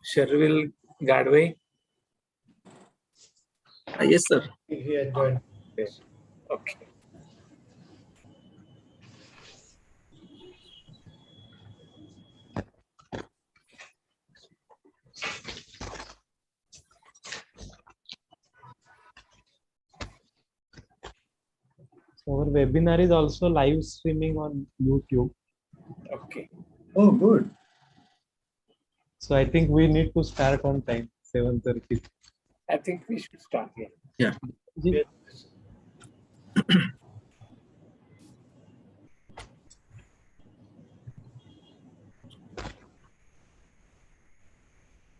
Sherville Gadway. Yes, sir. He had joined. Okay. Our webinar is also live streaming on YouTube. Okay. Oh, good. So I think we need to start on time, 7:30. I think we should start here. Yeah. Ji,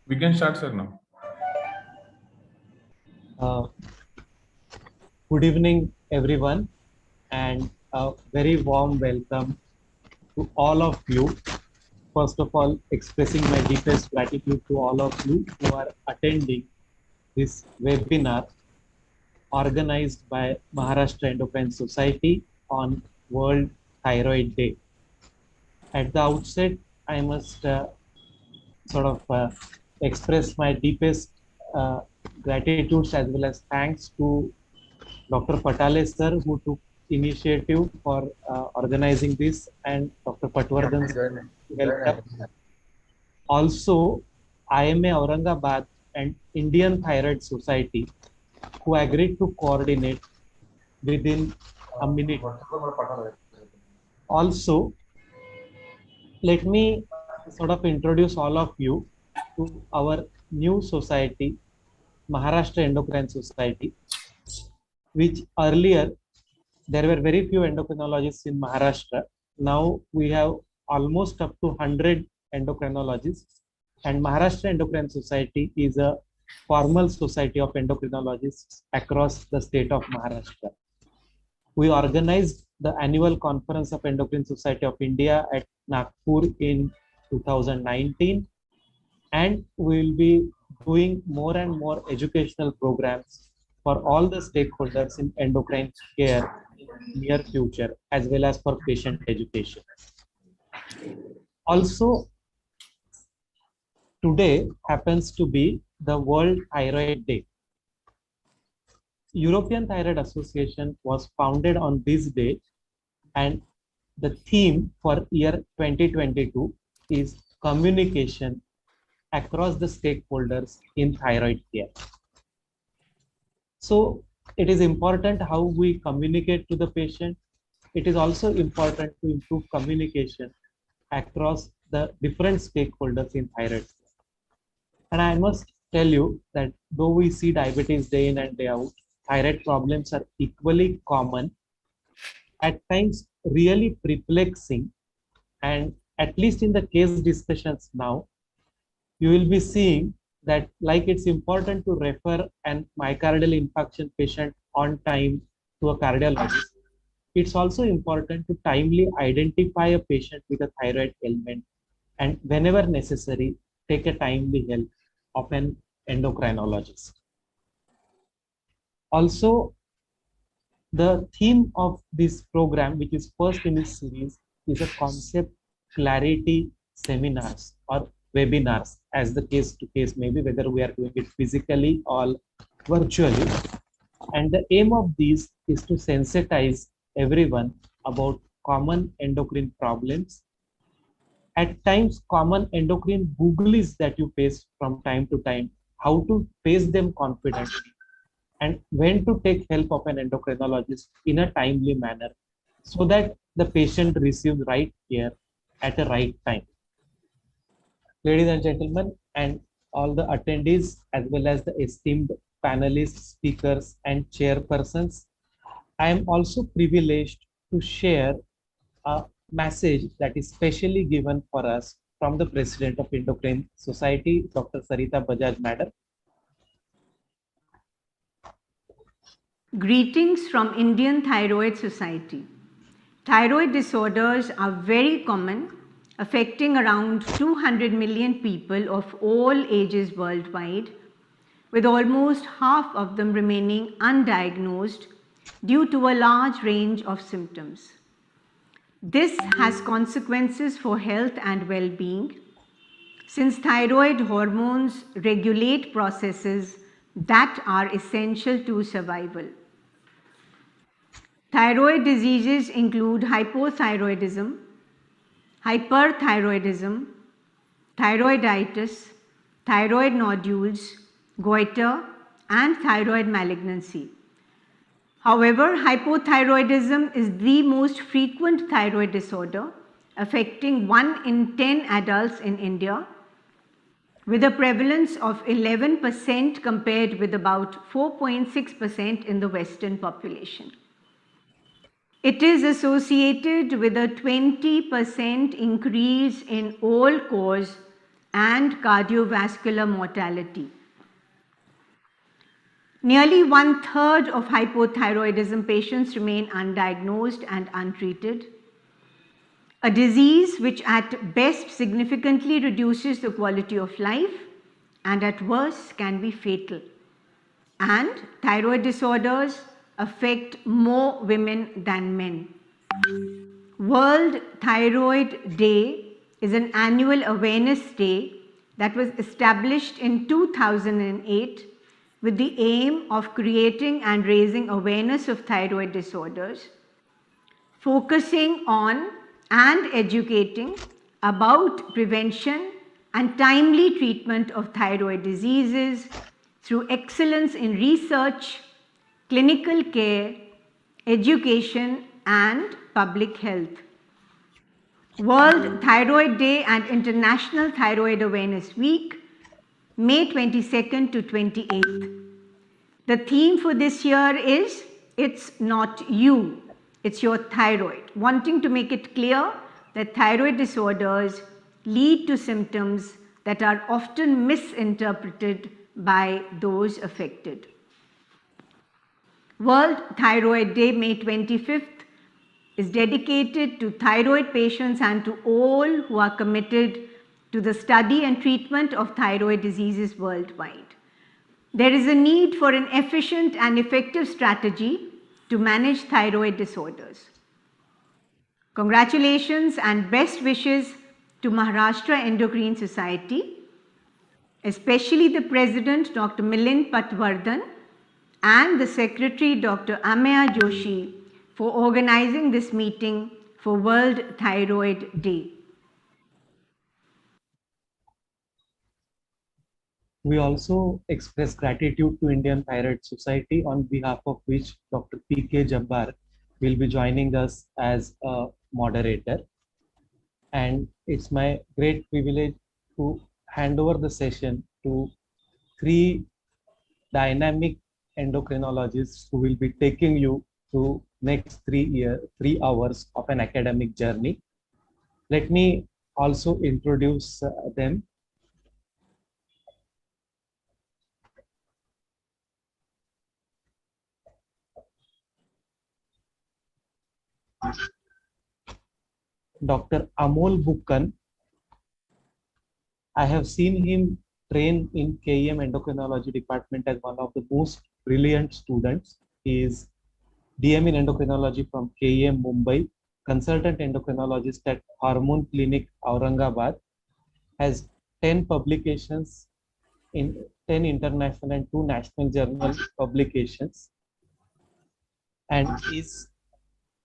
We can start, sir, now. Good evening, everyone, and a very warm welcome to all of you. First of all, expressing my deepest gratitude to all of you who are attending this webinar organized by Maharashtra Endocrine Society on World Thyroid Day. At the outset, I must express my deepest gratitude as well as thanks to Dr. Panelist sir, who took initiative for organizing this, and Dr. Patwardhan welcome. Also, IMA Aurangabad and Indian Thyroid Society, who agreed to coordinate within a minute. Also, let me sort of introduce all of you to our new society, Maharashtra Endocrine Society, which earlier there were very few endocrinologists in Maharashtra. Now we have almost up to 100 endocrinologists, and Maharashtra Endocrine Society is a formal society of endocrinologists across the state of Maharashtra. We organized the annual conference of Endocrine Society of India at Nagpur in 2019, and we will be doing more and more educational programs for all the stakeholders in endocrine care in near future, as well as for patient education. Also, today happens to be the World Thyroid Day. European Thyroid Association was founded on this day, and the theme for year 2022 is communication across the stakeholders in thyroid care. So it is important how we communicate to the patient. It is also important to improve communication across the different stakeholders in thyroid. And I must tell you that though we see diabetes day in and day out, thyroid problems are equally common, at times really perplexing, and at least in the case discussions now, you will be seeing that like it's important to refer an myocardial infarction patient on time to a cardiologist, it's also important to timely identify a patient with a thyroid ailment and whenever necessary, take a timely help of an endocrinologist. Also, the theme of this program, which is first in this series, is a concept clarity seminars or webinars, as the case to case may be, whether we are doing it physically or virtually. And the aim of these is to sensitize everyone about common endocrine problems. At times, common endocrine googlies that you face from time to time, how to face them confidently, and when to take help of an endocrinologist in a timely manner so that the patient receives right care at the right time. Ladies and gentlemen, and all the attendees, as well as the esteemed panelists, speakers, and chairpersons, I am also privileged to share a message that is specially given for us from the President of Endocrine Society, Dr. Sarita Bajaj Madam. Greetings from Indian Thyroid Society. Thyroid disorders are very common, affecting around 200 million people of all ages worldwide, with almost half of them remaining undiagnosed due to a large range of symptoms. This has consequences for health and well-being. since thyroid hormones regulate processes that are essential to survival. Thyroid diseases include hypothyroidism, hyperthyroidism, thyroiditis, thyroid nodules, goiter, and thyroid malignancy. However, hypothyroidism is the most frequent thyroid disorder, affecting 1 in 10 adults in India, with a prevalence of 11% compared with about 4.6% in the Western population. It is associated with a 20% increase in all-cause and cardiovascular mortality. Nearly 1/3 of hypothyroidism patients remain undiagnosed and untreated, a disease which at best significantly reduces the quality of life and at worst can be fatal. And thyroid disorders affect more women than men. World Thyroid Day is an annual awareness day that was established in 2008 with the aim of creating and raising awareness of thyroid disorders, focusing on and educating about prevention and timely treatment of thyroid diseases through excellence in research, clinical care, education, and public health. World Thyroid Day and International Thyroid Awareness Week, May 22nd to 28th. The theme for this year is "It's not you, it's your thyroid," wanting to make it clear that thyroid disorders lead to symptoms that are often misinterpreted by those affected. World Thyroid Day, May 25th, is dedicated to thyroid patients and to all who are committed to the study and treatment of thyroid diseases worldwide. There is a need for an efficient and effective strategy to manage thyroid disorders. Congratulations and best wishes to Maharashtra Endocrine Society, especially the President Dr. Milind Patwardhan and the Secretary Dr. Amaya Joshi for organizing this meeting for World Thyroid Day. We also express gratitude to Indian Thyroid Society, on behalf of which Dr. P.K. Jabbar will be joining us as a moderator. And it's my great privilege to hand over the session to 3 dynamic endocrinologists who will be taking you through next 3 hours of an academic journey. Let me also introduce them. Dr. Amol Bukkan. I have seen him train in KEM endocrinology department as one of the most brilliant students. He is DM in endocrinology from KEM Mumbai, consultant endocrinologist at Hormone Clinic Aurangabad, has 10 publications in 10 international and 2 national journal publications, and is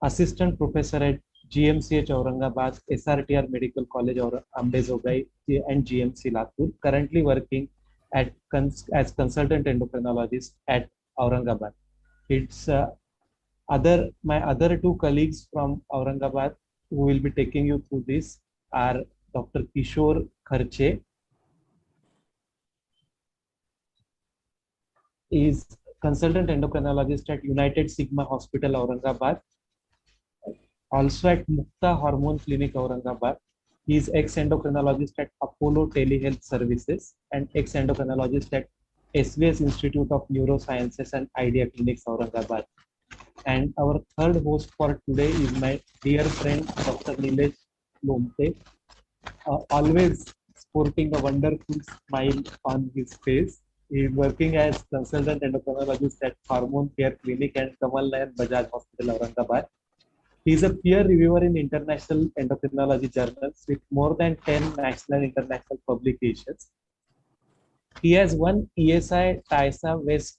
assistant professor at GMCH Aurangabad, SRTR Medical College Ambezogai, and GMC Latur, currently working as consultant endocrinologist at Aurangabad. It's my other 2 colleagues from Aurangabad who will be taking you through this are Dr. Kishore Kharche, is consultant endocrinologist at United Sigma Hospital Aurangabad, also at Mukta Hormone Clinic Aurangabad. He is ex-endocrinologist at Apollo Telehealth Services and ex-endocrinologist at SVS Institute of Neurosciences and Idea Clinics Aurangabad. And our third host for today is my dear friend Dr. Nilesh Lomte, always sporting a wonderful smile on his face. He is working as consultant endocrinologist at Hormone Care Clinic and Kamal Nayan Bajaj Hospital Aurangabad. He is a peer reviewer in international endocrinology journals with more than 10 national and international publications. He has won ESI TISA West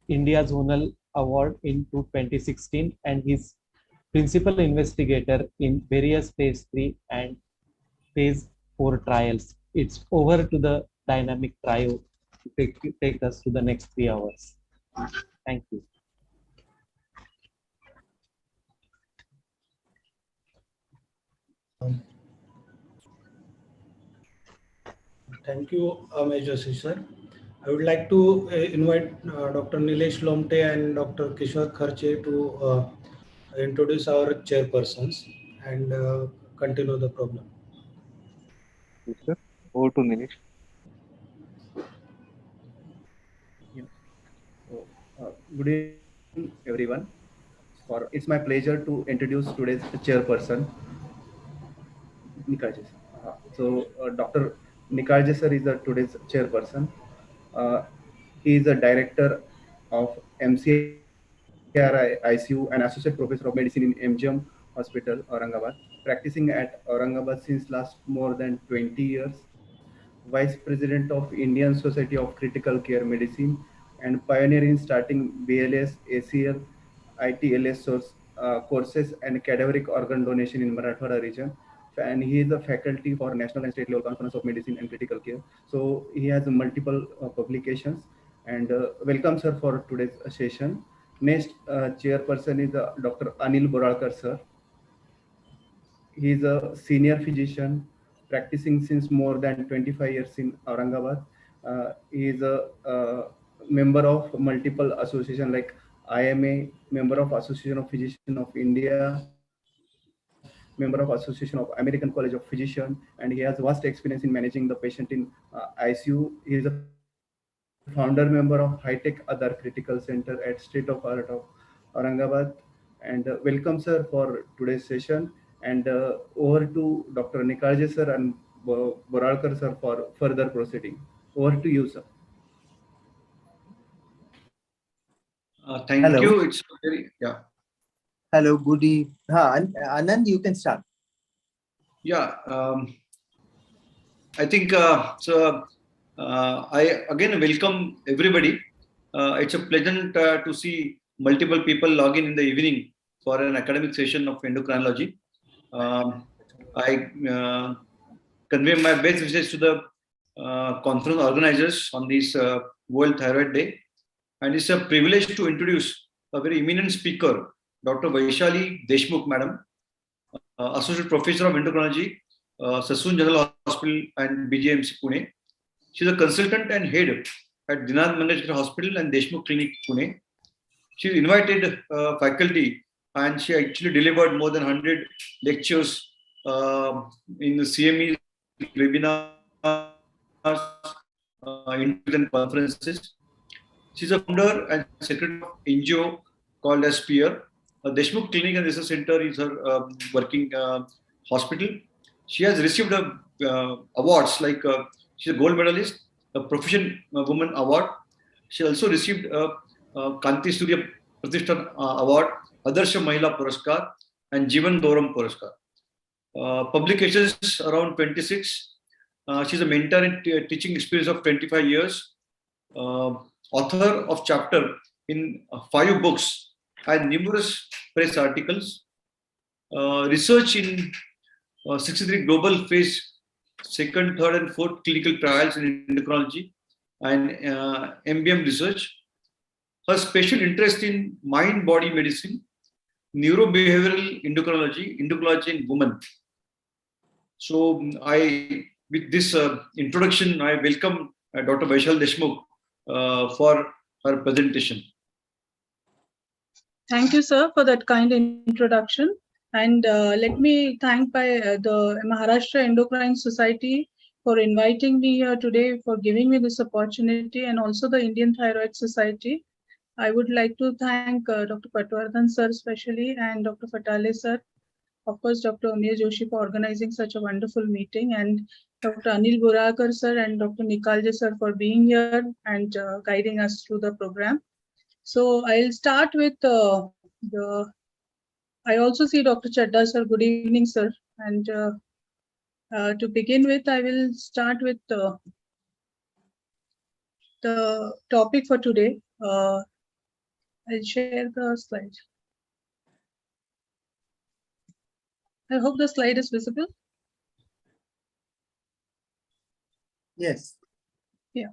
India Zonal Award in 2016 and he's principal investigator in various phase 3 and phase 4 trials. It's over to the dynamic trio to take us to the next 3 hours. Thank you. Thank you, Major sir. I would like to invite Dr. Nilesh Lomte and Dr. Kishore Kharche to introduce our chairpersons and continue the program. Yes, sir. Over to Nilesh. So, good evening, everyone. It's my pleasure to introduce today's chairperson, Nikarje. Dr. Nikarje sir is today's chairperson. He is a director of MCRI ICU and associate professor of medicine in MGM Hospital, Aurangabad, practicing at Aurangabad since last more than 20 years. Vice President of Indian Society of Critical Care Medicine and pioneer in starting BLS, ACL, ITLS courses and cadaveric organ donation in Marathwada region. And he is a faculty for National and State Level Conference of Medicine and Critical Care. So he has multiple publications. And welcome, sir, for today's session. Next chairperson is Dr. Anil Boralkar, sir. He is a senior physician practicing since more than 25 years in Aurangabad. He is a member of multiple associations like IMA, member of Association of Physicians of India, member of Association of American College of Physicians, and he has vast experience in managing the patient in ICU. He is a founder member of High Tech Other Critical Center at State of Art of Aurangabad. And welcome, sir, for today's session. And over to Dr. Nikarje sir and Boralkar sir for further proceeding. Over to you, sir. Thank Hello. you. It's very, yeah. Hello, good evening. Anand, you can start. Yeah. I think I again welcome everybody. It's a pleasant to see multiple people log in the evening for an academic session of endocrinology. I convey my best wishes to the conference organizers on this World Thyroid Day. And it's a privilege to introduce a very eminent speaker, Dr. Vaishali Deshmukh, Madam, Associate Professor of Endocrinology, Sassoon General Hospital and BGMC Pune. She's a consultant and head at Dinanath Mangeshkar Hospital and Deshmukh Clinic, Pune. She's invited faculty and she actually delivered more than 100 lectures in the CME webinars, interviews and conferences. She's a founder and secretary of NGO called as Peer. Deshmukh Clinic and Research Center is her working hospital. She has received awards like she's a gold medalist, a Profession Woman Award. She also received a Kanti Surya Pratishthan Award, Adarsha Mahila Puraskar, and Jivan Gauram Puraskar. Publications around 26. She's a mentor and teaching experience of 25 years. Author of chapter in 5 books and numerous press articles. Research in 63 global phase 2nd, 3rd, and 4th clinical trials in endocrinology and MBM research. Her special interest in mind-body medicine, neurobehavioral endocrinology, endocrinology in women. So with this introduction, I welcome Dr. Vaishali Deshmukh for her presentation. Thank you, sir, for that kind introduction. And let me thank the Maharashtra Endocrine Society for inviting me here today, for giving me this opportunity, and also the Indian Thyroid Society. I would like to thank Dr. Patwardhan sir especially and Dr. Fatale sir, of course Dr. Amir Joshi for organizing such a wonderful meeting, and Dr. Anil Boralkar sir and Dr. Nikarje sir for being here and guiding us through the program. So I'll start with I also see Dr. Chadda, sir. Good evening, sir. And to begin with, I will start with the topic for today. I'll share the slide. I hope the slide is visible. Yes. Yeah.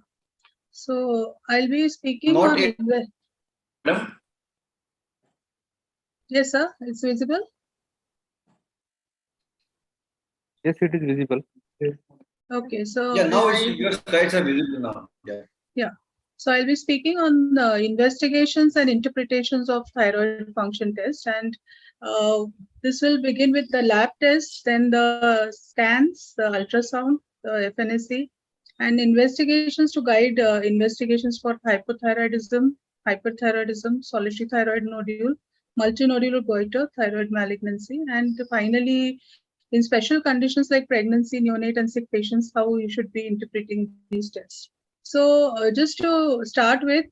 So I'll be speaking Not on. yet. Madam? Yes, sir. It's visible. Yes, it is visible. Okay. So Yeah, now your slides are visible now. Yeah. Yeah. So I'll be speaking on the investigations and interpretations of thyroid function test, and this will begin with the lab tests, then the scans, the ultrasound, the FNSC, and investigations to guide investigations for hypothyroidism, hyperthyroidism, solitary thyroid nodule, multinodular goiter, thyroid malignancy, and finally, in special conditions like pregnancy, neonate, and sick patients, how you should be interpreting these tests. So just to start with,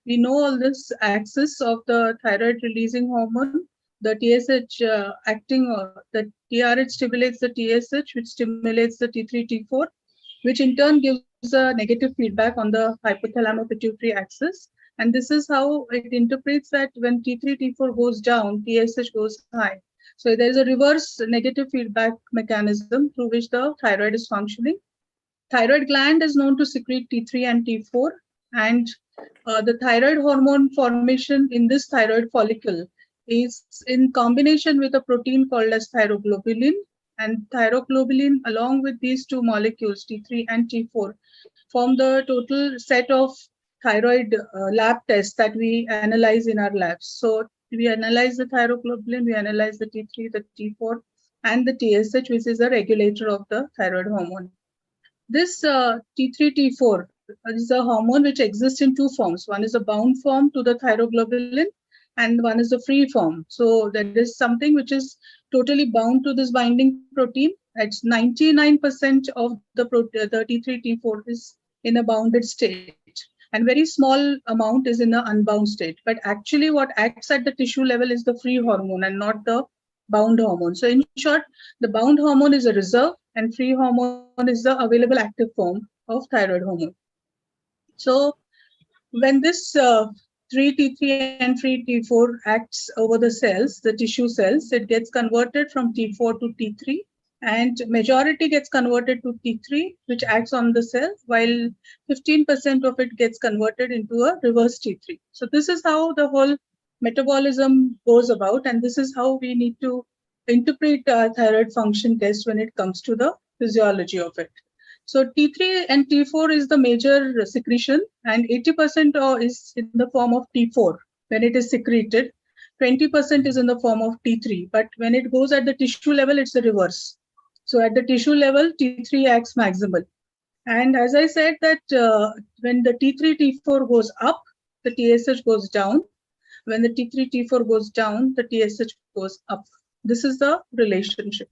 we know all this axis of the thyroid releasing hormone, the TSH the TRH stimulates the TSH, which stimulates the T3, T4, which in turn gives a negative feedback on the hypothalamo-pituitary axis. And this is how it interprets that when T3, T4 goes down, TSH goes high. So there is a reverse negative feedback mechanism through which the thyroid is functioning. Thyroid gland is known to secrete T3 and T4, and the thyroid hormone formation in this thyroid follicle is in combination with a protein called as thyroglobulin, and thyroglobulin along with these two molecules, T3 and T4, form the total set of thyroid lab tests that we analyze in our labs. So we analyze the thyroglobulin, we analyze the T3, the T4, and the TSH, which is a regulator of the thyroid hormone. This T3, T4 is a hormone which exists in two forms. One is a bound form to the thyroglobulin, and one is a free form. So there is something which is totally bound to this binding protein. It's 99% of the T3, T4 is in a bounded state, and very small amount is in an unbound state. But actually what acts at the tissue level is the free hormone and not the bound hormone. So in short, the bound hormone is a reserve and free hormone is the available active form of thyroid hormone. So when this 3T3 and 3T4 acts over the cells, the tissue cells, it gets converted from T4 to T3, and majority gets converted to T3, which acts on the cell, while 15% of it gets converted into a reverse T3. So this is how the whole metabolism goes about, and this is how we need to interpret thyroid function test when it comes to the physiology of it. So T3 and T4 is the major secretion, and 80% is in the form of T4 when it is secreted. 20% is in the form of T3, but when it goes at the tissue level, it's the reverse. So at the tissue level, T3 acts maximal. And as I said that when the T3, T4 goes up, the TSH goes down. When the T3, T4 goes down, the TSH goes up. This is the relationship.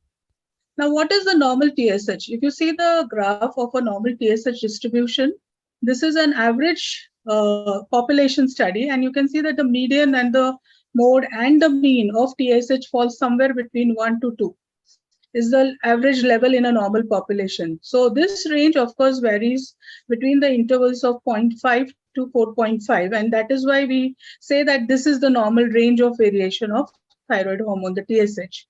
Now, what is the normal TSH? If you see the graph of a normal TSH distribution, this is an average population study, and you can see that the median and the mode and the mean of TSH falls somewhere between 1 to 2. Is the average level in a normal population. So this range, of course, varies between the intervals of 0.5 to 4.5, and that is why we say that this is the normal range of variation of thyroid hormone, the TSH.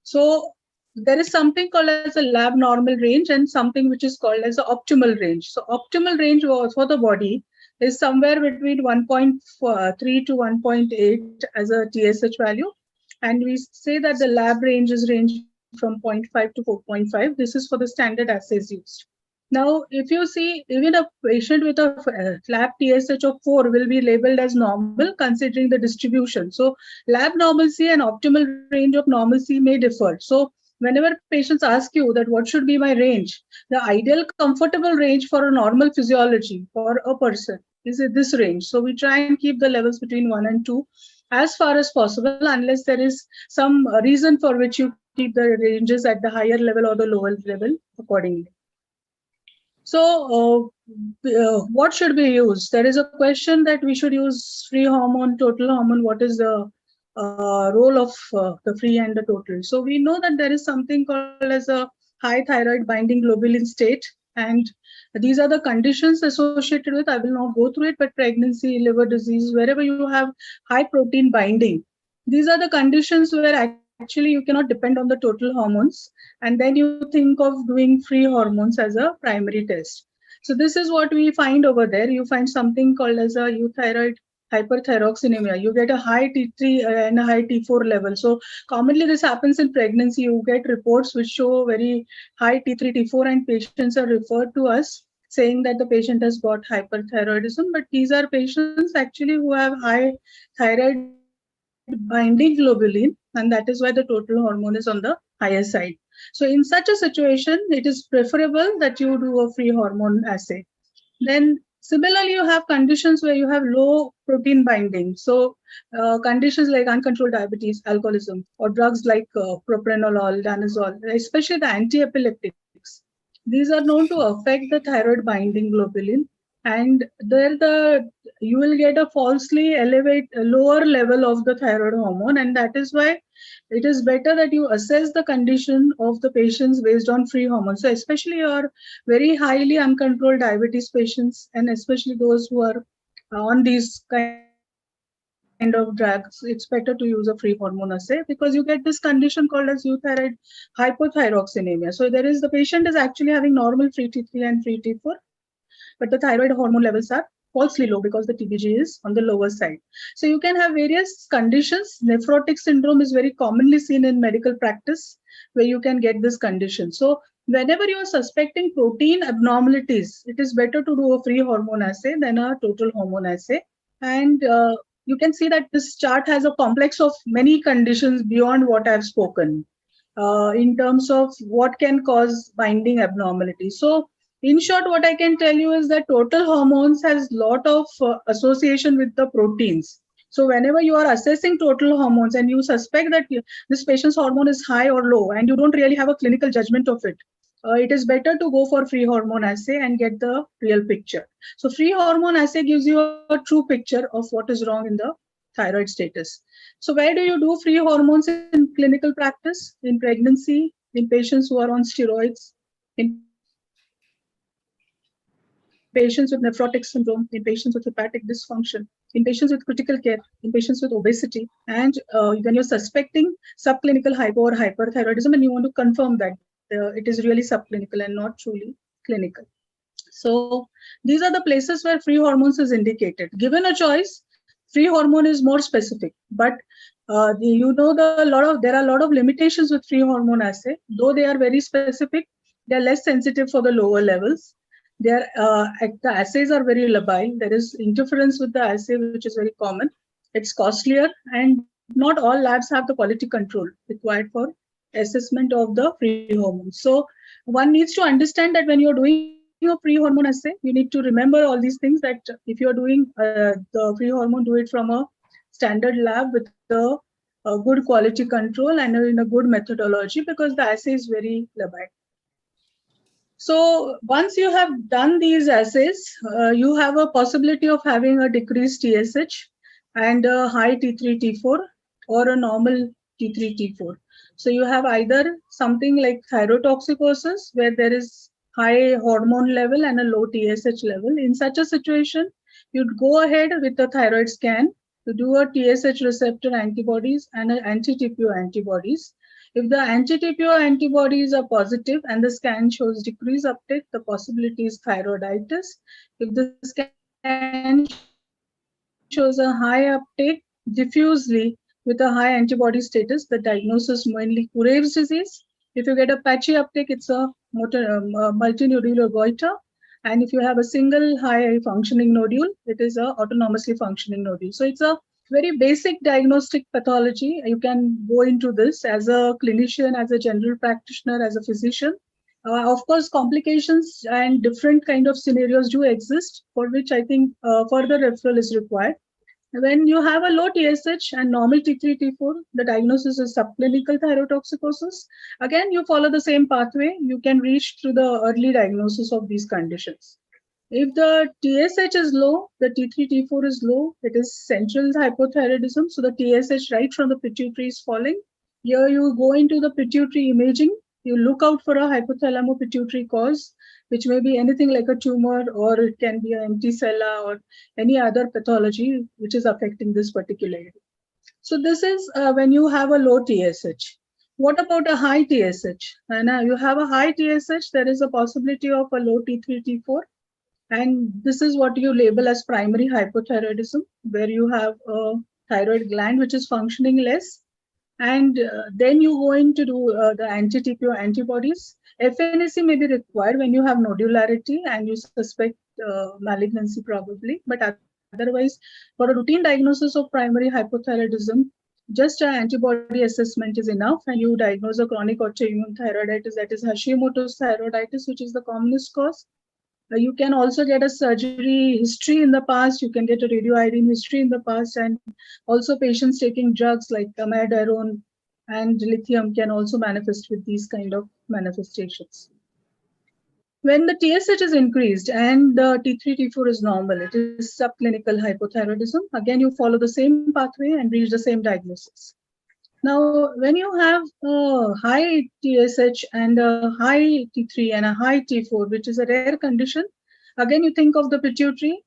So there is something called as a lab normal range and something which is called as the optimal range. So optimal range for the body is somewhere between 1.3 to 1.8 as a TSH value. And we say that the lab range is ranging from 0.5 to 4.5. This is for the standard assays used. Now, if you see, even a patient with a lab TSH of 4 will be labeled as normal considering the distribution. So lab normalcy and optimal range of normalcy may differ. So whenever patients ask you that what should be my range, the ideal comfortable range for a normal physiology for a person is this range. So we try and keep the levels between 1 and 2 as far as possible, unless there is some reason for which you keep the ranges at the higher level or the lower level accordingly. So what should we use? There is a question that we should use free hormone, total hormone. What is the role of the free and the total. So we know that there is something called as a high thyroid binding globulin state, and these are the conditions associated with, I will not go through it, but pregnancy, liver disease, wherever you have high protein binding, these are the conditions where actually you cannot depend on the total hormones, and then you think of doing free hormones as a primary test. So this is what we find over there. You find something called as a euthyroid hyperthyroxinemia. You get a high T3 and a high T4 level. So commonly this happens in pregnancy. You get reports which show very high T3, T4, and patients are referred to us saying that the patient has got hyperthyroidism. But these are patients actually who have high thyroid binding globulin, and that is why the total hormone is on the higher side. So in such a situation, it is preferable that you do a free hormone assay. Then similarly, you have conditions where you have low protein binding. So conditions like uncontrolled diabetes, alcoholism, or drugs like propranolol, danazol, especially the anti-epileptics. These are known to affect the thyroid binding globulin, and there you will get a falsely lower level of the thyroid hormone, and that is why it is better that you assess the condition of the patients based on free hormones. So especially your very highly uncontrolled diabetes patients, and especially those who are on these kind of drugs, it's better to use a free hormone assay, because you get this condition called as euthyroid hypothyroxinemia. So the patient is actually having normal free T3 and free T4, but the thyroid hormone levels are falsely low because the TBG is on the lower side. So you can have various conditions. Nephrotic syndrome is very commonly seen in medical practice, where you can get this condition. So whenever you are suspecting protein abnormalities, it is better to do a free hormone assay than a total hormone assay. And you can see that this chart has a complex of many conditions beyond what I've spoken in terms of what can cause binding abnormalities. So in short, what I can tell you is that total hormones has lot of association with the proteins. So whenever you are assessing total hormones and you suspect that this patient's hormone is high or low, and you don't really have a clinical judgment of it, it is better to go for free hormone assay and get the real picture. So free hormone assay gives you a true picture of what is wrong in the thyroid status. So where do you do free hormones in clinical practice? In pregnancy, in patients who are on steroids, in patients with nephrotic syndrome, in patients with hepatic dysfunction, in patients with critical care, in patients with obesity, and when you're suspecting subclinical hypo or hyperthyroidism and you want to confirm that it is really subclinical and not truly clinical. So these are the places where free hormones is indicated. Given a choice, free hormone is more specific, but there are a lot of limitations with free hormone assay. Though they are very specific, they are less sensitive for the lower levels. The assays are very labile. There is interference with the assay, which is very common. It's costlier, and not all labs have the quality control required for assessment of the free hormones. So one needs to understand that when you're doing a free hormone assay, you need to remember all these things, that if you're doing the free hormone, do it from a standard lab with a good quality control and in a good methodology, because the assay is very labile. So once you have done these assays, you have a possibility of having a decreased TSH and a high T3, T4, or a normal T3, T4. So you have either something like thyrotoxicosis, where there is high hormone level and a low TSH level. In such a situation, you'd go ahead with a thyroid scan to do a TSH receptor antibodies and an anti-TPO antibodies. If the anti-TPO antibodies are positive and the scan shows decreased uptake, the possibility is thyroiditis. If the scan shows a high uptake diffusely with a high antibody status, the diagnosis mainly Cure's disease. If you get a patchy uptake, it's a multinodular goiter. And if you have a single high functioning nodule, it is a autonomously functioning nodule. So it's a very basic diagnostic pathology. You can go into this as a clinician, as a general practitioner, as a physician. Of course, complications and different kind of scenarios do exist, for which I think further referral is required. When you have a low TSH and normal T3, T4, the diagnosis is subclinical thyrotoxicosis. Again, you follow the same pathway. You can reach through the early diagnosis of these conditions. If the TSH is low, the T3, T4 is low, it is central hypothyroidism. So the TSH right from the pituitary is falling. Here you go into the pituitary imaging. You look out for a hypothalamo-pituitary cause, which may be anything like a tumor, or it can be an empty cella or any other pathology which is affecting this particular area. So this is when you have a low TSH. What about a high TSH? And you have a high TSH, there is a possibility of a low T3, T4. And this is what you label as primary hypothyroidism, where you have a thyroid gland which is functioning less. And then you go in to do the anti-TPO antibodies. FNAC may be required when you have nodularity and you suspect malignancy probably. But otherwise, for a routine diagnosis of primary hypothyroidism, just an antibody assessment is enough, and you diagnose a chronic autoimmune thyroiditis, that is Hashimoto's thyroiditis, which is the commonest cause. You can also get a surgery history in the past. You can get a radioiodine history in the past, and also patients taking drugs like amiodarone and lithium can also manifest with these kind of manifestations. When the TSH is increased and the T3, T4 is normal, it is subclinical hypothyroidism. Again, you follow the same pathway and reach the same diagnosis. Now, when you have a high TSH and a high T3 and a high T4, which is a rare condition, again, you think of the pituitary.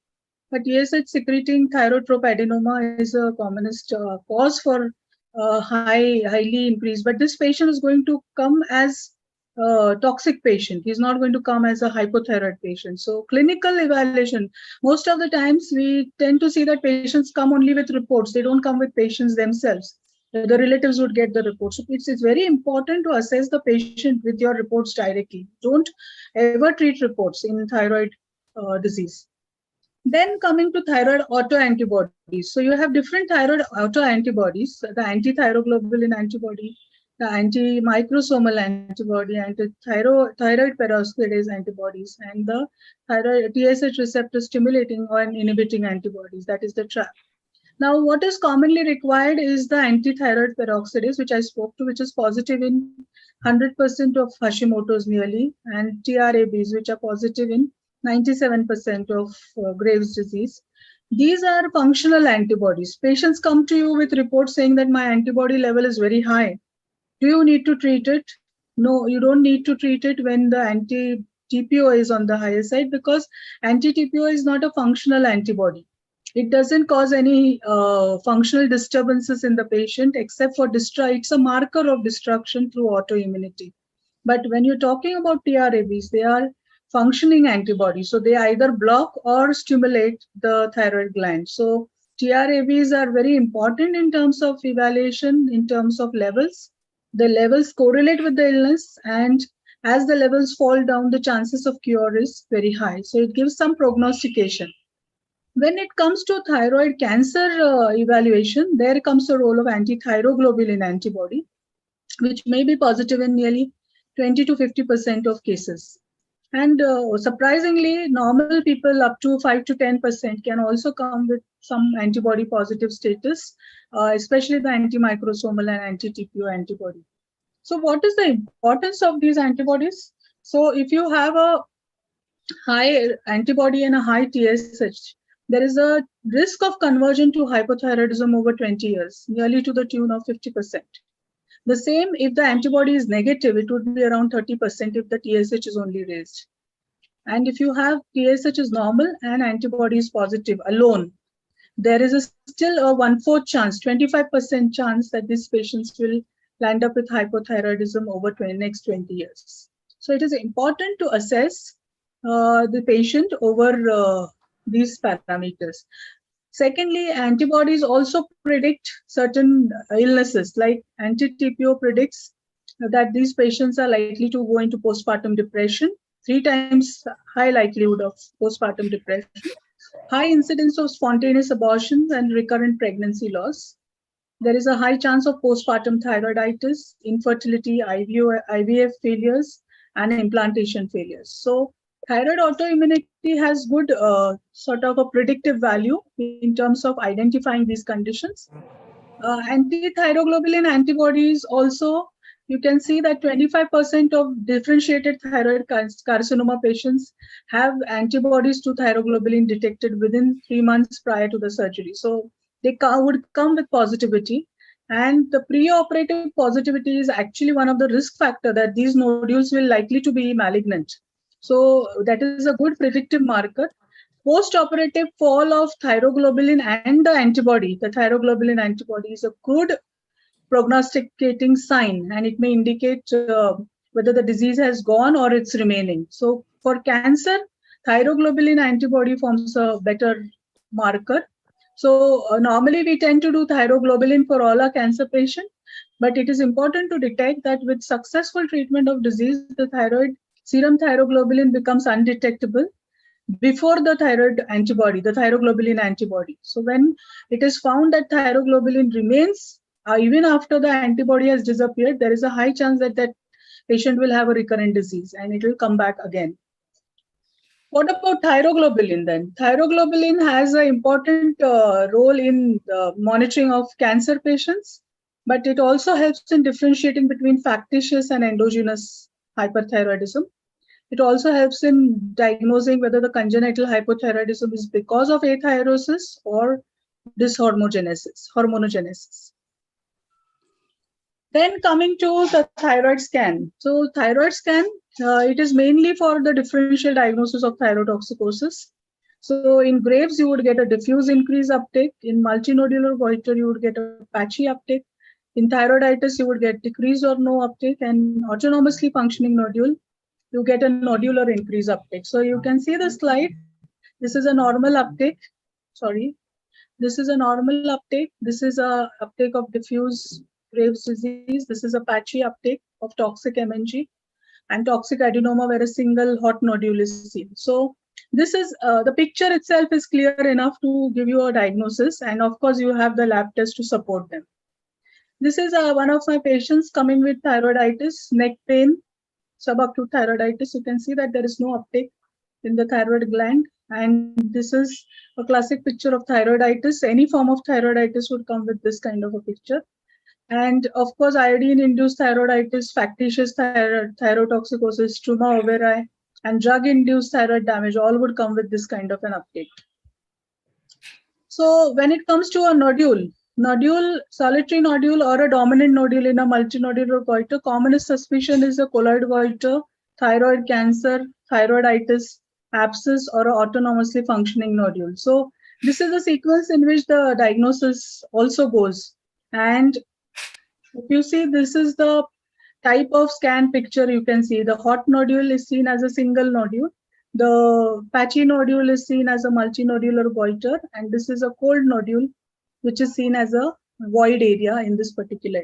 A TSH secreting thyrotropadenoma is a commonest cause for highly increased. But this patient is going to come as a toxic patient. He's not going to come as a hypothyroid patient. So clinical evaluation, most of the times we tend to see that patients come only with reports. They don't come with patients themselves. The relatives would get the reports. So it's very important to assess the patient with your reports directly. Don't ever treat reports in thyroid disease. Then coming to thyroid autoantibodies. So you have different thyroid autoantibodies, the anti-thyroglobulin antibody, the anti-microsomal antibody, and the thyroid peroxidase antibodies, and the thyroid TSH receptor stimulating or inhibiting antibodies, that is the TRAP. Now, what is commonly required is the anti-thyroid peroxidase, which I spoke to, which is positive in 100% of Hashimoto's nearly, and TRABs, which are positive in 97% of Graves' disease. These are functional antibodies. Patients come to you with reports saying that my antibody level is very high. Do you need to treat it? No, you don't need to treat it when the anti-TPO is on the higher side, because anti-TPO is not a functional antibody. It doesn't cause any functional disturbances in the patient except for it's a marker of destruction through autoimmunity. But when you're talking about TRABs, they are functioning antibodies. So they either block or stimulate the thyroid gland. So TRABs are very important in terms of evaluation, in terms of levels. The levels correlate with the illness, and as the levels fall down, the chances of cure is very high. So it gives some prognostication. When it comes to thyroid cancer evaluation, there comes the role of anti-thyroglobulin antibody, which may be positive in nearly 20 to 50% of cases. And surprisingly, normal people up to 5 to 10% can also come with some antibody positive status, especially the antimicrosomal and anti-TPO antibody. So what is the importance of these antibodies? So if you have a high antibody and a high TSH, there is a risk of conversion to hypothyroidism over 20 years, nearly to the tune of 50%. The same, if the antibody is negative, it would be around 30% if the TSH is only raised. And if you have TSH is normal and antibody is positive alone, there is still a 1/4 chance, 25% chance that these patients will land up with hypothyroidism over next 20 years. So it is important to assess the patient over these parameters. Secondly, antibodies also predict certain illnesses, like anti-TPO predicts that these patients are likely to go into postpartum depression, 3 times high likelihood of postpartum depression, high incidence of spontaneous abortions and recurrent pregnancy loss. There is a high chance of postpartum thyroiditis, infertility, IVF failures, and implantation failures. So thyroid autoimmunity has good sort of a predictive value in terms of identifying these conditions. Anti-thyroglobulin antibodies also you can see that 25% of differentiated thyroid carcinoma patients have antibodies to thyroglobulin detected within 3 months prior to the surgery. So they would come with positivity. And the preoperative positivity is actually one of the risk factor that these nodules will likely to be malignant. So that is a good predictive marker. Post-operative fall of thyroglobulin and the antibody, the thyroglobulin antibody, is a good prognosticating sign, and it may indicate whether the disease has gone or it's remaining. So for cancer, thyroglobulin antibody forms a better marker. So normally we tend to do thyroglobulin for all our cancer patients, but it is important to detect that with successful treatment of disease, the serum thyroglobulin becomes undetectable before the thyroid antibody, the thyroglobulin antibody. So when it is found that thyroglobulin remains, even after the antibody has disappeared, there is a high chance that that patient will have a recurrent disease and it will come back again. What about thyroglobulin then? Thyroglobulin has an important role in the monitoring of cancer patients, but it also helps in differentiating between factitious and endogenous hyperthyroidism. It also helps in diagnosing whether the congenital hypothyroidism is because of athyrosis or hormonogenesis. Then coming to the thyroid scan. So thyroid scan, it is mainly for the differential diagnosis of thyrotoxicosis. So in Graves, you would get a diffuse increase uptake. In multinodular goiter, you would get a patchy uptake. In thyroiditis, you would get decreased or no uptake. And autonomously functioning nodule, you get a nodular increase uptake. So you can see the slide. This is a normal uptake. Sorry. This is a normal uptake. This is a uptake of diffuse Graves' disease. This is a patchy uptake of toxic MNG and toxic adenoma where a single hot nodule is seen. So this is the picture itself is clear enough to give you a diagnosis. And of course, you have the lab test to support them. This is one of my patients coming with thyroiditis, neck pain, subacute thyroiditis. You can see that there is no uptake in the thyroid gland. And this is a classic picture of thyroiditis. Any form of thyroiditis would come with this kind of a picture. And of course, iodine-induced thyroiditis, factitious thyrotoxicosis, tumor ovariae, and drug-induced thyroid damage all would come with this kind of an uptake. So when it comes to a nodule, solitary nodule or a dominant nodule in a multinodular goiter, commonest suspicion is a colloid goiter, thyroid cancer, thyroiditis, abscess, or autonomously functioning nodule. So this is the sequence in which the diagnosis also goes. And if you see, this is the type of scan picture you can see. The hot nodule is seen as a single nodule. The patchy nodule is seen as a multinodular goiter. And this is a cold nodule, which is seen as a void area in this particular.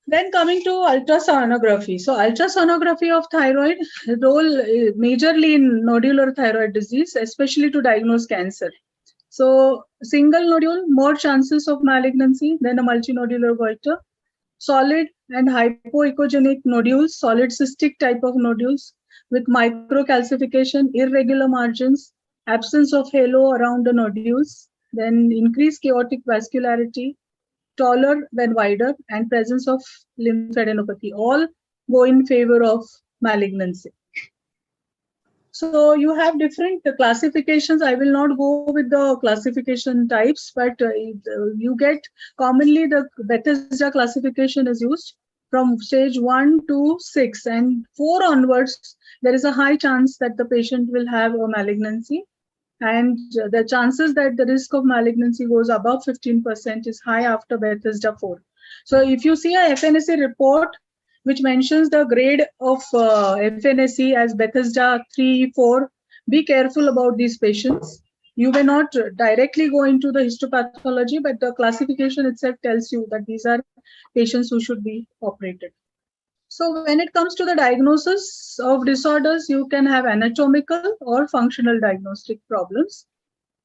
Then coming to ultrasonography. So ultrasonography of thyroid role majorly in nodular thyroid disease, especially to diagnose cancer. So single nodule, more chances of malignancy than a multinodular goiter. Solid and hypoechogenic nodules, solid cystic type of nodules with microcalcification, irregular margins, absence of halo around the nodules, then increased chaotic vascularity, taller than wider, and presence of lymphadenopathy, all go in favor of malignancy. So you have different classifications. I will not go with the classification types, but you get commonly the Bethesda classification is used from stage 1 to 6, and 4 onwards, there is a high chance that the patient will have a malignancy. And the chances that the risk of malignancy goes above 15% is high after Bethesda 4. So if you see a FNSE report, which mentions the grade of FNSE as Bethesda 3, 4, be careful about these patients. You may not directly go into the histopathology, but the classification itself tells you that these are patients who should be operated. So when it comes to the diagnosis of disorders, you can have anatomical or functional diagnostic problems.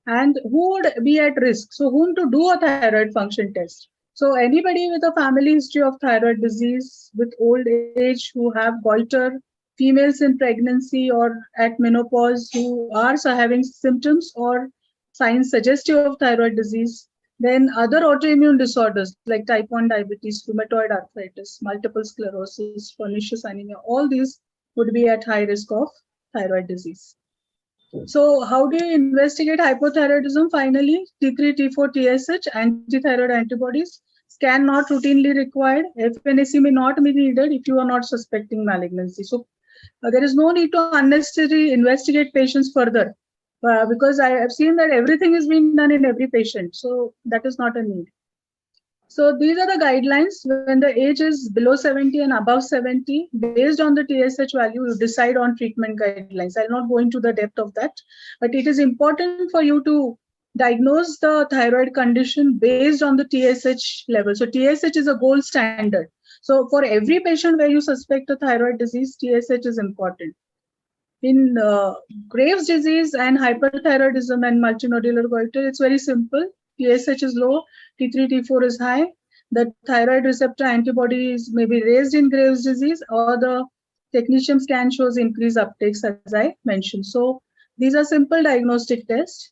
And who would be at risk? So whom to do a thyroid function test? So anybody with a family history of thyroid disease, with old age, who have goiter, females in pregnancy or at menopause who are having symptoms or signs suggestive of thyroid disease, Then other autoimmune disorders like type 1 diabetes, rheumatoid arthritis, multiple sclerosis, pernicious anemia, all these would be at high risk of thyroid disease. So how do you investigate hypothyroidism? Finally, T3, T4, TSH, anti-thyroid antibodies, scan not routinely required. FNAC may not be needed if you are not suspecting malignancy. So there is no need to unnecessarily investigate patients further because I have seen that everything is being done in every patient. So that is not a need. So these are the guidelines. When the age is below 70 and above 70, based on the TSH value, you decide on treatment guidelines. I'll not go into the depth of that, but it is important for you to diagnose the thyroid condition based on the TSH level. So TSH is a gold standard. So for every patient where you suspect a thyroid disease, TSH is important. In Graves' disease and hyperthyroidism and multinodular goiter, it's very simple. TSH is low, T3, T4 is high. The thyroid receptor antibodies may be raised in Graves' disease, or the technetium scan shows increased uptakes, as I mentioned. So these are simple diagnostic tests.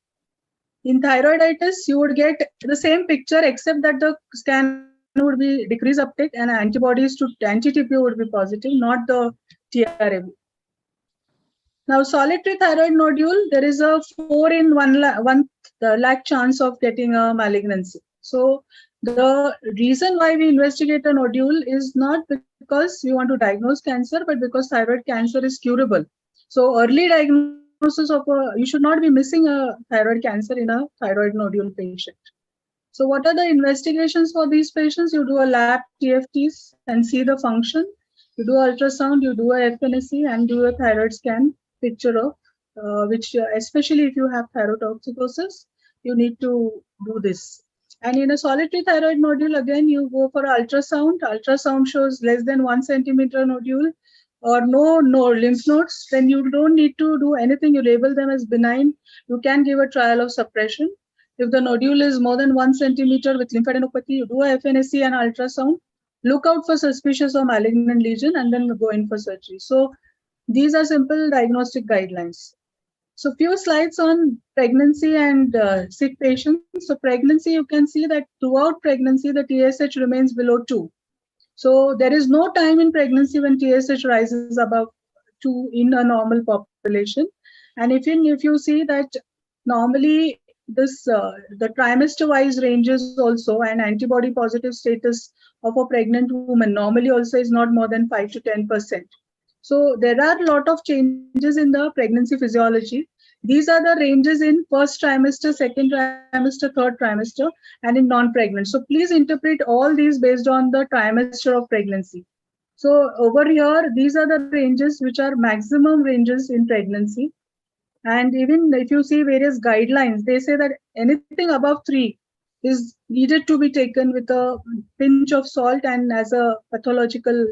In thyroiditis, you would get the same picture, except that the scan would be decreased uptake and antibodies to anti-TPO would be positive, not the TRAB. Now, solitary thyroid nodule, there is a 4 in 1 lakh chance of getting a malignancy. So the reason why we investigate a nodule is not because we want to diagnose cancer, but because thyroid cancer is curable. So early diagnosis of you should not be missing a thyroid cancer in a thyroid nodule patient. So what are the investigations for these patients? You do a lab TFTs and see the function. You do ultrasound, you do a FNAC and do a thyroid scan picture of which especially if you have thyrotoxicosis, you need to do this. And in a solitary thyroid nodule, again, you go for ultrasound. Ultrasound shows less than 1 centimeter nodule or no lymph nodes. Then you don't need to do anything. You label them as benign. You can give a trial of suppression. If the nodule is more than 1 centimeter with lymphadenopathy, you do a FNAC and ultrasound. Look out for suspicious or malignant lesion and then go in for surgery. So these are simple diagnostic guidelines. So few slides on pregnancy and sick patients. So pregnancy, you can see that throughout pregnancy, the TSH remains below 2. So there is no time in pregnancy when TSH rises above 2 in a normal population. And if you see that normally this the trimester-wise ranges also, and antibody positive status of a pregnant woman normally also is not more than 5 to 10%. So there are a lot of changes in the pregnancy physiology. These are the ranges in first trimester, second trimester, third trimester, and in non-pregnant. So please interpret all these based on the trimester of pregnancy. So over here, these are the ranges which are maximum ranges in pregnancy. And even if you see various guidelines, they say that anything above 3 is needed to be taken with a pinch of salt and as a pathological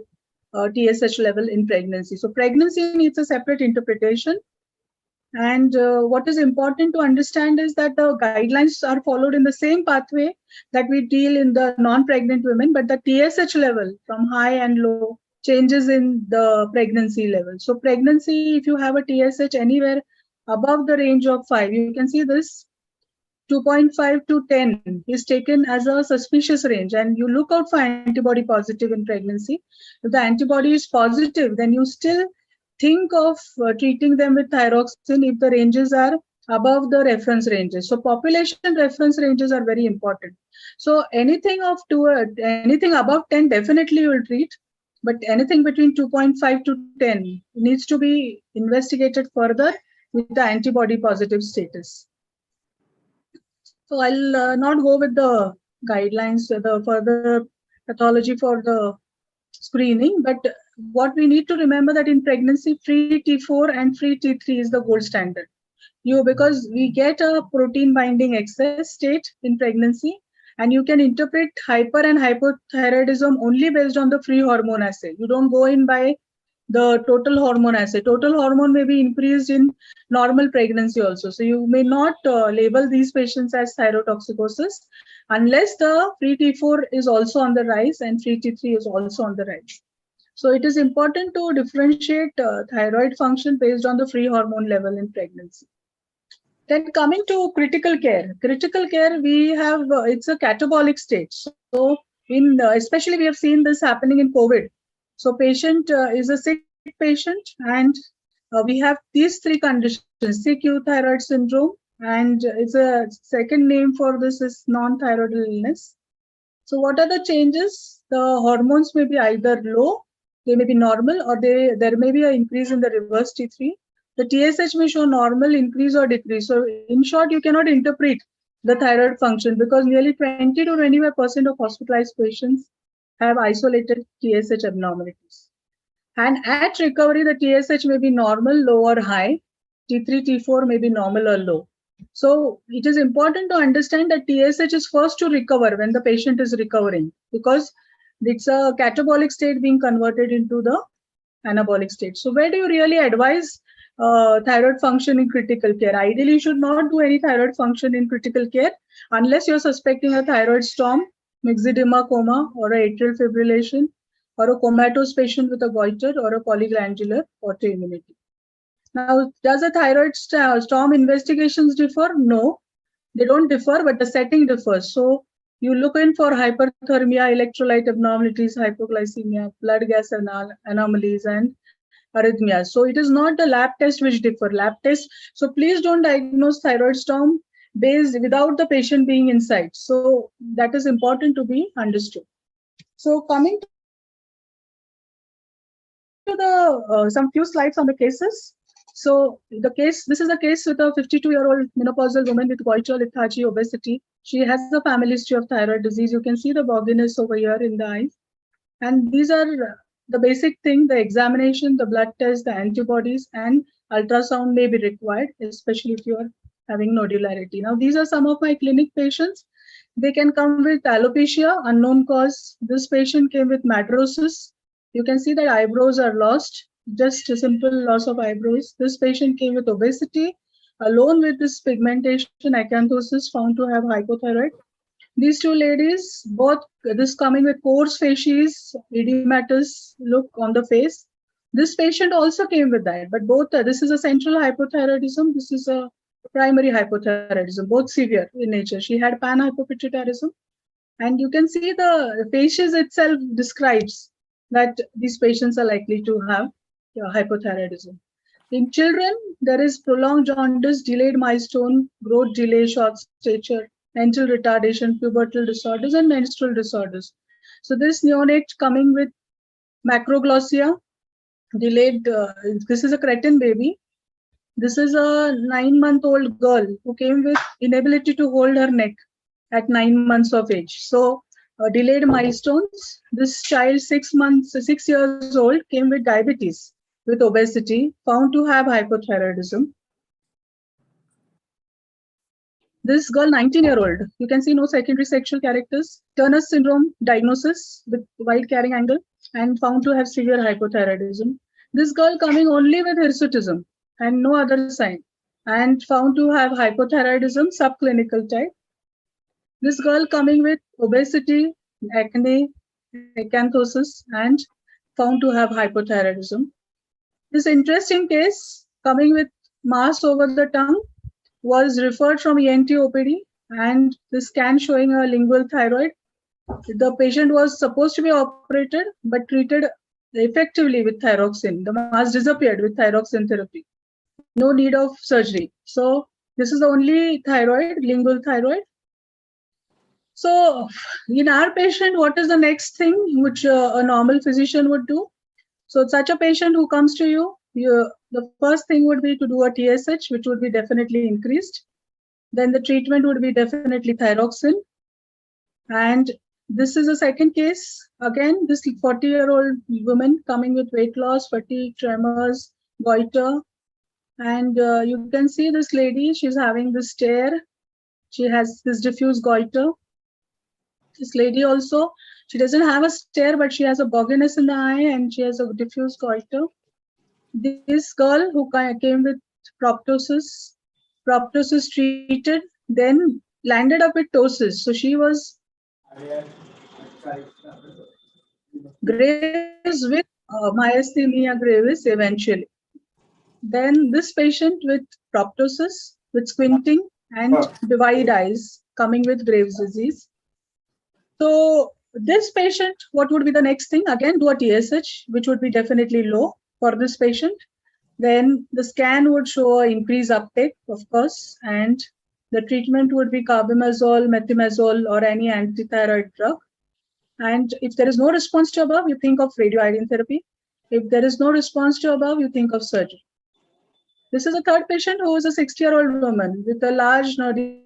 TSH level in pregnancy. So pregnancy needs a separate interpretation. And what is important to understand is that the guidelines are followed in the same pathway that we deal in the non-pregnant women, but the TSH level from high and low changes in the pregnancy level. So pregnancy, if you have a TSH anywhere above the range of 5, you can see this 2.5 to 10 is taken as a suspicious range, and you look out for antibody positive in pregnancy. If the antibody is positive, then you still think of treating them with thyroxine if the ranges are above the reference ranges. So population reference ranges are very important. So anything above 10 definitely you will treat, but anything between 2.5 to 10 needs to be investigated further with the antibody positive status. So I'll not go with the guidelines, the further pathology for the screening, but what we need to remember that in pregnancy, free T4 and free T3 is the gold standard. Because we get a protein binding excess state in pregnancy, and you can interpret hyper and hypothyroidism only based on the free hormone assay. You don't go in by the total hormone assay. Total hormone may be increased in normal pregnancy also. So you may not label these patients as thyrotoxicosis unless the free T4 is also on the rise and free T3 is also on the rise. So it is important to differentiate thyroid function based on the free hormone level in pregnancy. Then coming to critical care. Critical care, we have, it's a catabolic state. So in, especially we have seen this happening in COVID. So patient is a sick patient, and we have these three conditions, CQ thyroid syndrome, and it's a second name for this is non-thyroid illness. So what are the changes? The hormones may be either low, they may be normal, or there may be an increase in the reverse T3. The TSH may show normal, increase or decrease. So in short, you cannot interpret the thyroid function because nearly 20 to 25% of hospitalized patients have isolated TSH abnormalities. And at recovery, the TSH may be normal, low or high. T3, T4 may be normal or low. So it is important to understand that TSH is first to recover when the patient is recovering because it's a catabolic state being converted into the anabolic state. So where do you really advise thyroid function in critical care? Ideally, you should not do any thyroid function in critical care unless you're suspecting a thyroid storm, myxedema coma, or atrial fibrillation, or a comatose patient with a goiter or a polyglandular autoimmunity. Now, does a thyroid storm investigations differ? No, they don't differ, but the setting differs. So you look in for hyperthermia, electrolyte abnormalities, hypoglycemia, blood gas anomalies, and arrhythmias. So it is not the lab test which differ. Lab test. So please don't diagnose thyroid storm based without the patient being inside. So that is important to be understood. So coming to the some few slides on the cases. So the case, this is a case with a 52-year-old menopausal woman with goiter, lethargy, obesity. She has a family history of thyroid disease. You can see the bogginess over here in the eyes. And these are the basic thing, the examination, the blood test, the antibodies, and ultrasound may be required, especially if you are having nodularity. Now, these are some of my clinic patients. They can come with alopecia, unknown cause. This patient came with madrosis. You can see that eyebrows are lost, just a simple loss of eyebrows. This patient came with obesity, alone with this pigmentation, acanthosis, found to have hypothyroid. These two ladies, both this coming with coarse facies, edematous look on the face. This patient also came with that, but both, this is a central hypothyroidism, this is a primary hypothyroidism, both severe in nature. She had panhypopituitarism, and you can see the facies itself describes that these patients are likely to have hypothyroidism. In children, there is prolonged jaundice, delayed milestone, growth delay, short stature, mental retardation, pubertal disorders, and menstrual disorders. So this neonate coming with macroglossia, delayed, this is a cretin baby. This is a 9-month-old girl who came with inability to hold her neck at 9 months of age. So delayed milestones. This child, 6 years old, came with diabetes, with obesity, found to have hypothyroidism. This girl, 19-year-old, you can see no secondary sexual characters, Turner syndrome diagnosis with wide carrying angle, and found to have severe hypothyroidism. This girl coming only with hirsutism and no other sign, and found to have hypothyroidism, subclinical type. This girl coming with obesity, acne, acanthosis, and found to have hypothyroidism. This interesting case coming with mass over the tongue was referred from ENT OPD, and the scan showing a lingual thyroid. The patient was supposed to be operated, but treated effectively with thyroxine. The mass disappeared with thyroxine therapy. No need of surgery. So this is the only thyroid, lingual thyroid. So in our patient, what is the next thing which a normal physician would do? So such a patient who comes to you, the first thing would be to do a TSH, which would be definitely increased. Then the treatment would be definitely thyroxine. And this is a second case. Again, this 40-year-old woman coming with weight loss, fatigue, tremors, goiter. And you can see this lady, she's having this stare. She has this diffuse goiter. This lady also, she doesn't have a stare, but she has a bogginess in the eye and she has a diffuse goiter. This girl who came with proptosis treated, then landed up with ptosis. So she was Graves with myasthenia gravis eventually. Then this patient with proptosis, with squinting and wide eyes coming with Graves' disease. So this patient, what would be the next thing? Again, do a TSH, which would be definitely low for this patient. Then the scan would show increased uptake, of course, and the treatment would be carbimazole, methimazole, or any anti-thyroid drug. And if there is no response to above, you think of radioiodine therapy. If there is no response to above, you think of surgery. This is a third patient who is a 60-year-old woman with a large nodular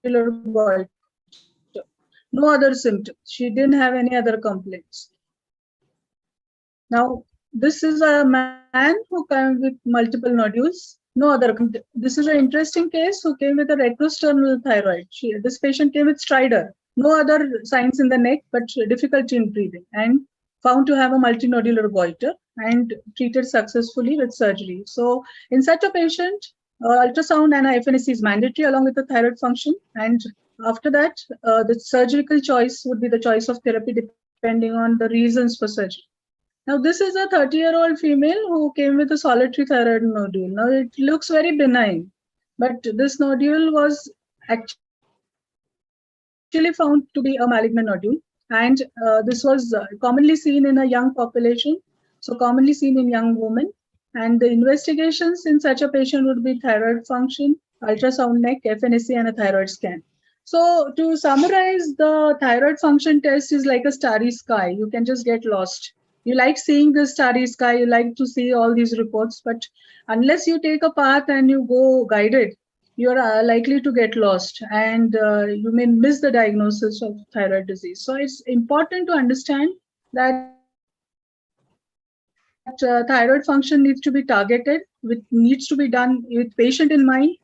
goiter. No other symptoms. She didn't have any other complaints. Now, this is a man who came with multiple nodules. No other. This is an interesting case who came with a retrosternal thyroid. This patient came with stridor. No other signs in the neck, but difficulty in breathing, and found to have a multinodular goiter and treated successfully with surgery. So in such a patient, ultrasound and FNAC is mandatory along with the thyroid function. And after that, the surgical choice would be the choice of therapy depending on the reasons for surgery. Now, this is a 30-year-old female who came with a solitary thyroid nodule. Now, it looks very benign, but this nodule was actually found to be a malignant nodule. And this was commonly seen in a young population, so commonly seen in young women. And the investigations in such a patient would be thyroid function, ultrasound neck, FNAC, and a thyroid scan. So to summarize, the thyroid function test is like a starry sky. You can just get lost. You like seeing the starry sky, you like to see all these reports, but unless you take a path and you go guided, you're likely to get lost, and you may miss the diagnosis of thyroid disease. So it's important to understand that thyroid function needs to be targeted, needs to be done with patient in mind.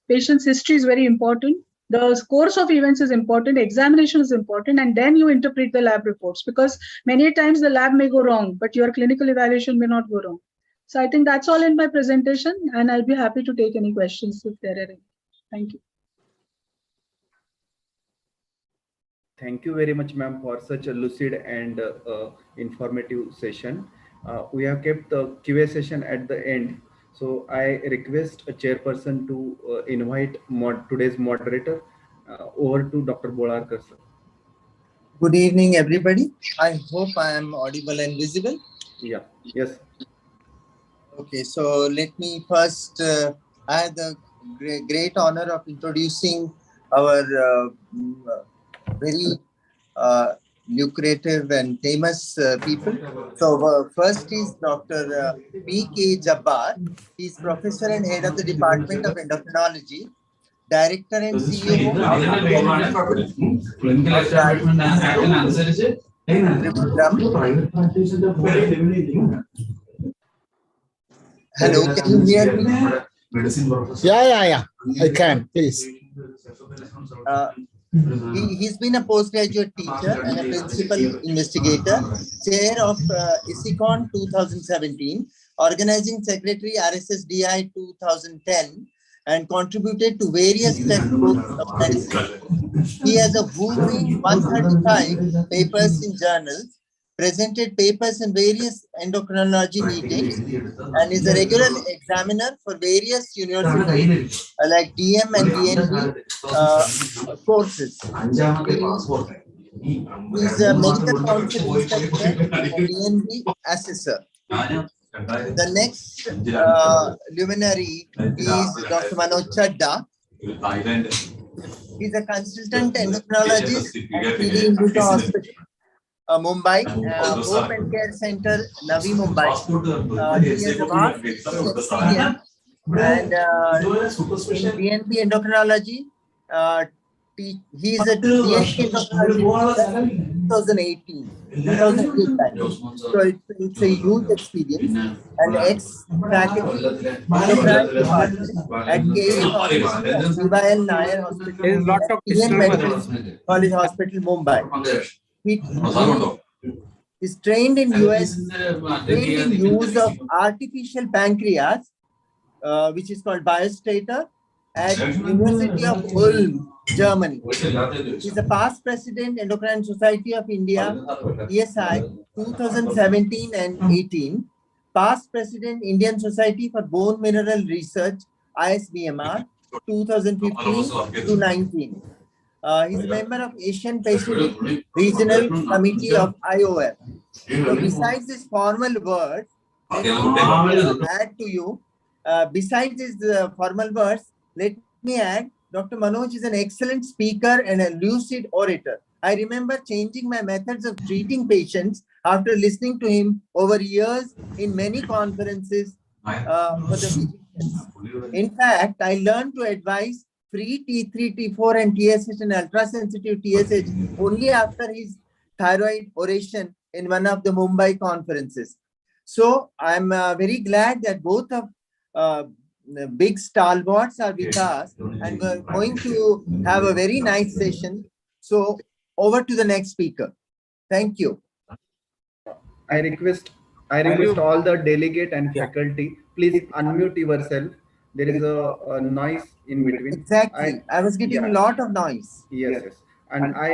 Patient's history is very important. The course of events is important, examination is important, and then you interpret the lab reports, because many times the lab may go wrong, but your clinical evaluation may not go wrong. So I think that's all in my presentation, and I'll be happy to take any questions if there are any. Thank you. Thank you very much, ma'am, for such a lucid and informative session. We have kept the QA session at the end. So I request a chairperson to invite today's moderator over to Dr. Bolarkar, sir. Good evening, everybody. I hope I am audible and visible. Yeah. Yes. Okay, so let me first, I have the great honor of introducing our very lucrative and famous people. So first is Dr. P.K. Jabbar. He is professor and head of the Department of Endocrinology, director and CEO Hello, can you hear me? Yeah. I can, please. He's been a postgraduate teacher and a principal investigator, chair of ISICON 2017, organizing secretary RSSDI 2010, and contributed to various textbooks of medicine. He has a whopping 135 papers in journals, presented papers in various endocrinology meetings, and is a regular examiner for various universities like DM and DNB courses. He is a medical council inspector and DNB assessor. The next luminary is Dr. Manoj Chadda. He is a consultant endocrinologist at PD Indica Hospital, Mumbai, Hope and Care Center, Navi Mumbai. He has a vast experience, and in DNP endocrinology, he is a DNP endocrinology in 2018. So it's a huge experience, and ex-faculty endocrine department at KU Hospital, Vivael Nair Hospital, Indian Medical College Hospital, Mumbai. He is trained in trained in use of artificial pancreas, which is called biostator, at University of Ulm, Germany. He is a past president, Endocrine Society of India, ESI, 2017 and 18, past president, Indian Society for Bone Mineral Research, ISBMR 2015 to 19. He's a member of Asian Pacific Regional Committee of IOF. So besides this formal word, let me add to you. Besides these formal words, let me add, Dr. Manoj is an excellent speaker and a lucid orator. I remember changing my methods of treating patients after listening to him over years in many conferences for the physicians. In fact, I learned to advise free T3, T4 and TSH and ultra-sensitive TSH only after his thyroid oration in one of the Mumbai conferences. So I'm very glad that both of big stalwarts are with us, and we're going to have a very nice session. So over to the next speaker. Thank you. I request all the delegate and faculty, please unmute yourself. There is a noise in between. Exactly. I was getting a lot of noise. Yes. And I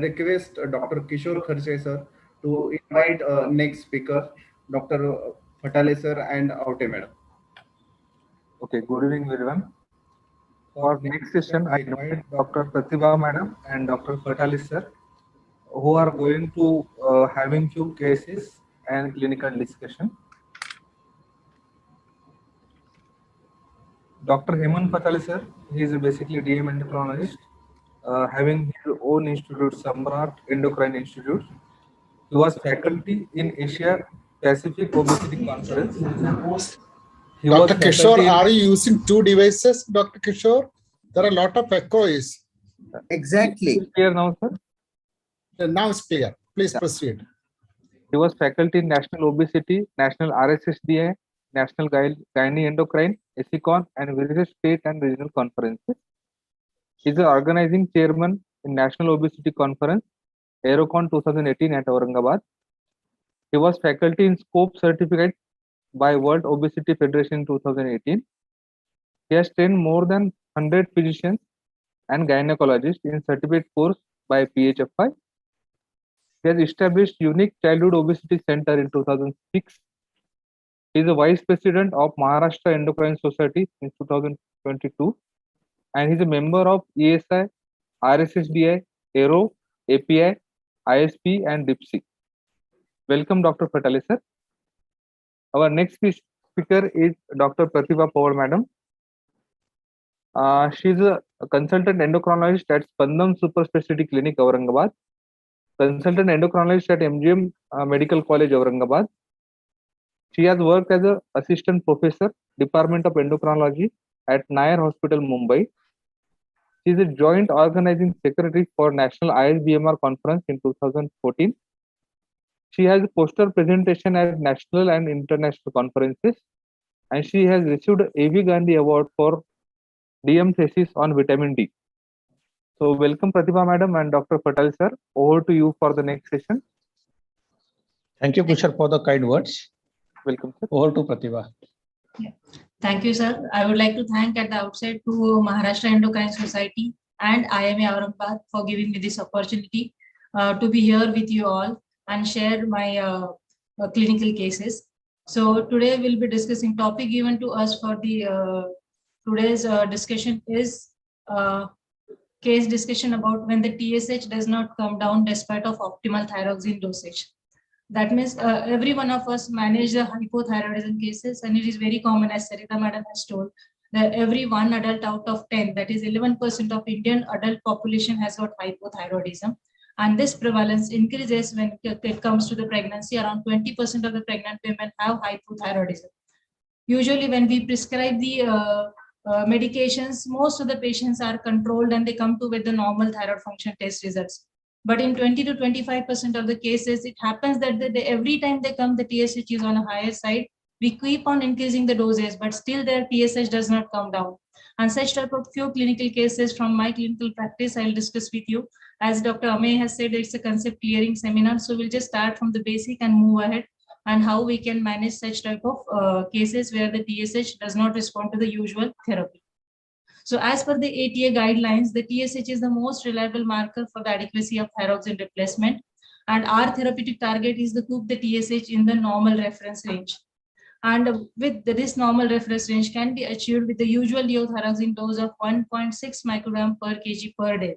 request Dr. Kishore Kharche sir to invite next speaker, Dr. Fatale sir and Aute madam. Okay, good evening everyone. For next session, I invite Dr. Pratibha madam and Dr. Fatalis sir, who are going to having few cases and clinical discussion. Dr. Hemant Fatalis sir, he is basically DM endocrinologist, having his own institute, Samrat Endocrine Institute. He was faculty in Asia Pacific Obesity Conference. Dr. Kishore, are you using two devices, Dr. Kishore? There are a lot of echoes. Exactly. Clear now, sir? Now it's clear. Please proceed. He was faculty in National Obesity, National RSSDA, National Gynae Endocrine, ESICON, and various state and regional conferences. He is the organizing chairman in National Obesity Conference, Aerocon 2018 at Aurangabad. He was faculty in Scope Certificate by World Obesity Federation in 2018. He has trained more than 100 physicians and gynecologists in certificate course by PHFI. He has established Unique Childhood Obesity Center in 2006. He is the Vice President of Maharashtra Endocrine Society since 2022, and he is a member of ESI, RSSDI, AERO, API, ISP, and DIPSI. Welcome, Dr. Fatale, sir. Our next speaker is Dr. Pratibha Pawar, madam. She is a consultant endocrinologist at Spandam Super Specialty Clinic, Aurangabad. Consultant endocrinologist at MGM Medical College, Aurangabad. She has worked as an assistant professor, Department of Endocrinology at Nair Hospital, Mumbai. She is a joint organizing secretary for National ISBMR Conference in 2014. She has a poster presentation at national and international conferences, and she has received A.V. Gandhi Award for DM thesis on vitamin D. So welcome Pratibha madam and Dr. Fatale sir. Over to you for the next session. Thank you, Kishore, for the kind words. Welcome, sir. Over to Pratibha. Yeah. Thank you, sir. I would like to thank at the outset to Maharashtra Endocrine Society and IMA Aurangabad for giving me this opportunity to be here with you all and share my clinical cases. So today we'll be discussing topic given to us for the today's discussion is case discussion about when the TSH does not come down despite of optimal thyroxine dosage. That means every one of us manage the hypothyroidism cases, and it is very common, as Sarita madam has told, that every one adult out of 10, that is 11% of Indian adult population has got hypothyroidism. And this prevalence increases when it comes to the pregnancy. Around 20% of the pregnant women have hypothyroidism. Usually when we prescribe the medications, most of the patients are controlled and they come to with the normal thyroid function test results. But in 20 to 25% of the cases, it happens that every time they come, the TSH is on a higher side. We keep on increasing the doses, but still their TSH does not come down. And such type of few clinical cases from my clinical practice, I'll discuss with you. As Dr. Ame has said, it's a concept clearing seminar. So we'll just start from the basic and move ahead and how we can manage such type of cases where the TSH does not respond to the usual therapy. So as per the ATA guidelines, the TSH is the most reliable marker for the adequacy of thyroxine replacement. And our therapeutic target is to keep the TSH in the normal reference range. And with this normal reference range can be achieved with the usual levothyroxine dose of 1.6 microgram per kg per day.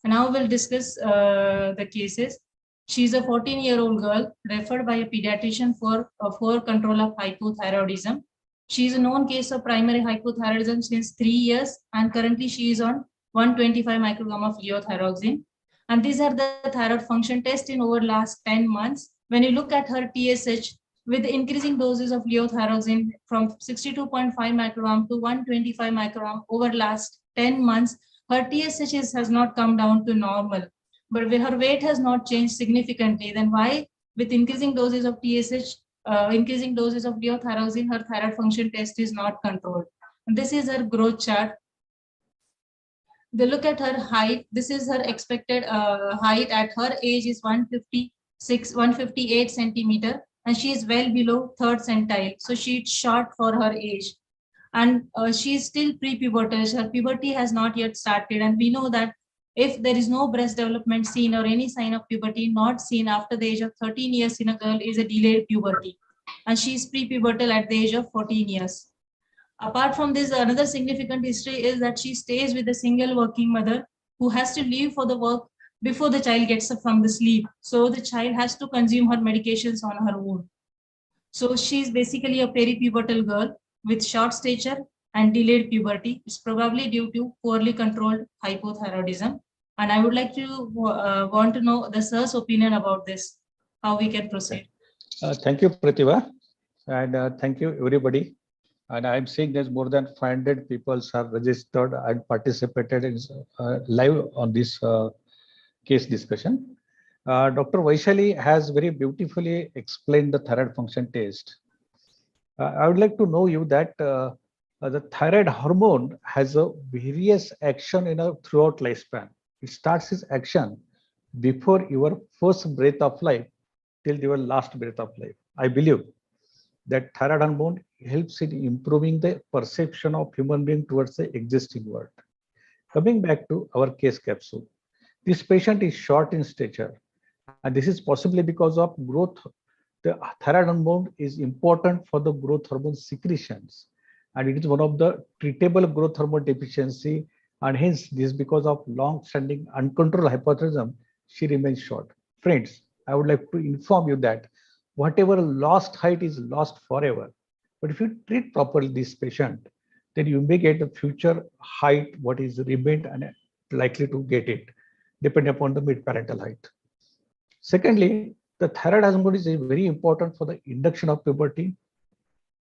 And now we'll discuss the cases. She's a 14-year-old girl referred by a pediatrician for control of hypothyroidism. She is a known case of primary hypothyroidism since 3 years, and currently she is on 125 microgram of levothyroxine. And these are the thyroid function tests in over last 10 months. When you look at her TSH, with increasing doses of levothyroxine from 62.5 microgram to 125 microgram over last 10 months, her TSH has not come down to normal, but her weight has not changed significantly. Then why, with increasing doses of TSH, increasing doses of levothyroxine, her thyroid function test is not controlled? And this is her growth chart. They look at her height. This is her expected height at her age is 158 centimeter, and she is well below third centile. So she's short for her age. And she is still pre-pubertal. Her puberty has not yet started. And we know that if there is no breast development seen or any sign of puberty not seen after the age of 13 years in a girl is a delayed puberty. And she is pre-pubertal at the age of 14 years. Apart from this, another significant history is that she stays with a single working mother who has to leave for the work before the child gets up from the sleep. So the child has to consume her medications on her own. So she's basically a peripubertal girl with short stature and delayed puberty. It's probably due to poorly controlled hypothyroidism. And I would like to want to know the sir's opinion about this, how we can proceed. Thank you, Pratibha, and thank you, everybody. And I'm seeing there's more than 500 people have registered and participated in live on this case discussion. Dr. Vaishali has very beautifully explained the thyroid function test. I would like to know you that the thyroid hormone has a various action throughout lifespan. It starts its action before your first breath of life till your last breath of life. I believe that thyroid hormone helps in improving the perception of human being towards the existing world. Coming back to our case capsule, this patient is short in stature, and this is possibly because of growth. The thyroid hormone is important for the growth hormone secretions, and it is one of the treatable growth hormone deficiency, and hence this because of long-standing uncontrolled hypothyroidism, she remains short. Friends, I would like to inform you that whatever lost height is lost forever. But if you treat properly this patient, then you may get the future height, what is remained and likely to get it, depending upon the mid-parental height. Secondly, the thyroid hormone is very important for the induction of puberty,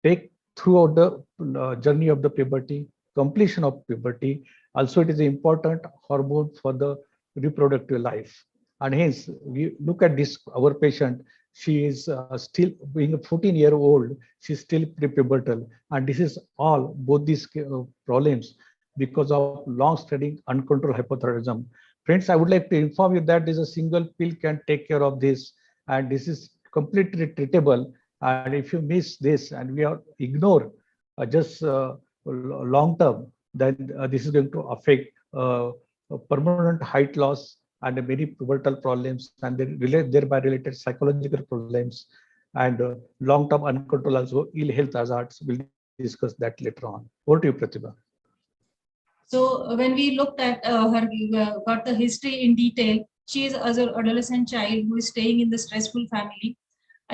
take throughout the journey of the puberty, completion of puberty. Also, it is an important hormone for the reproductive life. And hence, we look at this, our patient, she is still being a 14-year-old, she's still prepubertal. And this is all, both these problems because of long-standing uncontrolled hypothyroidism. Friends, I would like to inform you that this a single pill can take care of this, and this is completely treatable. And if you miss this and we are ignore just long term, then this is going to affect permanent height loss and many pubertal problems, and thereby related psychological problems, and long-term uncontrolled also ill health hazards. We'll discuss that later on. Over to you, Pratibha. So when we looked at her, got the history in detail, she is as an adolescent child who is staying in the stressful family.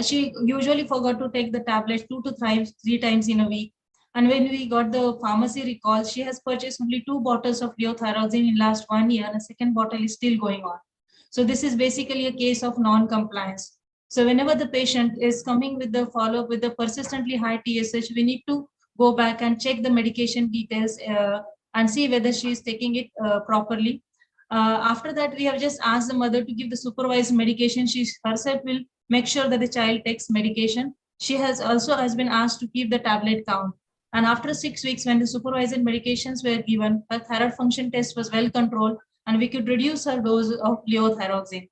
She usually forgot to take the tablet 2 to 3 times in a week. And when we got the pharmacy recall, she has purchased only 2 bottles of levothyroxine in last 1 year, and a second bottle is still going on. So this is basically a case of non-compliance. So whenever the patient is coming with the follow-up with the persistently high TSH, we need to go back and check the medication details and see whether she is taking it properly. After that, we have just asked the mother to give the supervised medication. She herself will make sure that the child takes medication. She has also been asked to keep the tablet count. And after 6 weeks, when the supervised medications were given, her thyroid function test was well controlled, and we could reduce her dose of levothyroxine.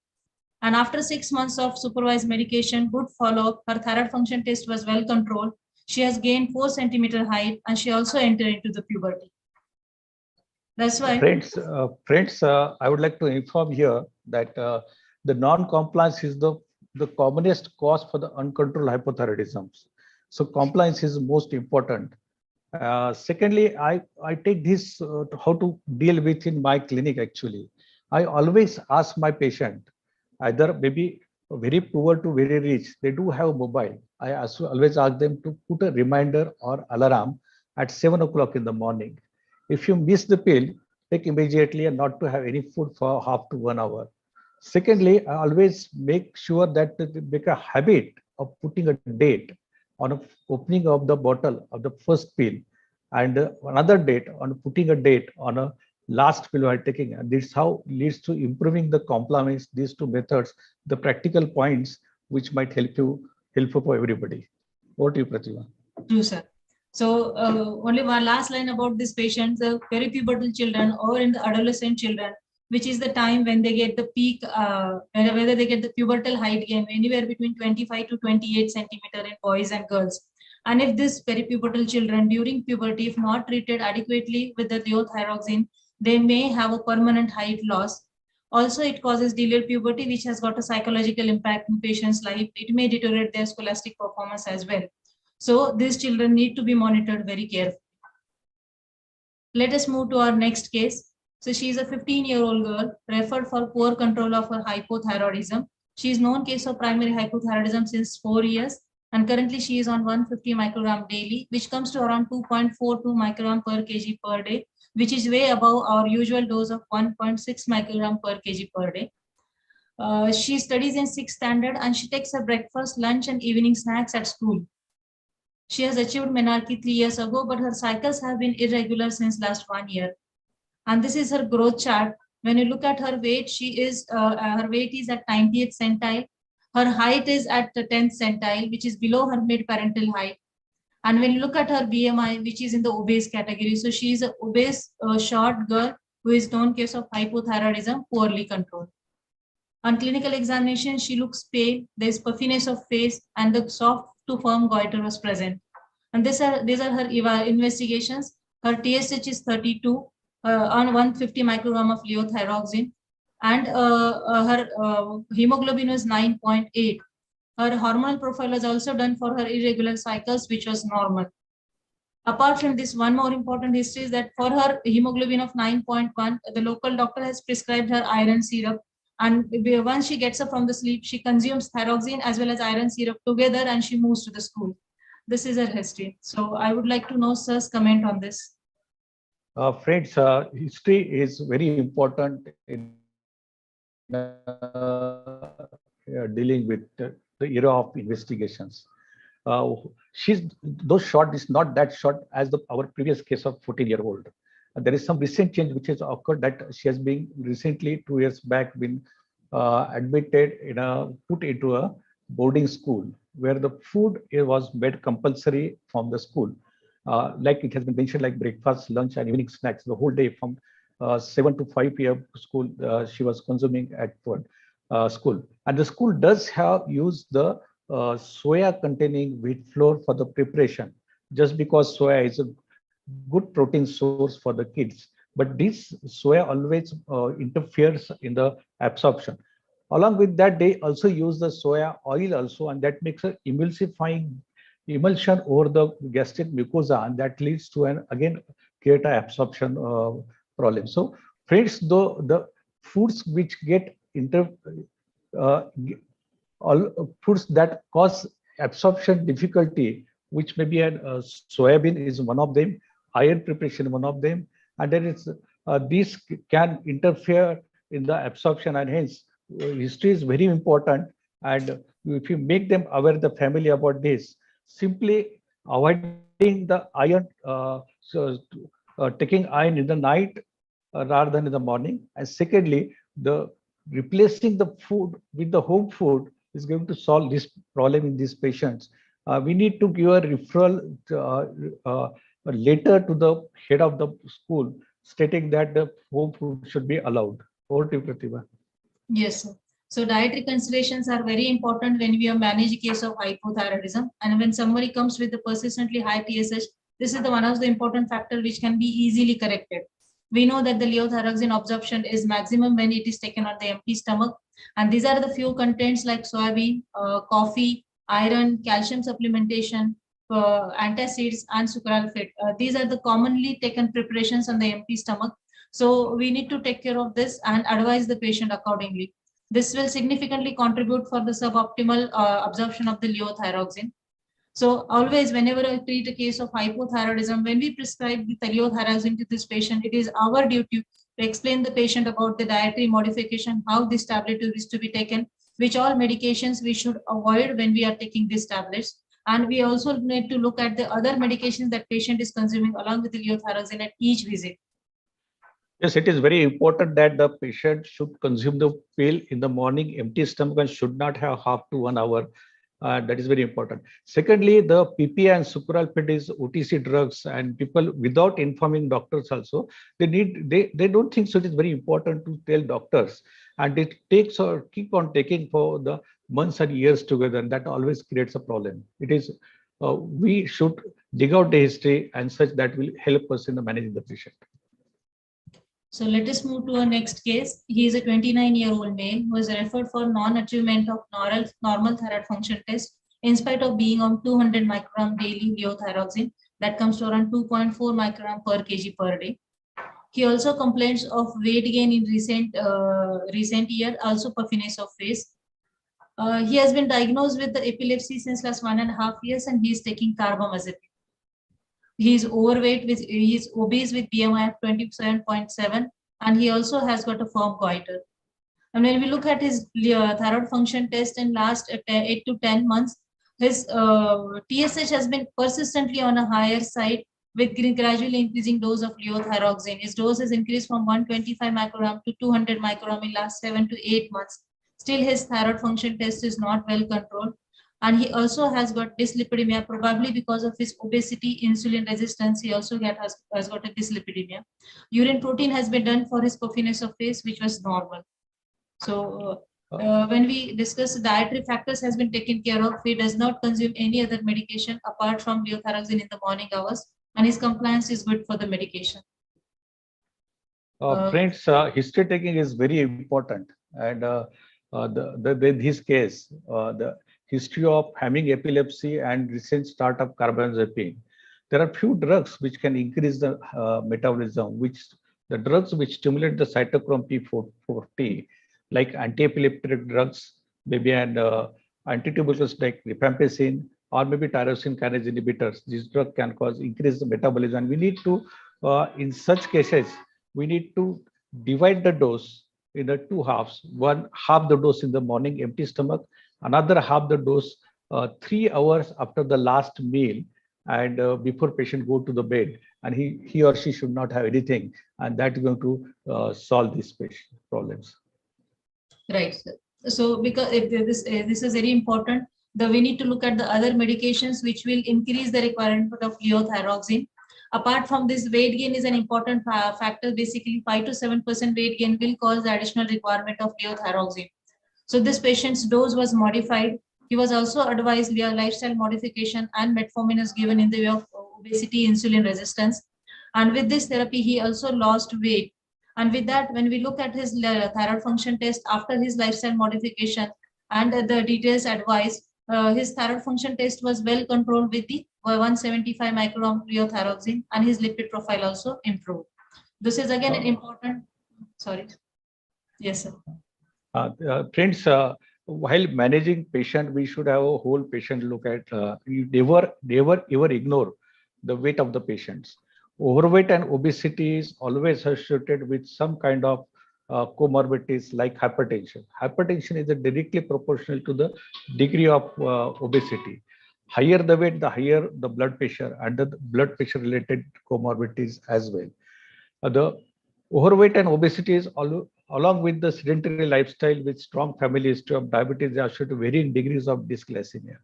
And after 6 months of supervised medication, good follow-up, her thyroid function test was well controlled. She has gained 4 centimeter height, and she also entered into the puberty. That's why. Friends, I would like to inform here that the non-compliance is the commonest cause for the uncontrolled hypothyroidism. So compliance is most important. Secondly, I take this how to deal with in my clinic actually. I always ask my patient, either maybe very poor to very rich, they do have mobile. I always ask them to put a reminder or alarm at 7 o'clock in the morning. If you miss the pill, take immediately and not to have any food for half to 1 hour. Secondly, I always make sure that they make a habit of putting a date on a opening of the bottle of the first pill, and another date on putting a date on a last pill while taking. And this how leads to improving the compliance. These two methods, the practical points which might helpful for everybody. Over to you, Pratibha. True, sir. So only one last line about this patient, the peripubertal children or in the adolescent children, which is the time when they get the peak, whether they get the pubertal height gain anywhere between 25 to 28 centimeter in boys and girls. And if this peripubertal children during puberty, if not treated adequately with the Radiothyroxine, they may have a permanent height loss. Also, it causes delayed puberty, which has got a psychological impact in patient's life. It may deteriorate their scholastic performance as well. So these children need to be monitored very carefully. Let us move to our next case. So she is a 15-year-old girl referred for poor control of her hypothyroidism. She is known case of primary hypothyroidism since 4 years. And currently she is on 150 microgram daily, which comes to around 2.42 microgram per kg per day, which is way above our usual dose of 1.6 microgram per kg per day. She studies in 6th standard and she takes her breakfast, lunch and evening snacks at school. She has achieved menarche 3 years ago, but her cycles have been irregular since last 1 year. And this is her growth chart. When you look at her weight, her weight is at 90th centile. Her height is at the 10th centile, which is below her mid-parental height. And when you look at her BMI, which is in the obese category, so she is an obese, short girl who is known case of hypothyroidism, poorly controlled. On clinical examination, she looks pale, there is puffiness of face, and the soft to firm goiter was present. And these are her investigations. Her TSH is 32 on 150 microgram of levothyroxine, and her hemoglobin was 9.8. Her hormonal profile was also done for her irregular cycles, which was normal. Apart from this, one more important history is that for her hemoglobin of 9.1, the local doctor has prescribed her iron syrup. And once she gets up from the sleep, she consumes thyroxine as well as iron syrup together and she moves to the school. This is her history. So I would like to know sir's comment on this. Friends, history is very important in dealing with the era of investigations. Those short is not that short as our previous case of 14-year-old. There is some recent change which has occurred that she has been recently 2 years back been admitted put into a boarding school where the food was made compulsory from the school. Like it has been mentioned, like breakfast, lunch, and evening snacks the whole day from 7 to 5 p.m. school. She was consuming at food school, and the school does have used the soya containing wheat flour for the preparation, just because soya is a good protein source for the kids. But this soya always interferes in the absorption. Along with that, they also use the soya oil also, and that makes an emulsion over the gastric mucosa, and that leads to again create an absorption problem. So friends, though the foods which get all foods that cause absorption difficulty, which may be soybean is one of them, iron preparation one of them, and then these can interfere in the absorption, and hence history is very important. And if you make them aware, the family, about this, simply avoiding the iron, taking iron in the night rather than in the morning, and secondly, replacing the food with the home food is going to solve this problem in these patients. We need to give a referral letter to the head of the school stating that the home food should be allowed. Over to you, Pratibha. Yes, sir. So dietary considerations are very important when we are managing a case of hypothyroidism. And when somebody comes with a persistently high TSH, this is one of the important factors which can be easily corrected. We know that the levothyroxine absorption is maximum when it is taken on the empty stomach. And these are the few contents like soybean, coffee, iron, calcium supplementation, antacids and sucralfate. These are the commonly taken preparations on the empty stomach. So we need to take care of this and advise the patient accordingly. This will significantly contribute for the suboptimal absorption of the leothyroxine. So always, whenever I treat a case of hypothyroidism, when we prescribe the leothyroxine to this patient, it is our duty to explain the patient about the dietary modification, how this tablet is to be taken, which all medications we should avoid when we are taking these tablets. And we also need to look at the other medications that patient is consuming along with the leothyroxine at each visit. Yes, it is very important that the patient should consume the pill in the morning, empty stomach, and should not have half to 1 hour. That is very important. Secondly, the PPI and sucralfate is OTC drugs, and people without informing doctors also, they don't think so. It is very important to tell doctors, and it takes or keep on taking for the months and years together, and that always creates a problem. It is we should dig out the history and such that will help us in the managing the patient. So let us move to our next case. He is a 29-year-old male who is referred for non-achievement of normal thyroid function test in spite of being on 200 microgram daily leothyroxine. That comes to around 2.4 microgram per kg per day. He also complains of weight gain in recent year, also puffiness of face. He has been diagnosed with the epilepsy since last 1.5 years, and he is taking carbamazepine. He is overweight, he is obese with BMI of 27.7, and he also has got a firm goiter. And when we look at his thyroid function test in last 8 to 10 months, his TSH has been persistently on a higher side with gradually increasing dose of leothyroxine. His dose has increased from 125 microgram to 200 microgram in last 7 to 8 months. Still, his thyroid function test is not well controlled. And he also has got dyslipidemia, probably because of his obesity, insulin resistance. He also has got a dyslipidemia. Urine protein has been done for his puffiness of face, which was normal. So when we discuss dietary factors has been taken care of, he does not consume any other medication apart from leothyroxine in the morning hours, and his compliance is good for the medication. Friends, history taking is very important, and in his case, the history of having epilepsy and recent start of carbamazepine, there are few drugs which can increase the metabolism, the drugs which stimulate the cytochrome P450, like anti-epileptic drugs, maybe, and antituberculous like rifampicin, or maybe tyrosine kinase inhibitors. These drugs can cause increase the metabolism. And we need to, in such cases, we need to divide the dose in the 2 halves. One half the dose in the morning, empty stomach, another half the dose 3 hours after the last meal, and before patient go to the bed, and he or she should not have anything, and that is going to solve these patient problems. Right. So because this is very important, we need to look at the other medications which will increase the requirement of leothyroxine. Apart from this, weight gain is an important factor. Basically, 5 to 7% weight gain will cause the additional requirement of leothyroxine. So this patient's dose was modified. He was also advised via lifestyle modification, and metformin is given in the way of obesity, insulin resistance. And with this therapy, he also lost weight. And with that, when we look at his thyroid function test after his lifestyle modification and the details advised, his thyroid function test was well controlled with the 175 microgram leothyroxine, and his lipid profile also improved. This is again an important. Sorry. Yes, sir. Friends, while managing patient, we should have a whole patient look at. You never ever ignore the weight of the patients. Overweight and obesity is always associated with some kind of comorbidities like hypertension. Hypertension is directly proportional to the degree of obesity. Higher the weight, the higher the blood pressure, and the blood pressure related comorbidities as well. The overweight and obesity is along with the sedentary lifestyle with strong family history of diabetes, they are associated to varying degrees of dysglycemia.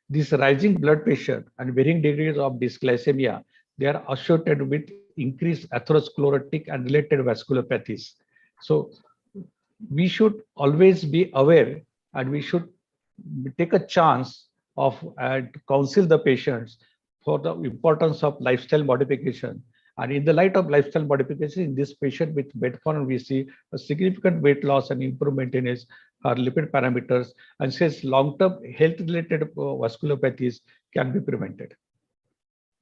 This rising blood pressure and varying degrees of dysglycemia, they are associated with increased atherosclerotic and related vasculopathies. So we should always be aware, and we should take a chance of counsel the patients for the importance of lifestyle modification. And in the light of lifestyle modification, in this patient with metformin, we see a significant weight loss and improvement in his lipid parameters, and says long-term health-related vasculopathies can be prevented.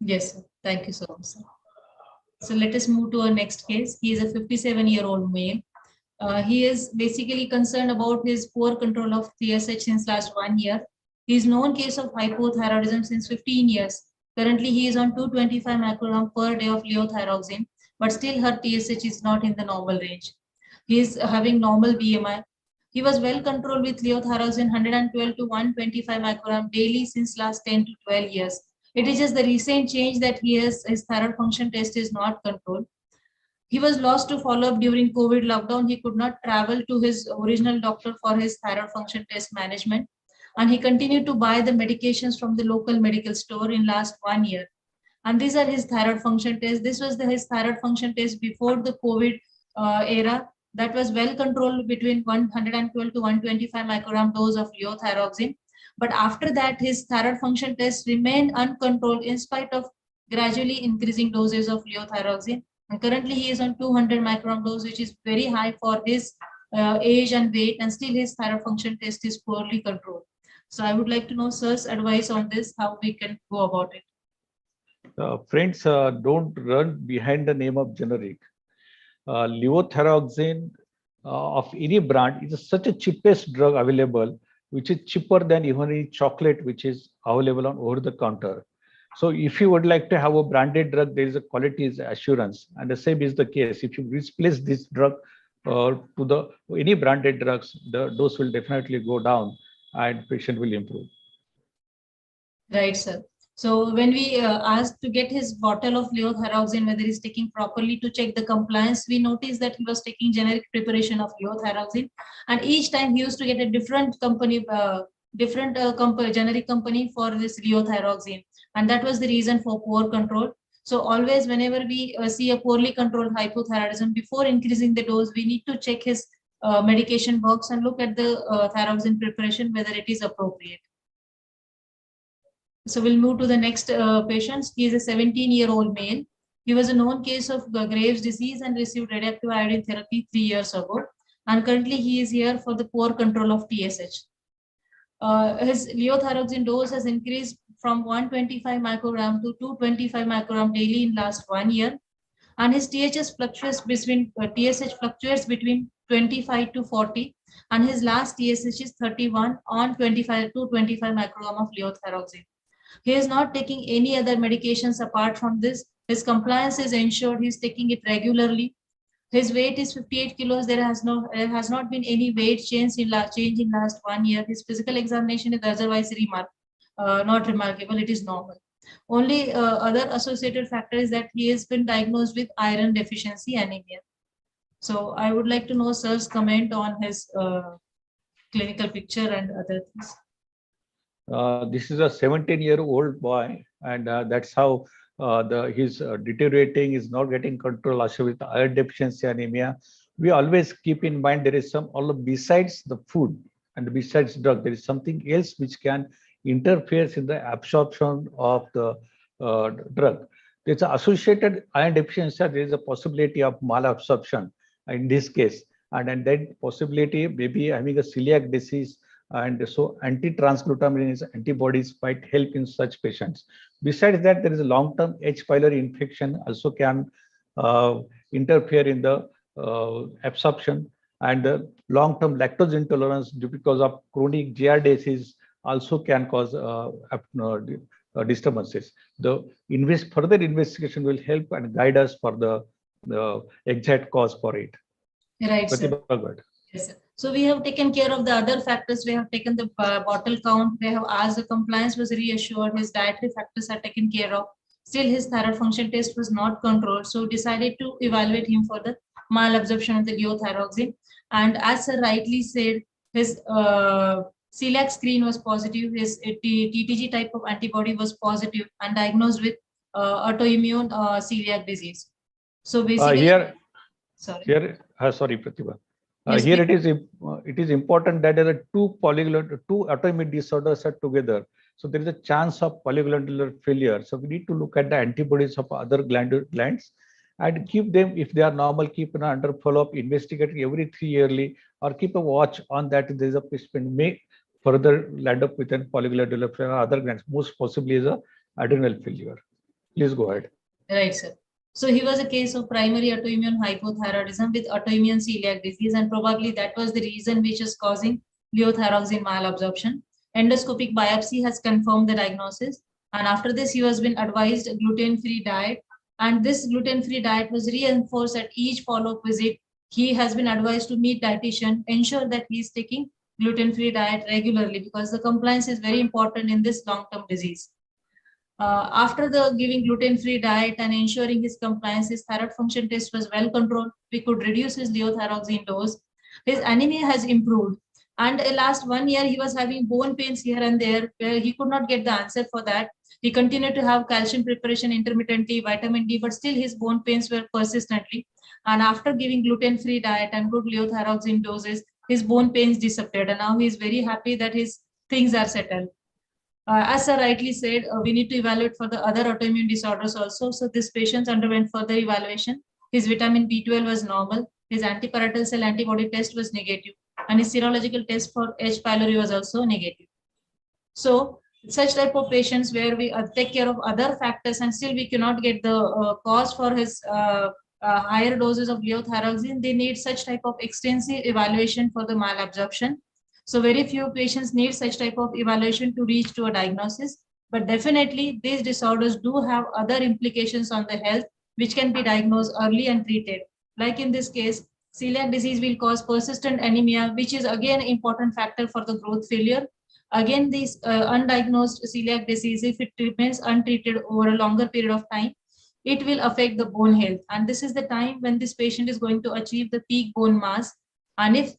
Yes, sir. Thank you so much, sir. So let us move to our next case. He is a 57-year-old male. He is basically concerned about his poor control of TSH since last 1 year. He is known case of hypothyroidism since 15 years. Currently, he is on 225 microgram per day of Radiotherapy, but still her TSH is not in the normal range. He is having normal BMI. He was well controlled with Radiotherapy 112 to 125 microgram daily since last 10 to 12 years. It is just the recent change that his thyroid function test is not controlled. He was lost to follow-up during COVID lockdown. He could not travel to his original doctor for his thyroid function test management. And he continued to buy the medications from the local medical store in last 1 year. And these are his thyroid function tests. This was his thyroid function test before the COVID era. That was well controlled between 112 to 125 microgram dose of Radiotherapy. But after that, his thyroid function test remained uncontrolled in spite of gradually increasing doses of Radiotherapy. And currently he is on 200 microgram dose, which is very high for his age and weight, and still his thyroid function test is poorly controlled. So I would like to know sir's advice on this, how we can go about it. Friends, don't run behind the name of generic. Levothyroxine of any brand is such a cheapest drug available, which is cheaper than even a chocolate which is available on over the counter. So if you would like to have a branded drug, there is a quality assurance, and the same is the case. If you replace this drug to any branded drugs, the dose will definitely go down and patient will improve. Right, sir. So when we asked to get his bottle of Radiotherapy, whether he's taking properly to check the compliance, we noticed that he was taking generic preparation of Radiotherapy, and each time he used to get a different company, generic company for this Radiotherapy, and that was the reason for poor control. So always, whenever we see a poorly controlled hypothyroidism, before increasing the dose, we need to check his medication box and look at the thyroxine preparation, whether it is appropriate. So we'll move to the next patient. He is a 17-year-old male. He was a known case of Graves' disease and received radioactive iodine therapy 3 years ago. And currently he is here for the poor control of TSH. His Radiotherapy dose has increased from 125 microgram to 225 microgram daily in last 1 year. And his TSH fluctuates between 25 to 40. And his last TSH is 31 on 25 to 25 microgram of Radiotherapy. He is not taking any other medications apart from this. His compliance is ensured. He is taking it regularly. His weight is 58 kilos. There has not been any weight change in last 1 year. His physical examination is otherwise not remarkable. It is normal. Only other associated factor is that he has been diagnosed with iron deficiency anemia. So I would like to know sir's comment on his clinical picture and other things. This is a 17-year-old boy, and that's how he's deteriorating, is not getting control also with iron deficiency anemia. We always keep in mind there is besides the food and besides drug, there is something else which can interfere in the absorption of the drug. There's an associated iron deficiency. There is a possibility of malabsorption in this case, and then possibility maybe having a celiac disease. And so anti-transglutaminase antibodies might help in such patients. Besides that, there is a long-term H. pylori infection also can interfere in the absorption, and the long-term lactose intolerance because of chronic GR disease also can cause disturbances. The further investigation will help and guide us for the exact cause for it. Right, sir. Yes, sir. So we have taken care of the other factors. We have taken the bottle count. We have asked the compliance was reassured. His dietary factors are taken care of. Still, his thyroid function test was not controlled. So decided to evaluate him for the malabsorption of the Radiotherapy. And as sir rightly said, his Celiac screen was positive. His TTG type of antibody was positive and diagnosed with autoimmune celiac disease. So basically, sorry, Pratibha. Here it is important that there are two autoimmune disorders are together. So there is a chance of polyglandular failure. So we need to look at the antibodies of other glands and keep them, if they are normal, keep under follow-up, investigating every 3 yearly, or keep a watch on that. If there is a patient may further land up with a polyglandular failure or other glands, most possibly is a adrenal failure. Please go ahead. Right, sir. So he was a case of primary autoimmune hypothyroidism with autoimmune celiac disease, and probably that was the reason which is causing levothyroxine malabsorption. Endoscopic biopsy has confirmed the diagnosis, and after this he was been advised a gluten-free diet, and this gluten-free diet was reinforced at each follow-up visit. He has been advised to meet dietitian, ensure that he is taking gluten-free diet regularly, because the compliance is very important in this long-term disease. After the giving gluten-free diet and ensuring his compliance, his thyroid function test was well controlled. We could reduce his levothyroxine dose. His anemia has improved. And last 1 year, he was having bone pains here and there, where he could not get the answer for that. He continued to have calcium preparation intermittently, vitamin D, but still his bone pains were persistently. And after giving gluten-free diet and good levothyroxine doses, his bone pains disappeared. And now he is very happy that his things are settled. As sir rightly said, we need to evaluate for the other autoimmune disorders also. So this patient underwent further evaluation. His vitamin B12 was normal. His antiparietal cell antibody test was negative. And his serological test for H. pylori was also negative. So such type of patients where we take care of other factors and still we cannot get the cause for his higher doses of levothyroxine, they need such type of extensive evaluation for the malabsorption. So very few patients need such type of evaluation to reach to a diagnosis, but definitely these disorders do have other implications on the health, which can be diagnosed early and treated. Like in this case, celiac disease will cause persistent anemia, which is again an important factor for the growth failure. Again, this undiagnosed celiac disease, if it remains untreated over a longer period of time, it will affect the bone health. And this is the time when this patient is going to achieve the peak bone mass. And if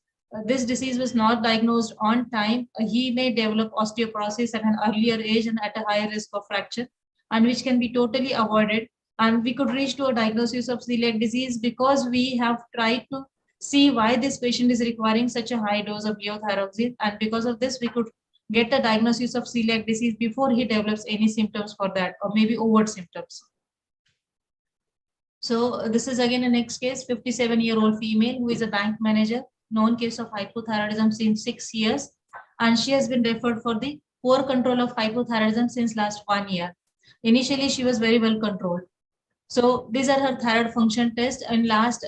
this disease was not diagnosed on time, he may develop osteoporosis at an earlier age and at a higher risk of fracture, and which can be totally avoided. And we could reach to a diagnosis of celiac disease because we have tried to see why this patient is requiring such a high dose of levothyroxine. And because of this, we could get a diagnosis of celiac disease before he develops any symptoms for that, or maybe overt symptoms. So this is again a next case, 57-year-old female who is a bank manager, known case of hypothyroidism since 6 years, and she has been referred for the poor control of hypothyroidism since last 1 year. Initially, she was very well controlled. So these are her thyroid function tests in last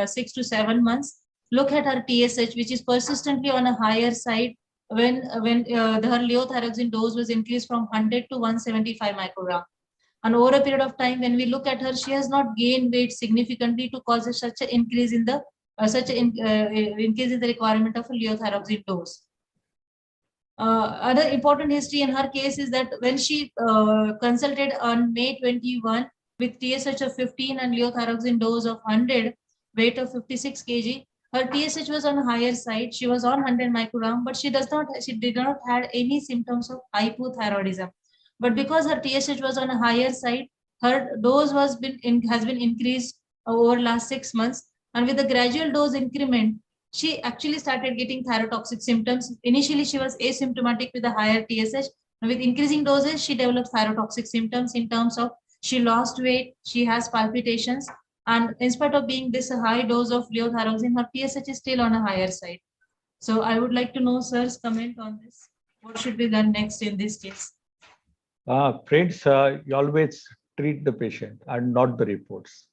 6 to 7 months. Look at her TSH, which is persistently on a higher side when her levothyroxine dose was increased from 100 to 175 microgram. And over a period of time, when we look at her, she has not gained weight significantly to cause such an increase in the increase in the requirement of a levothyroxine dose. Other important history in her case is that when she consulted on May 21 with TSH of 15 and levothyroxine dose of 100, weight of 56 kg, her TSH was on a higher side. She was on 100 microgram, but she did not have any symptoms of hypothyroidism. But because her TSH was on a higher side, her dose has been increased over last 6 months. And with the gradual dose increment, she actually started getting thyrotoxic symptoms. Initially, she was asymptomatic with a higher TSH. And with increasing doses, she developed thyrotoxic symptoms in terms of she lost weight, she has palpitations. And in spite of being this high dose of levothyroxine, her TSH is still on a higher side. So I would like to know sir's comment on this. What should be done next in this case? Friends, you always treat the patient and not the reports.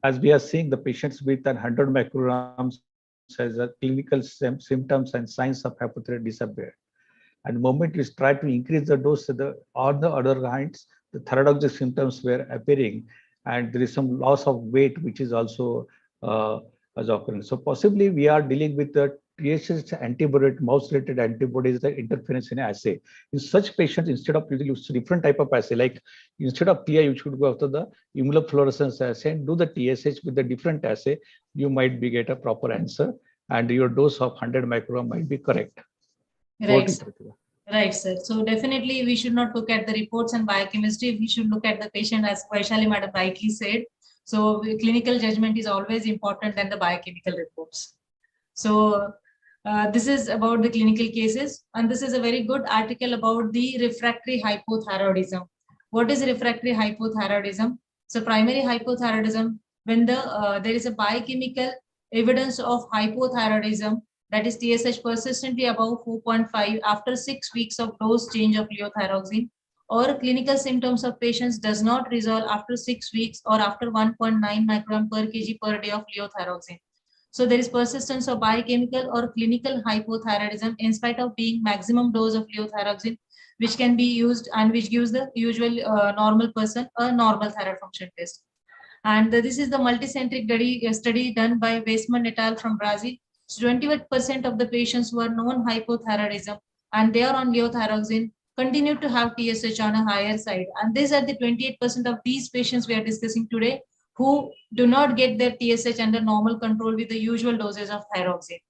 As we are seeing, the patients with 100 micrograms has a clinical symptoms and signs of hypothyroid disappear. And the moment you try to increase the dose, on the other hands, the thyrotoxic symptoms were appearing, and there is some loss of weight, which is also occurring. So possibly we are dealing with the TSH antibody, mouse-related antibodies, the interference in assay. In such patients, instead of using different type of assay, like instead of TI, you should go after the immunofluorescence assay and do the TSH with the different assay. You might get a proper answer, and your dose of 100 microgram might be correct. Right, sir. Right, sir. So definitely we should not look at the reports and biochemistry. We should look at the patient, as Vaishali madam rightly said. So clinical judgment is always important than the biochemical reports. So this is about the clinical cases, and this is a very good article about the refractory hypothyroidism. What is refractory hypothyroidism? So primary hypothyroidism, when there is a biochemical evidence of hypothyroidism, that is TSH persistently above 4.5 after 6 weeks of dose change of levothyroxine, or clinical symptoms of patients does not resolve after 6 weeks or after 1.9 microgram per kg per day of levothyroxine. So there is persistence of biochemical or clinical hypothyroidism in spite of being maximum dose of levothyroxine, which can be used and which gives the usual normal person a normal thyroid function test. And this is the multicentric study done by Weissman et al. From Brazil. 21% of the patients who are known hypothyroidism and they are on levothyroxine continue to have TSH on a higher side. And these are the 28% of these patients we are discussing today who do not get their TSH under normal control with the usual doses of thyroxine.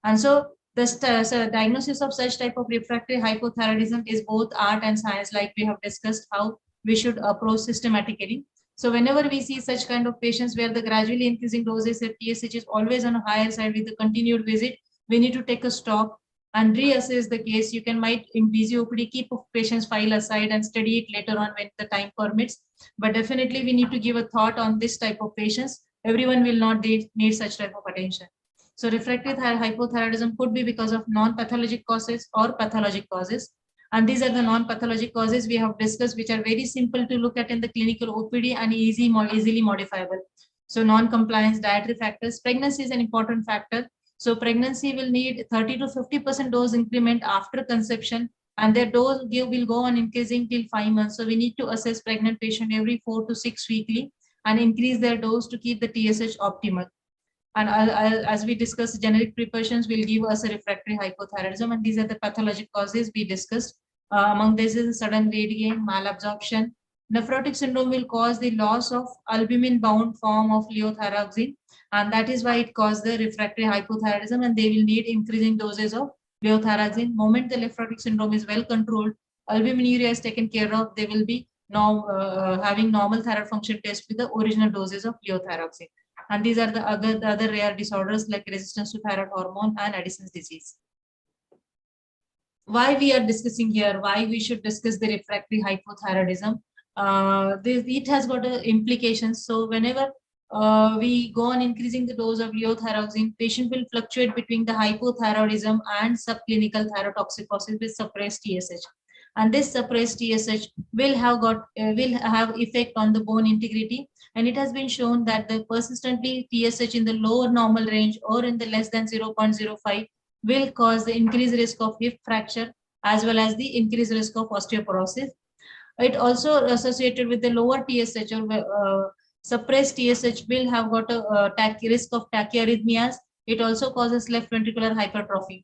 And so the diagnosis of such type of refractory hypothyroidism is both art and science, like we have discussed how we should approach systematically. So whenever we see such kind of patients where the gradually increasing doses of TSH is always on a higher side with the continued visit, we need to take a stop and reassess the case. You can might in busy OPD keep a patient's file aside and study it later on when the time permits. But definitely we need to give a thought on this type of patients. Everyone will not need such type of attention. So refractory hypothyroidism could be because of non-pathologic causes or pathologic causes. And these are the non-pathologic causes we have discussed, which are very simple to look at in the clinical OPD and easily modifiable. So non-compliance, dietary factors. Pregnancy is an important factor. So pregnancy will need 30 to 50% dose increment after conception, and their dose will go on increasing till 5 months. So we need to assess pregnant patient every 4 to 6 weekly and increase their dose to keep the TSH optimal. And as we discussed, generic precautions will give us a refractory hypothyroidism, and these are the pathologic causes we discussed. Among these is sudden weight gain, malabsorption. Nephrotic syndrome will cause the loss of albumin-bound form of levothyroxine, and that is why it causes the refractory hypothyroidism, and they will need increasing doses of levothyroxine. Moment the nephrotic syndrome is well controlled, albuminuria is taken care of, they will be now having normal thyroid function test with the original doses of levothyroxine. And these are the other rare disorders like resistance to thyroid hormone and Addison's disease. Why we are discussing here, why we should discuss the refractory hypothyroidism. It has got implications. So whenever we go on increasing the dose of levothyroxine, patient will fluctuate between the hypothyroidism and subclinical thyrotoxicosis with suppressed TSH. And this suppressed TSH will have effect on the bone integrity. And it has been shown that the persistently TSH in the lower normal range or in the less than 0.05 will cause the increased risk of hip fracture as well as the increased risk of osteoporosis. It also associated with the lower TSH or suppressed TSH will have got a risk of tachyarrhythmias. It also causes left ventricular hypertrophy.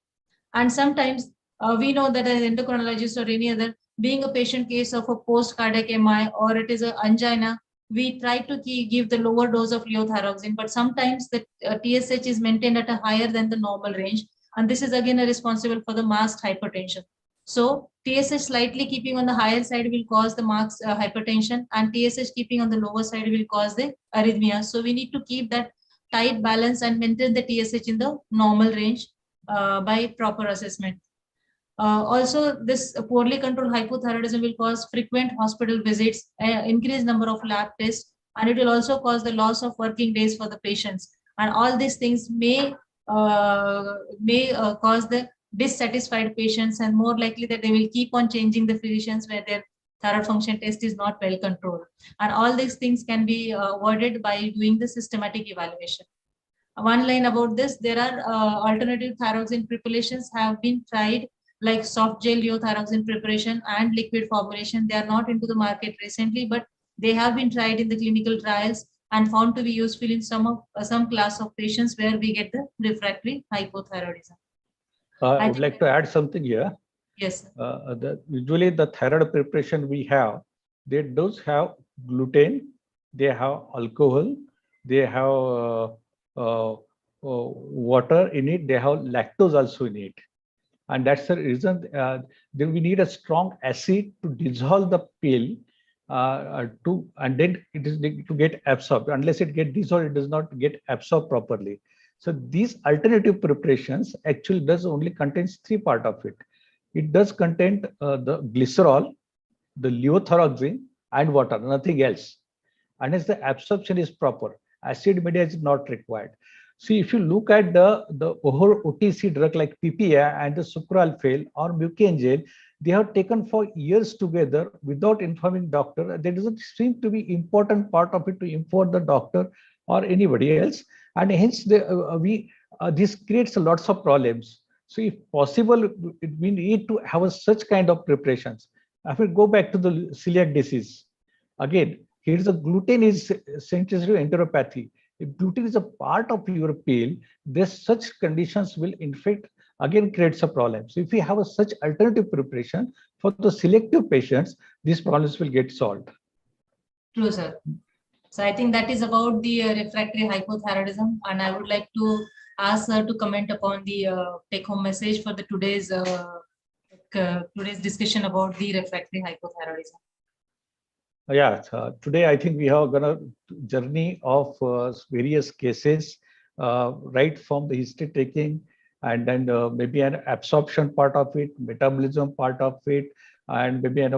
And sometimes we know that as endocrinologist or any other, being a patient case of a post-cardiac MI or it is an angina, we try to give the lower dose of levothyroxine, but sometimes the TSH is maintained at a higher than the normal range. And this is again responsible for the masked hypertension. So TSH slightly keeping on the higher side will cause the masked hypertension, and TSH keeping on the lower side will cause the arrhythmia. So we need to keep that tight balance and maintain the TSH in the normal range by proper assessment. Also, this poorly controlled hypothyroidism will cause frequent hospital visits, increased number of lab tests, and it will also cause the loss of working days for the patients. And all these things may cause the dissatisfied patients, and more likely that they will keep on changing the physicians where their thyroid function test is not well controlled. And all these things can be avoided by doing the systematic evaluation. One line about this, there are alternative thyroxine preparations have been tried, like soft gel levothyroxine preparation and liquid formulation. They are not into the market recently, but they have been tried in the clinical trials and found to be useful in some class of patients where we get the refractory hypothyroidism. I would like to add something here. Yes. Usually the thyroid preparation we have, they does have gluten, they have alcohol, they have water in it, they have lactose also in it. And that's the reason we need a strong acid to dissolve the pill and then it is to get absorbed. Unless it gets dissolved, it does not get absorbed properly. So these alternative preparations actually does only contains 3 parts of it. It does contain the glycerol, the levothyroxine, and water, nothing else. Unless the absorption is proper, acid media is not required. See, if you look at the OTC drug like PPA and the sucralfate or mucin gel, they have taken for years together without informing doctor. There doesn't seem to be important part of it to inform the doctor or anybody else, and hence this creates lots of problems. So if possible, we need to have such kind of preparations. I will go back to the celiac disease. Again, here's a gluten is sensitive enteropathy. If gluten is a part of your pill, this such conditions will in fact again creates a problem. So if we have such alternative preparation for the selective patients, these problems will get solved. True, sir. So I think that is about the refractory hypothyroidism, and I would like to ask sir to comment upon the take-home message for the today's discussion about the refractory hypothyroidism. Yeah, today I think we have gonna journey of various cases, right from the history taking, and then maybe an absorption part of it, metabolism part of it, and maybe an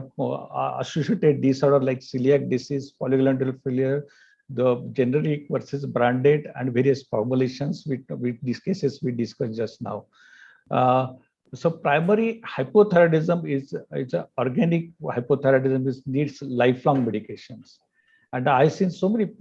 associated disorder like celiac disease, polyglandular failure, the generic versus branded, and various formulations with these cases we discussed just now. So primary hypothyroidism is a organic hypothyroidism needs lifelong medications. And I've seen so many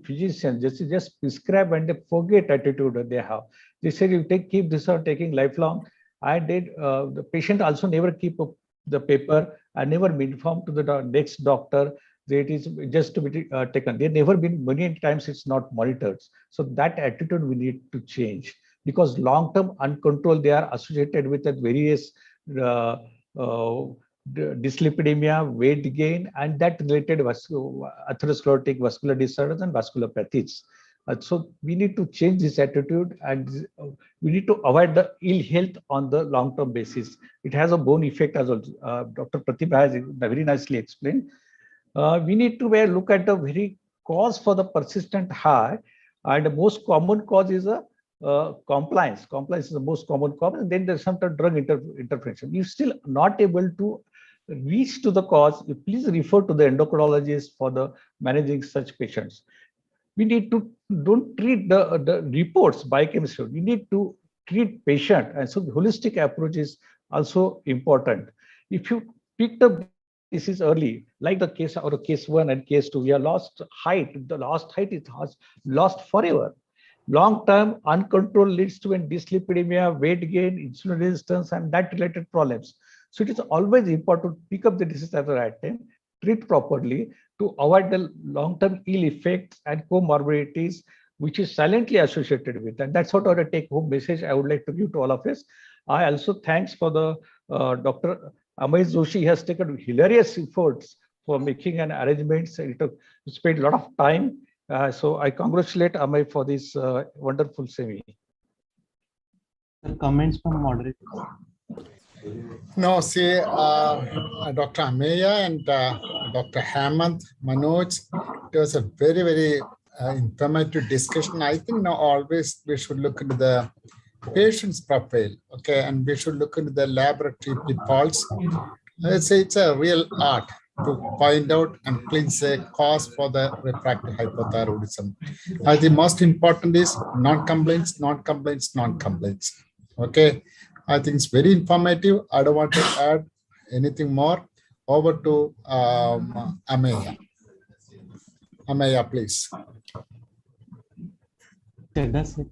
physicians just prescribe and they forget attitude they have. They say you keep this on taking lifelong. I did. The patient also never keep up the paper and never be informed to the next doctor that it is just to be taken. They never been many times it's not monitored. So that attitude we need to change, because long-term uncontrolled they are associated with various dyslipidemia, weight gain, and that related atherosclerotic vascular disorders and vasculopathies. So we need to change this attitude, and we need to avoid the ill health on the long-term basis. It has a bone effect, as Dr. Pratibha has very nicely explained. We need to look at the very cause for the persistent high, and the most common cause is a compliance. Compliance is the most common cause, and then there's some drug intervention. You're still not able to reach to the cause. Please refer to the endocrinologist for the managing such patients. We need to don't treat the reports biochemistry. We need to treat patient, and so the holistic approach is also important. If you pick the disease early, like the case or case 1 and case 2, we have lost height. The lost height is lost forever. Long-term uncontrolled leads to dyslipidemia, weight gain, insulin resistance, and that related problems. So it is always important to pick up the disease at the right time, treat properly to avoid the long-term ill effects and comorbidities, which is silently associated with. And that's what our take-home message I would like to give to all of us. I also thanks for the Dr. Amay Joshi has taken hilarious efforts for making an arrangements. It spent a lot of time. So I congratulate Amay for this wonderful seminar. Comments from moderator. No, see, Dr. Ameya and Dr. Hemant, Manoj, it was a very, very informative discussion. I think now always we should look into the patient's profile, okay, and we should look into the laboratory reports. It's a real art to find out and cleanse a cause for the refractory hypothyroidism. The most important is non-complaints, non-complaints, non-complaints. Okay, I think it's very informative. I don't want to add anything more. Over to Ameya. Ameya, please. Yeah, that's it.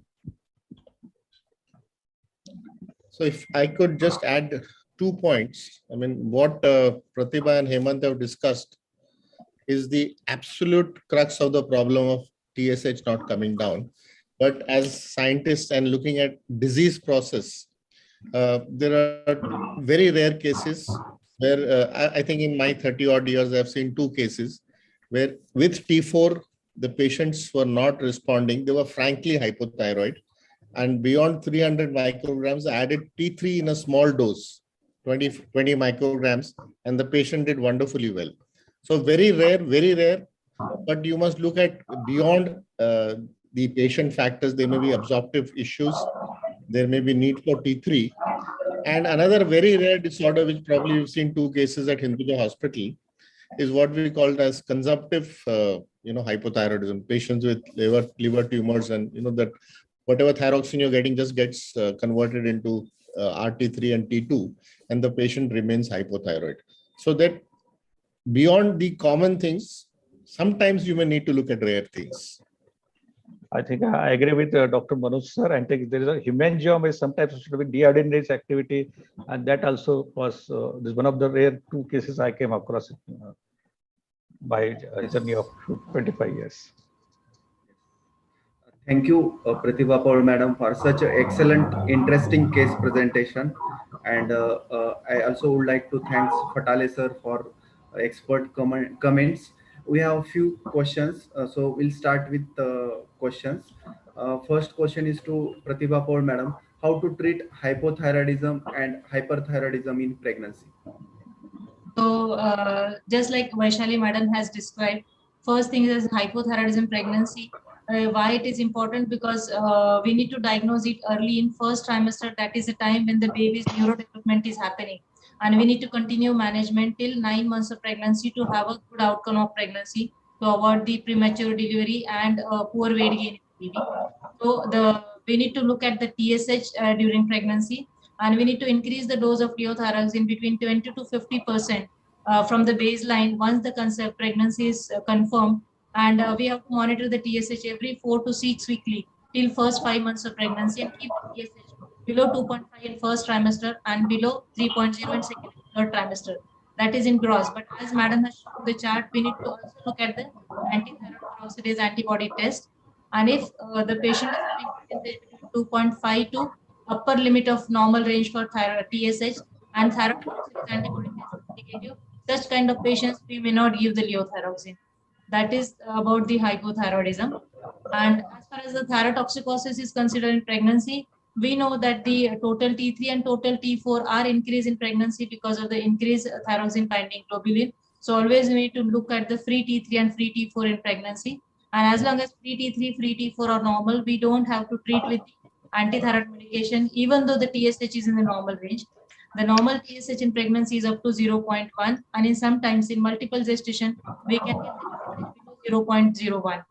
So if I could just add 2 points. I mean, what Pratibha and Hemant have discussed is the absolute crux of the problem of TSH not coming down. But as scientists and looking at disease process, there are very rare cases where I think in my 30 odd years, I've seen 2 cases where with T4, the patients were not responding. They were frankly hypothyroid. And beyond 300 micrograms, I added T3 in a small dose, 20 micrograms, and the patient did wonderfully well. So very rare, but you must look at beyond the patient factors. There may be absorptive issues. There may be need for T3. And another very rare disorder, which probably you've seen 2 cases at Hinduja Hospital, is what we call as consumptive, hypothyroidism. Patients with liver tumors, and that whatever thyroxine you're getting just gets converted into RT3 and T2, and the patient remains hypothyroid. So that beyond the common things, sometimes you may need to look at rare things. I think I agree with Dr. Manoj sir. I think there is a hemangioma is sometimes should be deadenase activity, and that also was this one of the rare 2 cases I came across by a journey of 25 years. Thank you, Pratibha Paul Madam, for such an excellent, interesting case presentation. And I also would like to thank Fatale sir for expert comments. We have a few questions, so we'll start with questions. First question is to Pratibha Paul Madam. How to treat hypothyroidism and hyperthyroidism in pregnancy? So just like Vaishali Madam has described, first thing is hypothyroidism pregnancy. Why it is important? Because we need to diagnose it early in first trimester. That is the time when the baby's neurodevelopment is happening. And we need to continue management till 9 months of pregnancy to have a good outcome of pregnancy, to avoid the premature delivery and poor weight gain in the baby. So we need to look at the TSH during pregnancy, and we need to increase the dose of Thyroxine between 20 to 50% from the baseline once the pregnancy is confirmed. And we have to monitor the TSH every 4 to 6 weekly till first 5 months of pregnancy, and keep the TSH below 2.5 in first trimester and below 3.0 in second and third trimester. That is in gross. But as Madam has shown the chart, we need to also look at the anti-thyroid peroxidase antibody test. And if the patient is having between 2.5 to upper limit of normal range for thyroid TSH and thyroid peroxidase antibody test negative, such kind of patients we may not give the Radiotherapy. That is about the hypothyroidism. And as far as the thyrotoxicosis is considered in pregnancy, we know that the total T3 and total T4 are increased in pregnancy because of the increased thyroxine binding globulin. So always we need to look at the free T3 and free T4 in pregnancy. And as long as free T3, free T4 are normal, we don't have to treat with the anti-thyroid medication, even though the TSH is in the normal range. The normal TSH in pregnancy is up to 0.1, and in sometimes in multiple gestation, we can get the 0.01.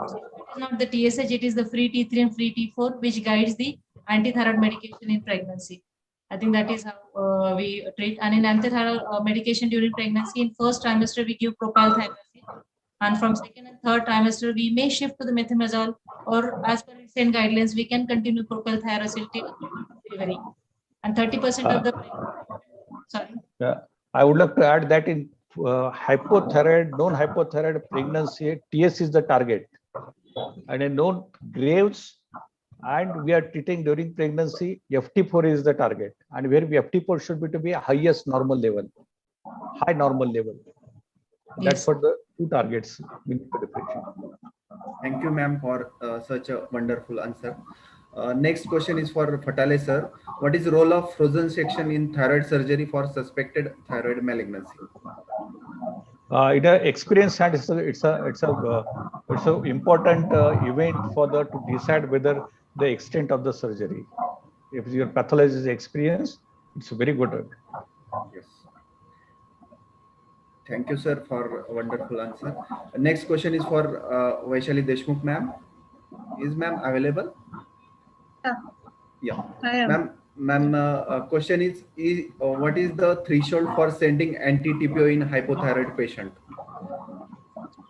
So it is not the TSH, it is the free T3 and free T4 which guides the anti-thyroid medication in pregnancy. I think that is how we treat. And in anti-thyroid medication during pregnancy, in first trimester we give propylthyroxine, and from second and third trimester we may shift to the methimazole, or as per recent guidelines we can continue propylthyroxine till delivery. And 30% of the I would like to add that in hypothyroid, non-hypothyroid pregnancy, TS is the target, and in non-Graves, and we are treating during pregnancy, FT4 is the target, and where FT4 should be to be highest normal level, high normal level. That's what the 2 targets we need to differentiate. Thank you, ma'am, for such a wonderful answer. Next question is for Fatale sir. What is the role of frozen section in thyroid surgery for suspected thyroid malignancy? In a experienced hand, it's a important event for to decide whether the extent of the surgery. If your pathologist is experienced, it's very good. Yes. Thank you, sir, for a wonderful answer. Next question is for Vaishali Deshmukh, ma'am. Is ma'am available? Yeah. Ma'am, question is what is the threshold for sending anti-TPO in hypothyroid patient?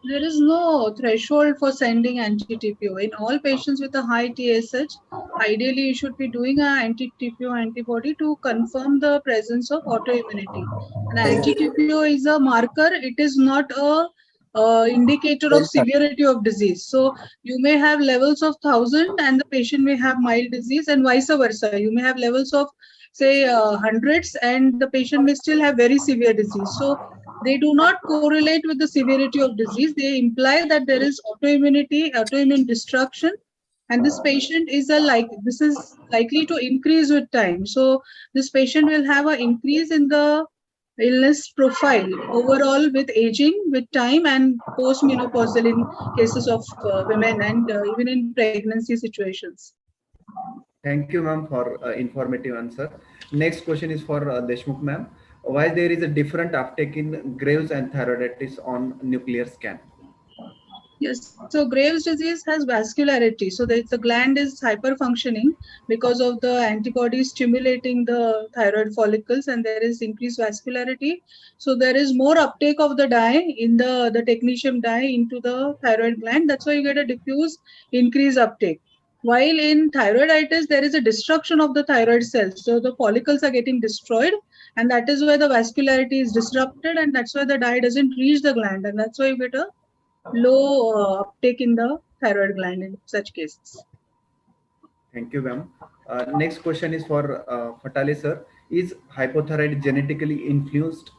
There is no threshold for sending anti-TPO. In all patients with a high TSH, ideally you should be doing an anti-TPO antibody to confirm the presence of autoimmunity. And anti-TPO is a marker. It is not a indicator of severity of disease. So you may have levels of 1000 and the patient may have mild disease, and vice versa. You may have levels of say hundreds and the patient may still have very severe disease. So they do not correlate with the severity of disease. They imply that there is autoimmunity, autoimmune destruction, and this patient is this is likely to increase with time. So this patient will have an increase in the illness profile overall with aging, with time, and post-menopausal in cases of women, and even in pregnancy situations. Thank you, ma'am, for informative answer. Next question is for Deshmukh, ma'am. Why there is a different uptake in Graves and thyroiditis on nuclear scan? Yes, so Graves' disease has vascularity. So the gland is hyperfunctioning because of the antibodies stimulating the thyroid follicles, and there is increased vascularity. So there is more uptake of the dye in the technetium dye into the thyroid gland. That's why you get a diffuse increased uptake. While in thyroiditis, there is a destruction of the thyroid cells. So the follicles are getting destroyed, and that is why the vascularity is disrupted, and that's why the dye doesn't reach the gland, and that's why you get a low uptake in the thyroid gland in such cases. Thank you, ma'am. Next question is for Fatale sir. Is hypothyroid genetically influenced?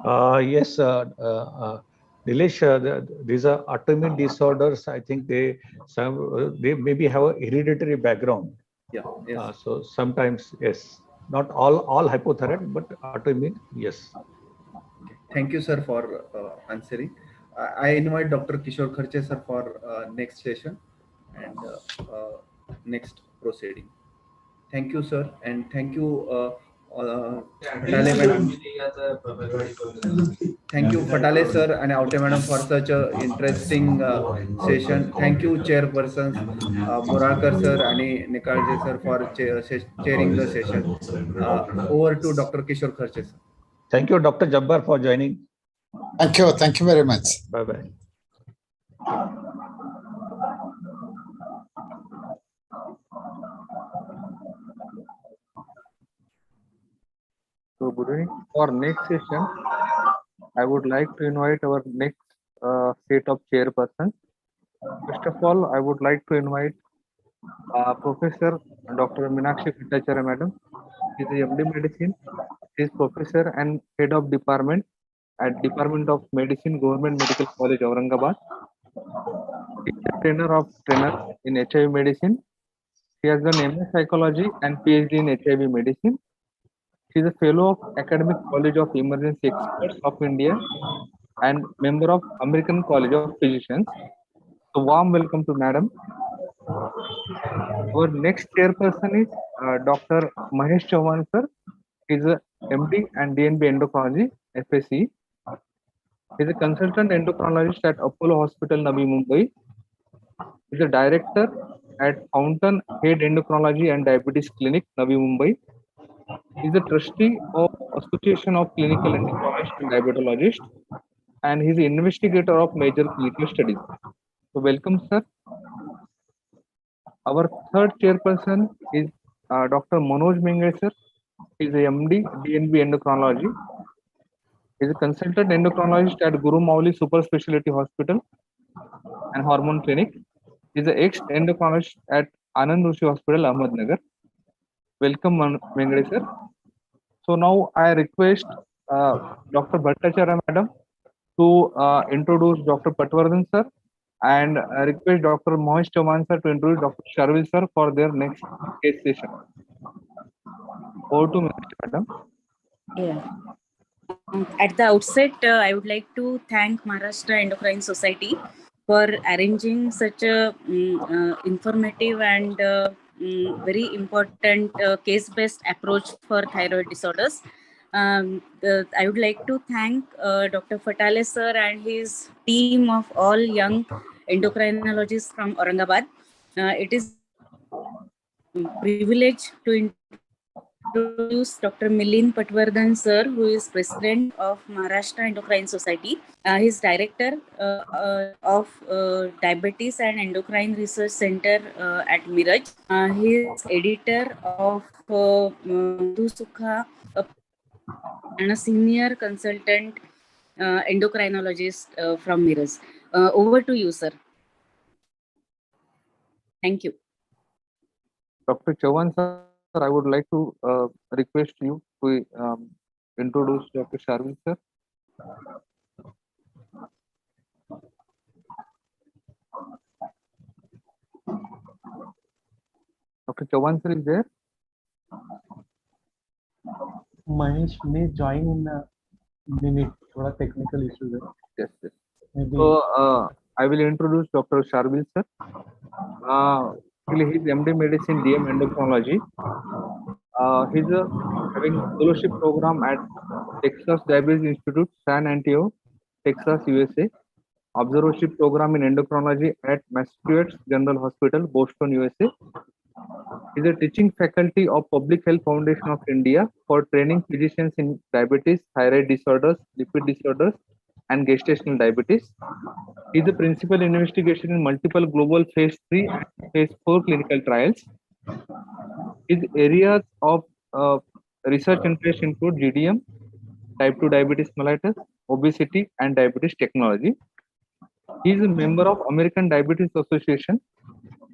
Yes, Nilesh, these are autoimmune disorders. I think they maybe have a hereditary background. Yeah. Yes. So sometimes, yes, not all hypothyroid, but autoimmune, yes. Thank you, sir, for answering. I invite Dr. Kishore Kharche sir for next session and next proceeding. Thank you, sir, and thank you, Fatale madam. Thank you, Fatale sir and Aute madam for such a interesting session. Thank you, chairpersons Morakar sir and Nikalje sir for chairing the session. Over to Dr. Kishore Kharche sir. Thank you, Dr. Jabbar, for joining. Thank you. Thank you very much. Bye-bye. So good evening. For next session, I would like to invite our next set of chairpersons. First of all, I would like to invite Professor Dr. Meenakshi Bhattacharya madam. She is a MD Medicine. She is Professor and Head of Department at Department of Medicine, Government Medical College, Aurangabad. She is a trainer in HIV medicine. She has done MS Psychology and PhD in HIV medicine. She is a fellow of Academic College of Emergency Experts of India and member of American College of Physicians. So warm welcome to madam. Our next chairperson is Dr. Mahesh Chauhan sir. He is a MD and DNB Endocrinology, FSC. He is a consultant endocrinologist at Apollo Hospital, Navi Mumbai. He is a director at Fountain Head Endocrinology and Diabetes Clinic, Navi Mumbai. He is a trustee of Association of Clinical Endocrinologists and Diabetologists, and he is an investigator of major clinical studies. So welcome, sir. Our third chairperson is Dr. Manoj Mengre sir. He is a MD, DNB Endocrinology. He is a consultant endocrinologist at Guru Mauli Super Specialty Hospital and Hormone Clinic. He is an ex-endocrinologist at Anand Rushi Hospital, Ahmednagar. Welcome, Mengre sir. So now I request Dr. Bhattacharya madam to introduce Dr. Patwardhan sir, and I request Dr. Mahesh Chauhan sir to introduce Dr. Sharvil sir for their next case session. Over to madam. Yeah. At the outset, I would like to thank Maharashtra Endocrine Society for arranging such a informative and very important case-based approach for thyroid disorders. I would like to thank Dr. Fatale sir and his team of all young endocrinologists from Aurangabad. It is a privilege to introduce Dr. Milind Patwardhan sir, who is president of Maharashtra Endocrine Society. He is director of Diabetes and Endocrine Research Center at Miraj. He is editor of Sukha and a senior consultant endocrinologist from Miraj. Over to you, sir. Thank you. Dr. Chauhan sir, I would like to request you to introduce Dr. Sharvil sir. Dr. Chauhan sir is there? Mahesh may join in a minute. Thoda technical issue there. Yes, yes. Maybe. So I will introduce Dr. Sharvil sir. Actually, he is MD Medicine, DM Endocrinology. He is having fellowship program at Texas Diabetes Institute, San Antonio, Texas, USA. observership program in endocrinology at Massachusetts General Hospital, Boston, USA. He is a teaching faculty of Public Health Foundation of India for training physicians in diabetes, thyroid disorders, lipid disorders, and gestational diabetes. He is a principal investigation in multiple global phase 3 and phase 4 clinical trials. His areas of research interest include GDM, type 2 diabetes mellitus, obesity, and diabetes technology. He is a member of American Diabetes Association,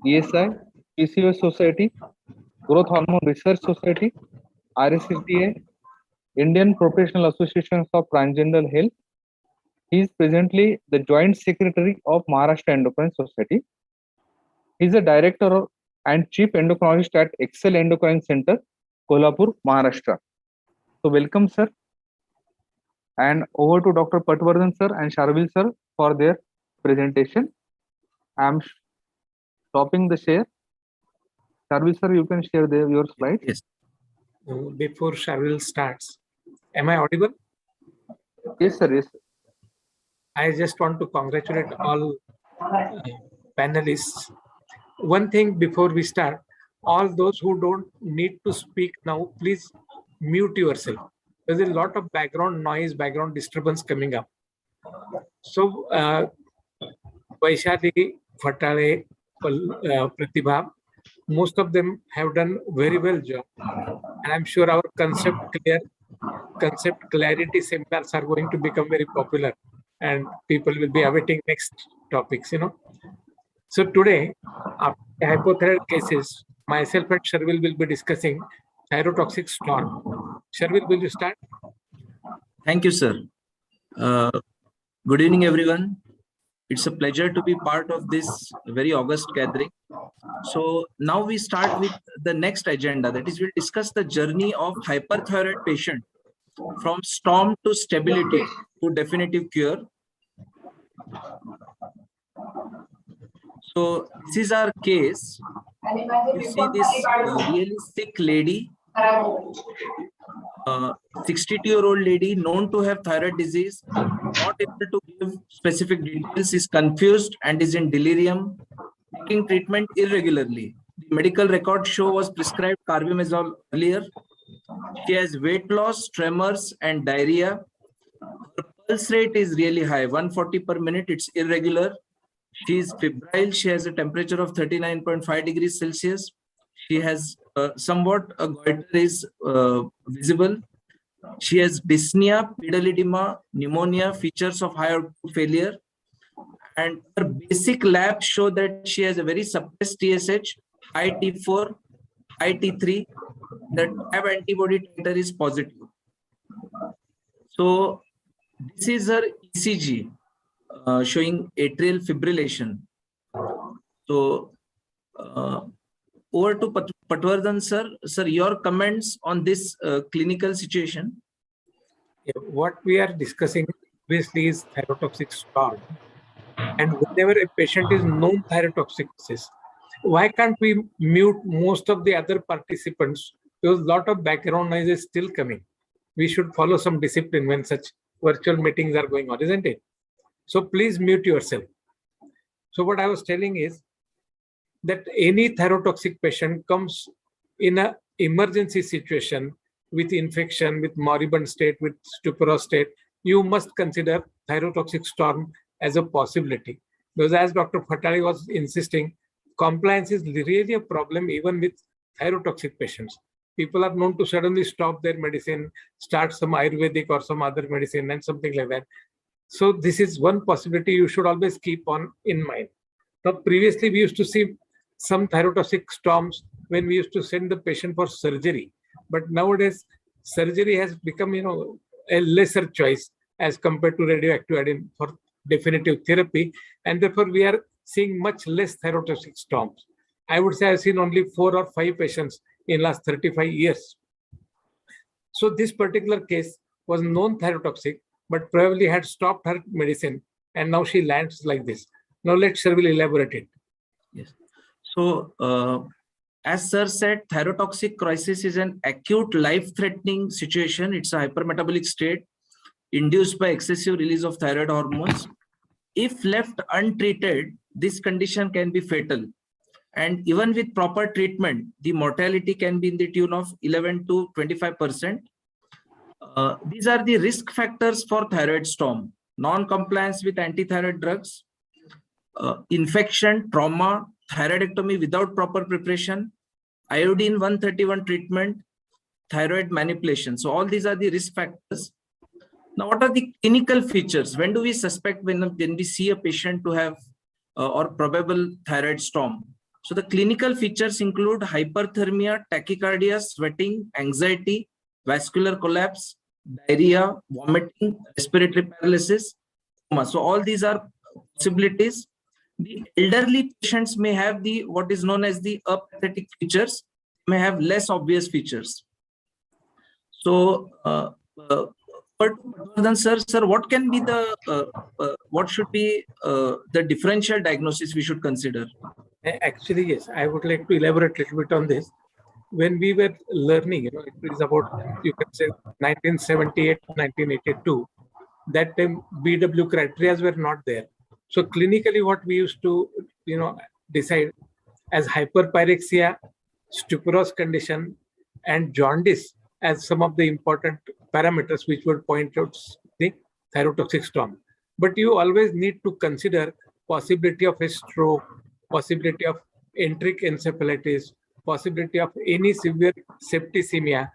ESI, PCOS Society, Growth Hormone Research Society, RSSDA, Indian Professional Associations of Transgender Health. He is presently the Joint Secretary of Maharashtra Endocrine Society. He is a Director and Chief Endocrinologist at Excel Endocrine Center, Kolhapur, Maharashtra. So welcome, sir. And over to Dr. Patwardhan sir and Sharvil sir for their presentation. I am stopping the share. Sharvil sir, you can share your slide. Yes. Before Sharvil starts, am I audible? Yes, sir. Yes. I just want to congratulate all panelists. One thing before we start, all those who don't need to speak now, please mute yourself. There's a lot of background noise, background disturbance coming up. So, Vaishali, Fatale, Pratibha, most of them have done very well job. And I'm sure our concept clarity seminars are going to become very popular and people will be awaiting next topics, So today, after hypothyroid cases, myself and Sharvil will be discussing thyrotoxic storm. Sharvil, will you start? Thank you, sir. Good evening, everyone. It's a pleasure to be part of this very august gathering. So now we start with the next agenda, that is we'll discuss the journey of hyperthyroid patient from storm to stability to definitive cure. So this is our case. You see this really sick lady, 62-year-old lady known to have thyroid disease, not able to give specific details, is confused and is in delirium, taking treatment irregularly. The medical record show was prescribed carbimazole earlier. She has weight loss, tremors, and diarrhea. Her pulse rate is really high, 140 per minute. It's irregular. She is febrile. She has a temperature of 39.5 degrees Celsius. She has somewhat a goiter is visible. She has dyspnea, pedal edema, pneumonia, features of high output failure. And her basic labs show that she has a very suppressed TSH, high T4, high T3. The TAB antibody titer is positive. So this is her ECG showing atrial fibrillation. So over to Patwardhan sir. Sir, your comments on this clinical situation. What we are discussing obviously is thyrotoxic storm. And whenever a patient is known thyrotoxicosis, why can't we mute most of the other participants? Because a lot of background noise is still coming. We should follow some discipline when such virtual meetings are going on, isn't it? So please mute yourself. So what I was telling is that any thyrotoxic patient comes in an emergency situation with infection, with moribund state, with stuporous state, you must consider thyrotoxic storm as a possibility. Because as Dr. Fatale was insisting, compliance is really a problem even with thyrotoxic patients. People are known to suddenly stop their medicine, start some Ayurvedic or some other medicine and something like that. So this is one possibility you should always keep on in mind. Now, previously we used to see some thyrotoxic storms when we used to send the patient for surgery. But nowadays, surgery has become, a lesser choice as compared to radioactive iodine for definitive therapy. And therefore, we are seeing much less thyrotoxic storms. I would say I've seen only 4 or 5 patients in last 35 years. So this particular case was known thyrotoxic, but probably had stopped her medicine. And now she lands like this. Now let Sharvil elaborate it. Yes. So, as sir said, thyrotoxic crisis is an acute life-threatening situation. It's a hypermetabolic state induced by excessive release of thyroid hormones. if left untreated, this condition can be fatal. And even with proper treatment, the mortality can be in the tune of 11 to 25%. These are the risk factors for thyroid storm: non-compliance with anti-thyroid drugs, infection, trauma, thyroidectomy without proper preparation, iodine 131 treatment, thyroid manipulation. So all these are the risk factors. Now, what are the clinical features? When do we suspect when we see a patient to have or probable thyroid storm? So the clinical features include hyperthermia, tachycardia, sweating, anxiety, vascular collapse, diarrhea, vomiting, respiratory paralysis, coma. So all these are possibilities. The elderly patients may have the what is known as the apathetic features, may have less obvious features. So, sir, what can be the what should be the differential diagnosis we should consider? Actually, yes, I would like to elaborate a little bit on this. When we were learning, it is about, you can say, 1978 to 1982. That time, BW criteria were not there. So clinically, what we used to, decide as hyperpyrexia, stuporous condition, and jaundice as some of the important parameters which would point out the thyrotoxic storm. But you always need to consider possibility of a stroke, possibility of enteric encephalitis, possibility of any severe septicemia.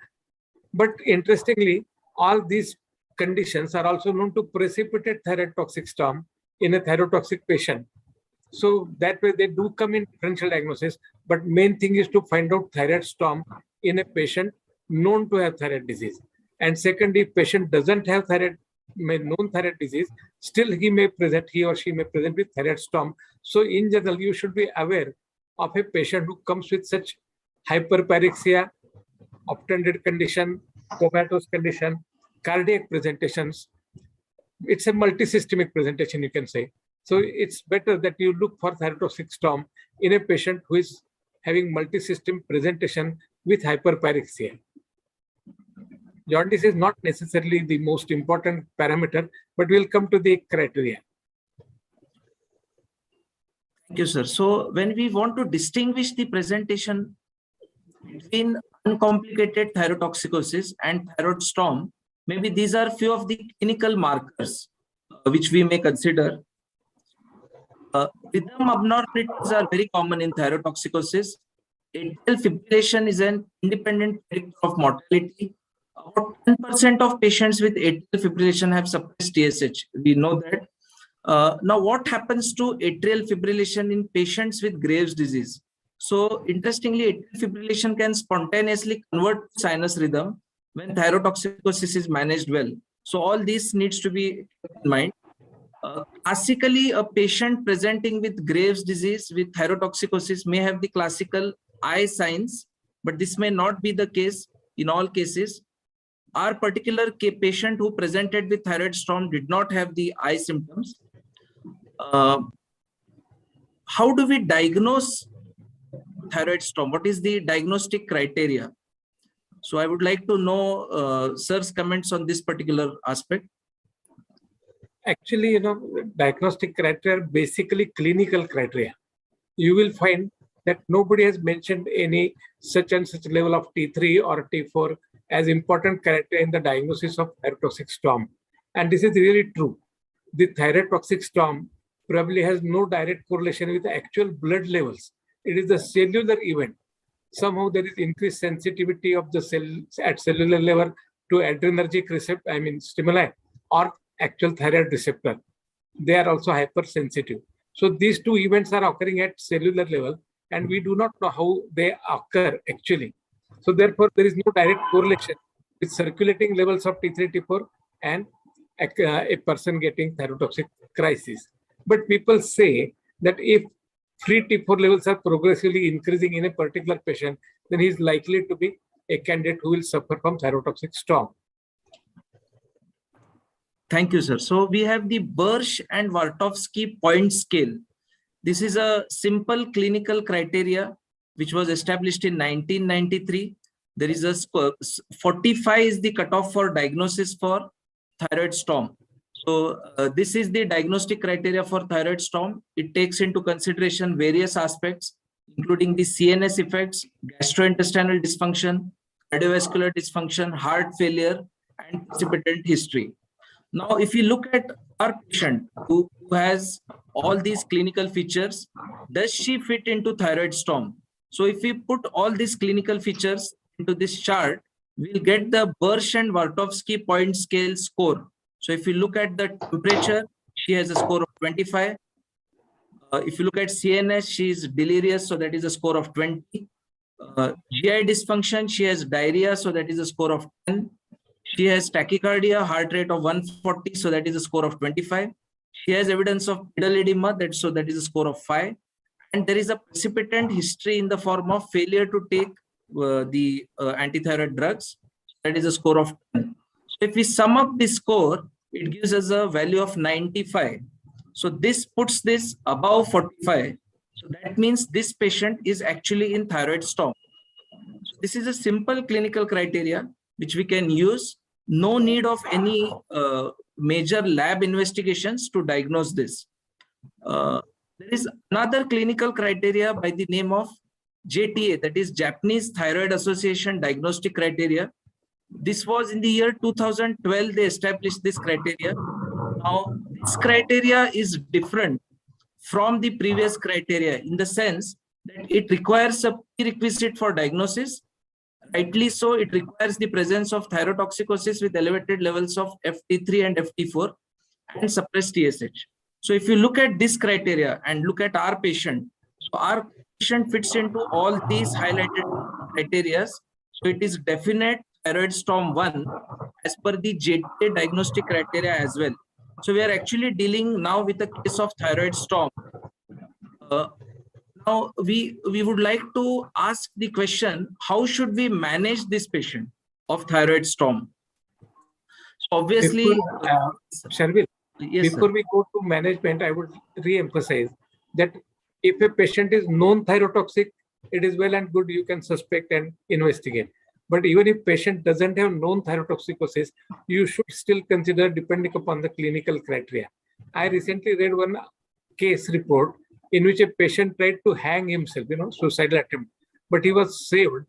But interestingly, all these conditions are also known to precipitate thyrotoxic storm in a thyrotoxic patient. So that way they do come in differential diagnosis, but main thing is to find out thyroid storm in a patient known to have thyroid disease. And secondly, if patient doesn't have known thyroid disease, still he or she may present with thyroid storm. So in general, you should be aware of a patient who comes with such hyperpyrexia, obtunded condition, comatose condition, cardiac presentations. It's a multisystemic presentation, you can say. So it's better that you look for thyrotoxic storm in a patient who is having multisystem presentation with hyperpyrexia. Jaundice is not necessarily the most important parameter, but we'll come to the criteria. Thank you, sir. So when we want to distinguish the presentation between uncomplicated thyrotoxicosis and thyroid storm, maybe these are few of the clinical markers which we may consider. Rhythm abnormalities are very common in thyrotoxicosis. Atrial fibrillation is an independent predictor of mortality. About 10% of patients with atrial fibrillation have suppressed TSH. We know that. Now, what happens to atrial fibrillation in patients with Graves' disease? So, interestingly, atrial fibrillation can spontaneously convert to sinus rhythm when thyrotoxicosis is managed well. So, all this needs to be kept in mind. Classically, a patient presenting with Graves' disease with thyrotoxicosis may have the classical eye signs, but this may not be the case in all cases. Our particular patient who presented with thyroid storm did not have the eye symptoms. How do we diagnose thyroid storm? What is the diagnostic criteria? So I would like to know sir's comments on this particular aspect. Actually, diagnostic criteria are basically clinical criteria. You will find that nobody has mentioned any such and such level of T3 or T4 as important criteria in the diagnosis of thyrotoxic storm. And this is really true. The thyrotoxic storm probably has no direct correlation with the actual blood levels. It is a cellular event. Somehow there is increased sensitivity of the cell at cellular level to adrenergic receptor, stimuli, or actual thyroid receptor. They are also hypersensitive. So these two events are occurring at cellular level, and we do not know how they occur actually. So therefore, there is no direct correlation with circulating levels of T3, T4 and a person getting thyrotoxic crisis. But people say that if free T4 levels are progressively increasing in a particular patient, then he is likely to be a candidate who will suffer from thyrotoxic storm. Thank you, sir. So we have the Birch and Wartowski point scale. This is a simple clinical criteria which was established in 1993. There is a 45 is the cutoff for diagnosis for thyroid storm. So this is the diagnostic criteria for thyroid storm. It takes into consideration various aspects, including the CNS effects, gastrointestinal dysfunction, cardiovascular dysfunction, heart failure, and precipitant history. Now, if you look at our patient who has all these clinical features, does she fit into thyroid storm? So if we put all these clinical features into this chart, we'll get the Bursch and Wartowski point scale score. So if you look at the temperature, she has a score of 25. If you look at CNS, she is delirious, so that is a score of 20. GI dysfunction, she has diarrhea, so that is a score of 10. She has tachycardia, heart rate of 140, so that is a score of 25. She has evidence of pedal edema, so that is a score of 5. And there is a precipitant history in the form of failure to take the anti-thyroid drugs, that is a score of 10. So if we sum up this score, it gives us a value of 95. So this puts this above 45. So that means this patient is actually in thyroid storm. So this is a simple clinical criteria which we can use. No need of any major lab investigations to diagnose this. There is another clinical criteria by the name of JTA, that is Japanese Thyroid Association Diagnostic Criteria. This was in the year 2012, they established this criteria. Now, this criteria is different from the previous criteria in the sense that it requires a prerequisite for diagnosis. Rightly so, it requires the presence of thyrotoxicosis with elevated levels of FT3 and FT4 and suppressed TSH. So if you look at this criteria and look at our patient, so our patient fits into all these highlighted criteria. So it is definite thyroid storm 1 as per the JTA diagnostic criteria as well. So we are actually dealing now with a case of thyroid storm. Now we would like to ask the question, how should we manage this patient of thyroid storm? So obviously, Sharvil, yes, before sir. we go to management, I would re-emphasize that if a patient is known thyrotoxic, it is well and good, you can suspect and investigate. But even if patient doesn't have known thyrotoxicosis, you should still consider depending upon the clinical criteria. I recently read one case report in which a patient tried to hang himself, suicidal attempt, but he was saved.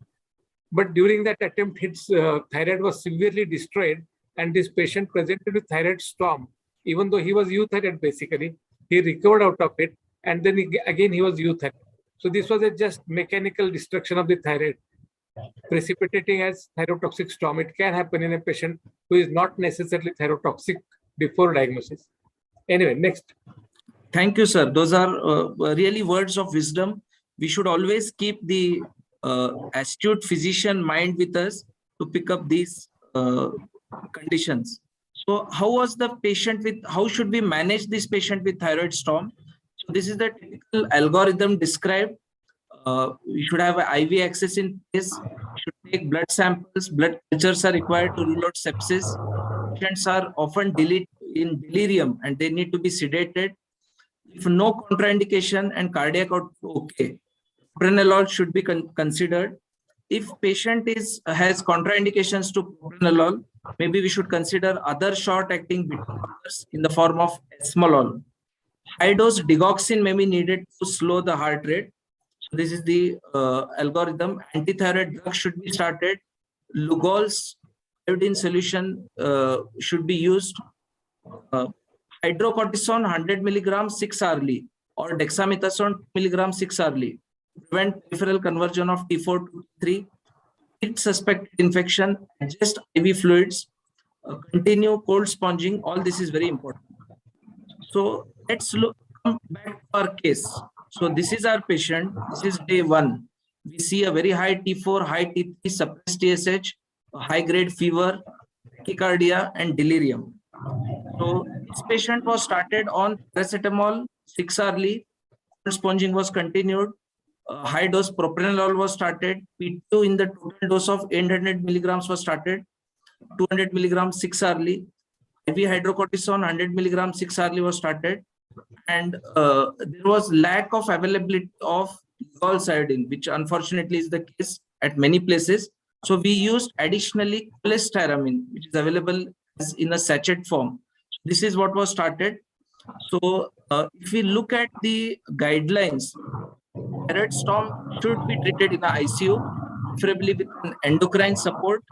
But during that attempt, his thyroid was severely destroyed, and this patient presented with thyroid storm. Even though he was euthyroid basically, he recovered out of it, and then again he was euthyroid. So this was a just mechanical destruction of the thyroid, precipitating as thyrotoxic storm. It can happen in a patient who is not necessarily thyrotoxic before diagnosis. Anyway, next. Thank you, sir. Those are really words of wisdom. We should always keep the astute physician mind with us to pick up these conditions. So how was the patient with, how should we manage this patient with thyroid storm? So this is the typical algorithm described. We should have an IV access in place. We should take blood samples. Blood cultures are required to rule out sepsis. Patients are often in delirium and they need to be sedated. If no contraindication and cardiac output okay, propranolol should be considered. If patient has contraindications to propranolol, maybe we should consider other short-acting beta blockers in the form of esmolol. High-dose digoxin may be needed to slow the heart rate. So this is the algorithm. Anti-thyroid drugs should be started. Lugol's iodine solution should be used. Hydrocortisone 100 mg 6 hourly or dexamethasone 2 mg 6 hourly. Prevent peripheral conversion of T4 to T3. Treat suspected infection. Adjust IV fluids. Continue cold sponging. All this is very important. So let's come back to our case. So this is our patient. This is day 1. We see a very high T4, high T3, suppressed TSH, high-grade fever, tachycardia, and delirium. So this patient was started on paracetamol 6 hourly. Cold sponging was continued. High-dose propranolol was started. P2 in the total dose of 800 milligrams was started. 200 milligrams 6 hourly. IV hydrocortisone 100 milligrams 6 hourly was started. And there was lack of availability of Lugol's iodine, which unfortunately is the case at many places. So we used additionally cholestyramine, which is available in a sachet form. this is what was started. So if we look at the guidelines, thyroid storm should be treated in the ICU, preferably with an endocrine support.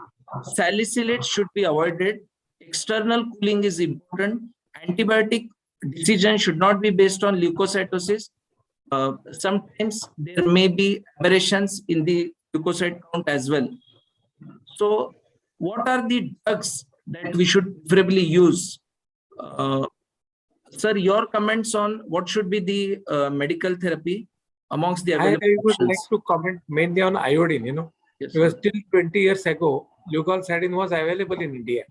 Salicylate should be avoided. External cooling is important. Antibiotic decision should not be based on leukocytosis. Sometimes there may be aberrations in the leukocyte count as well. So what are the drugs that we should preferably use? Sir, your comments on what should be the medical therapy amongst the available I would options? like to comment mainly on iodine, Yes. because till 20 years ago, leukocytine was available in India.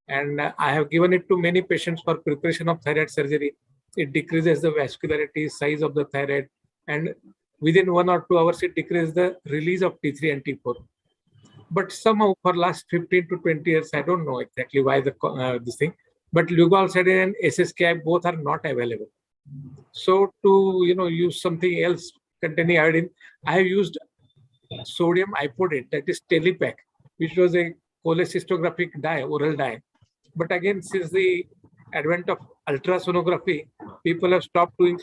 And I have given it to many patients for preparation of thyroid surgery. It decreases the vascularity, size of the thyroid, and within 1 or 2 hours, it decreases the release of T3 and T4. But somehow for last 15 to 20 years, I don't know exactly why this thing, but leukocytine and SSKI both are not available. So to use something else containing iodine, I have used sodium iodate, that is Celiac, which was a cholecystographic dye, oral dye. But again, since the advent of ultrasonography, people have stopped doing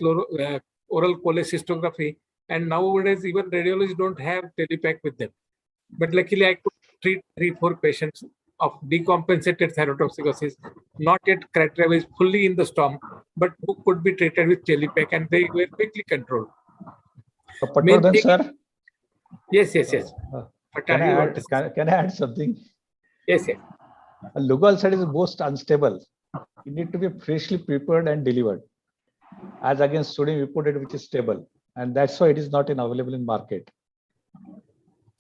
oral cholecystography, and nowadays even radiologists don't have Celiac with them. But luckily, I could treat 3-4 patients of decompensated thyrotoxicosis, not yet characterized fully in the storm, but who could be treated with Celiac, and they were quickly controlled. Patwardhan, sir? Yes. Can I add something? Yes. A leukocyte is most unstable. It need to be freshly prepared and delivered, as against sodium iodate, which is stable, and that's why it is not available in market.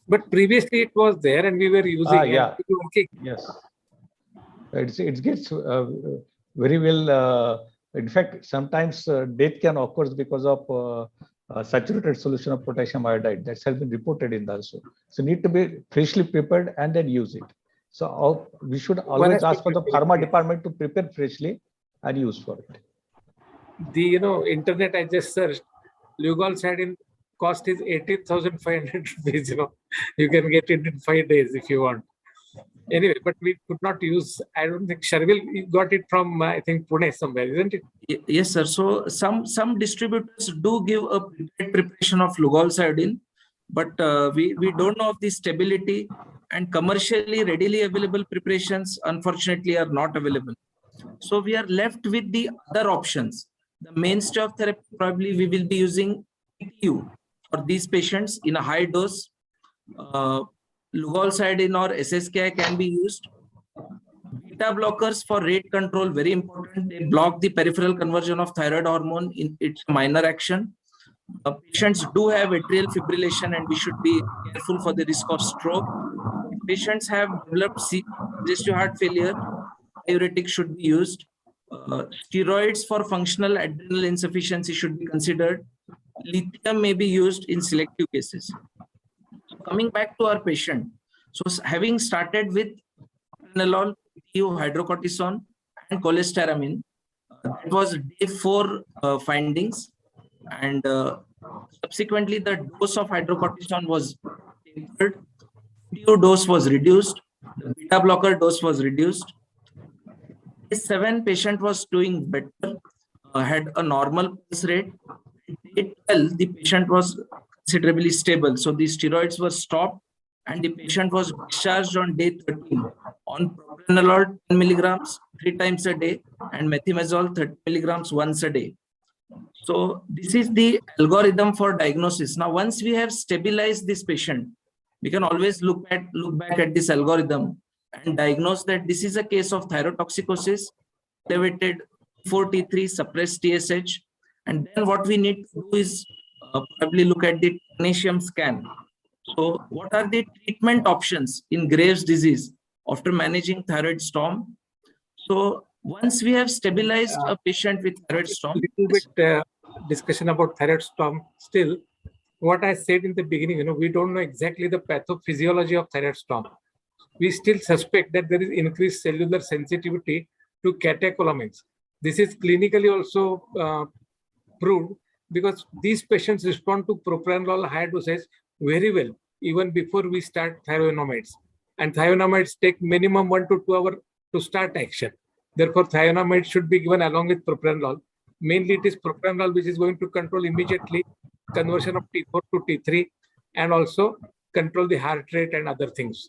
But previously it was there, and we were using. Yeah. Working. Yes. It gets very well. In fact, sometimes death can occur because of saturated solution of potassium iodide. That has been reported in also. So need to be freshly prepared and then use it. So we should always ask for the pharma department to prepare freshly and use for it. The internet, I just searched, leukocytine cost is 18,500 rupees. You can get it in 5 days if you want. Anyway, but we could not use. I don't think Sharvil got it from I think Pune somewhere, isn't it? Yes, sir. So some distributors do give a preparation of leukocytine, but we don't know of the stability, and commercially readily available preparations unfortunately are not available. So we are left with the other options. The mainstay of therapy, probably we will be using PTU for these patients in a high dose. Leukocytine or SSKI can be used. Beta blockers for rate control, very important. They block the peripheral conversion of thyroid hormone in its minor action. Patients do have atrial fibrillation, and we should be careful for the risk of stroke. If patients have developed congestive heart failure, diuretic should be used. Steroids for functional adrenal insufficiency should be considered. Lithium may be used in selective cases. Coming back to our patient, so having started with propranolol, hydrocortisone, and cholestyramine, that was day 4 findings, and subsequently the dose of hydrocortisone was tapered, PTU dose was reduced, the beta blocker dose was reduced. Day 7 patient was doing better, had a normal pulse rate. Day 12 the patient was considerably stable, so the steroids were stopped, and the patient was discharged on day 13 on propranolol 10 milligrams 3 times a day and methimazole 30 milligrams once a day. So this is the algorithm for diagnosis. Now, once we have stabilized this patient, we can always look back at this algorithm and diagnose that this is a case of thyrotoxicosis, elevated 4T3, suppressed TSH, and then what we need to do is probably look at the technetium scan. So what are the treatment options in Graves' disease after managing thyroid storm? So once we have stabilized a patient with thyroid storm, little bit discussion about thyroid storm. Still, what I said in the beginning, we don't know exactly the pathophysiology of thyroid storm. We still suspect that there is increased cellular sensitivity to catecholamines. This is clinically also proved, because these patients respond to propranolol high doses very well even before we start thionomides, and thionomides take minimum 1 to 2 hours to start action. Therefore, thionamide should be given along with propranolol. Mainly, it is propranolol which is going to control immediately conversion of T4 to T3 and also control the heart rate and other things.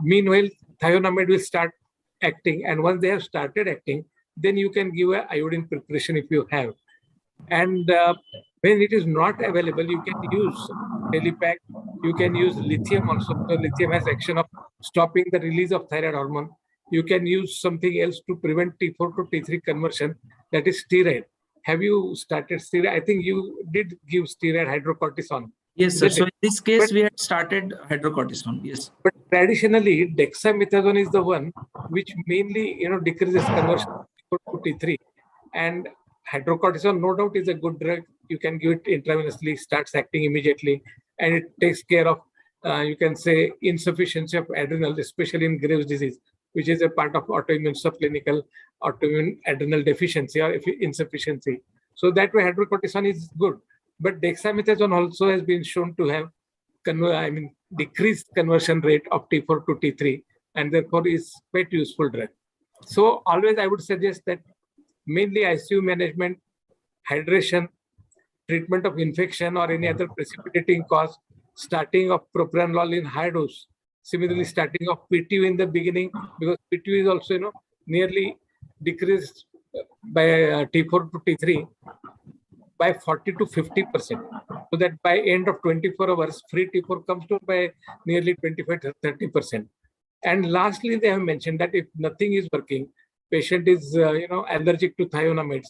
Meanwhile, thionamide will start acting, and once they have started acting, then you can give a iodine preparation if you have. And when it is not available, you can use Celiac, you can use lithium also. So lithium has action of stopping the release of thyroid hormone. You can use something else to prevent T4 to T3 conversion, that is steroid. Have you started steroid? I think you did give steroid hydrocortisone. Yes, sir. So in this case, we had started hydrocortisone. Yes. But traditionally, dexamethasone is the one which mainly decreases conversion to T3. And hydrocortisone, no doubt, is a good drug. You can give it intravenously, starts acting immediately, and it takes care of, you can say, insufficiency of adrenal, especially in Graves' disease, which is a part of autoimmune subclinical autoimmune adrenal deficiency or insufficiency. So that way, hydrocortisone is good. But dexamethasone also has been shown to have decreased conversion rate of T4 to T3, and therefore is quite useful drug. So always I would suggest that mainly ICU management, hydration, treatment of infection or any other precipitating cause, starting of propranolol in high dose. Similarly, starting of PTU in the beginning, because PTU is also nearly decreased by T4 to T3 by 40 to 50%. So that by end of 24 hours, free T4 comes down by nearly 25 to 30%. And lastly, they have mentioned that if nothing is working, patient is allergic to thionamides,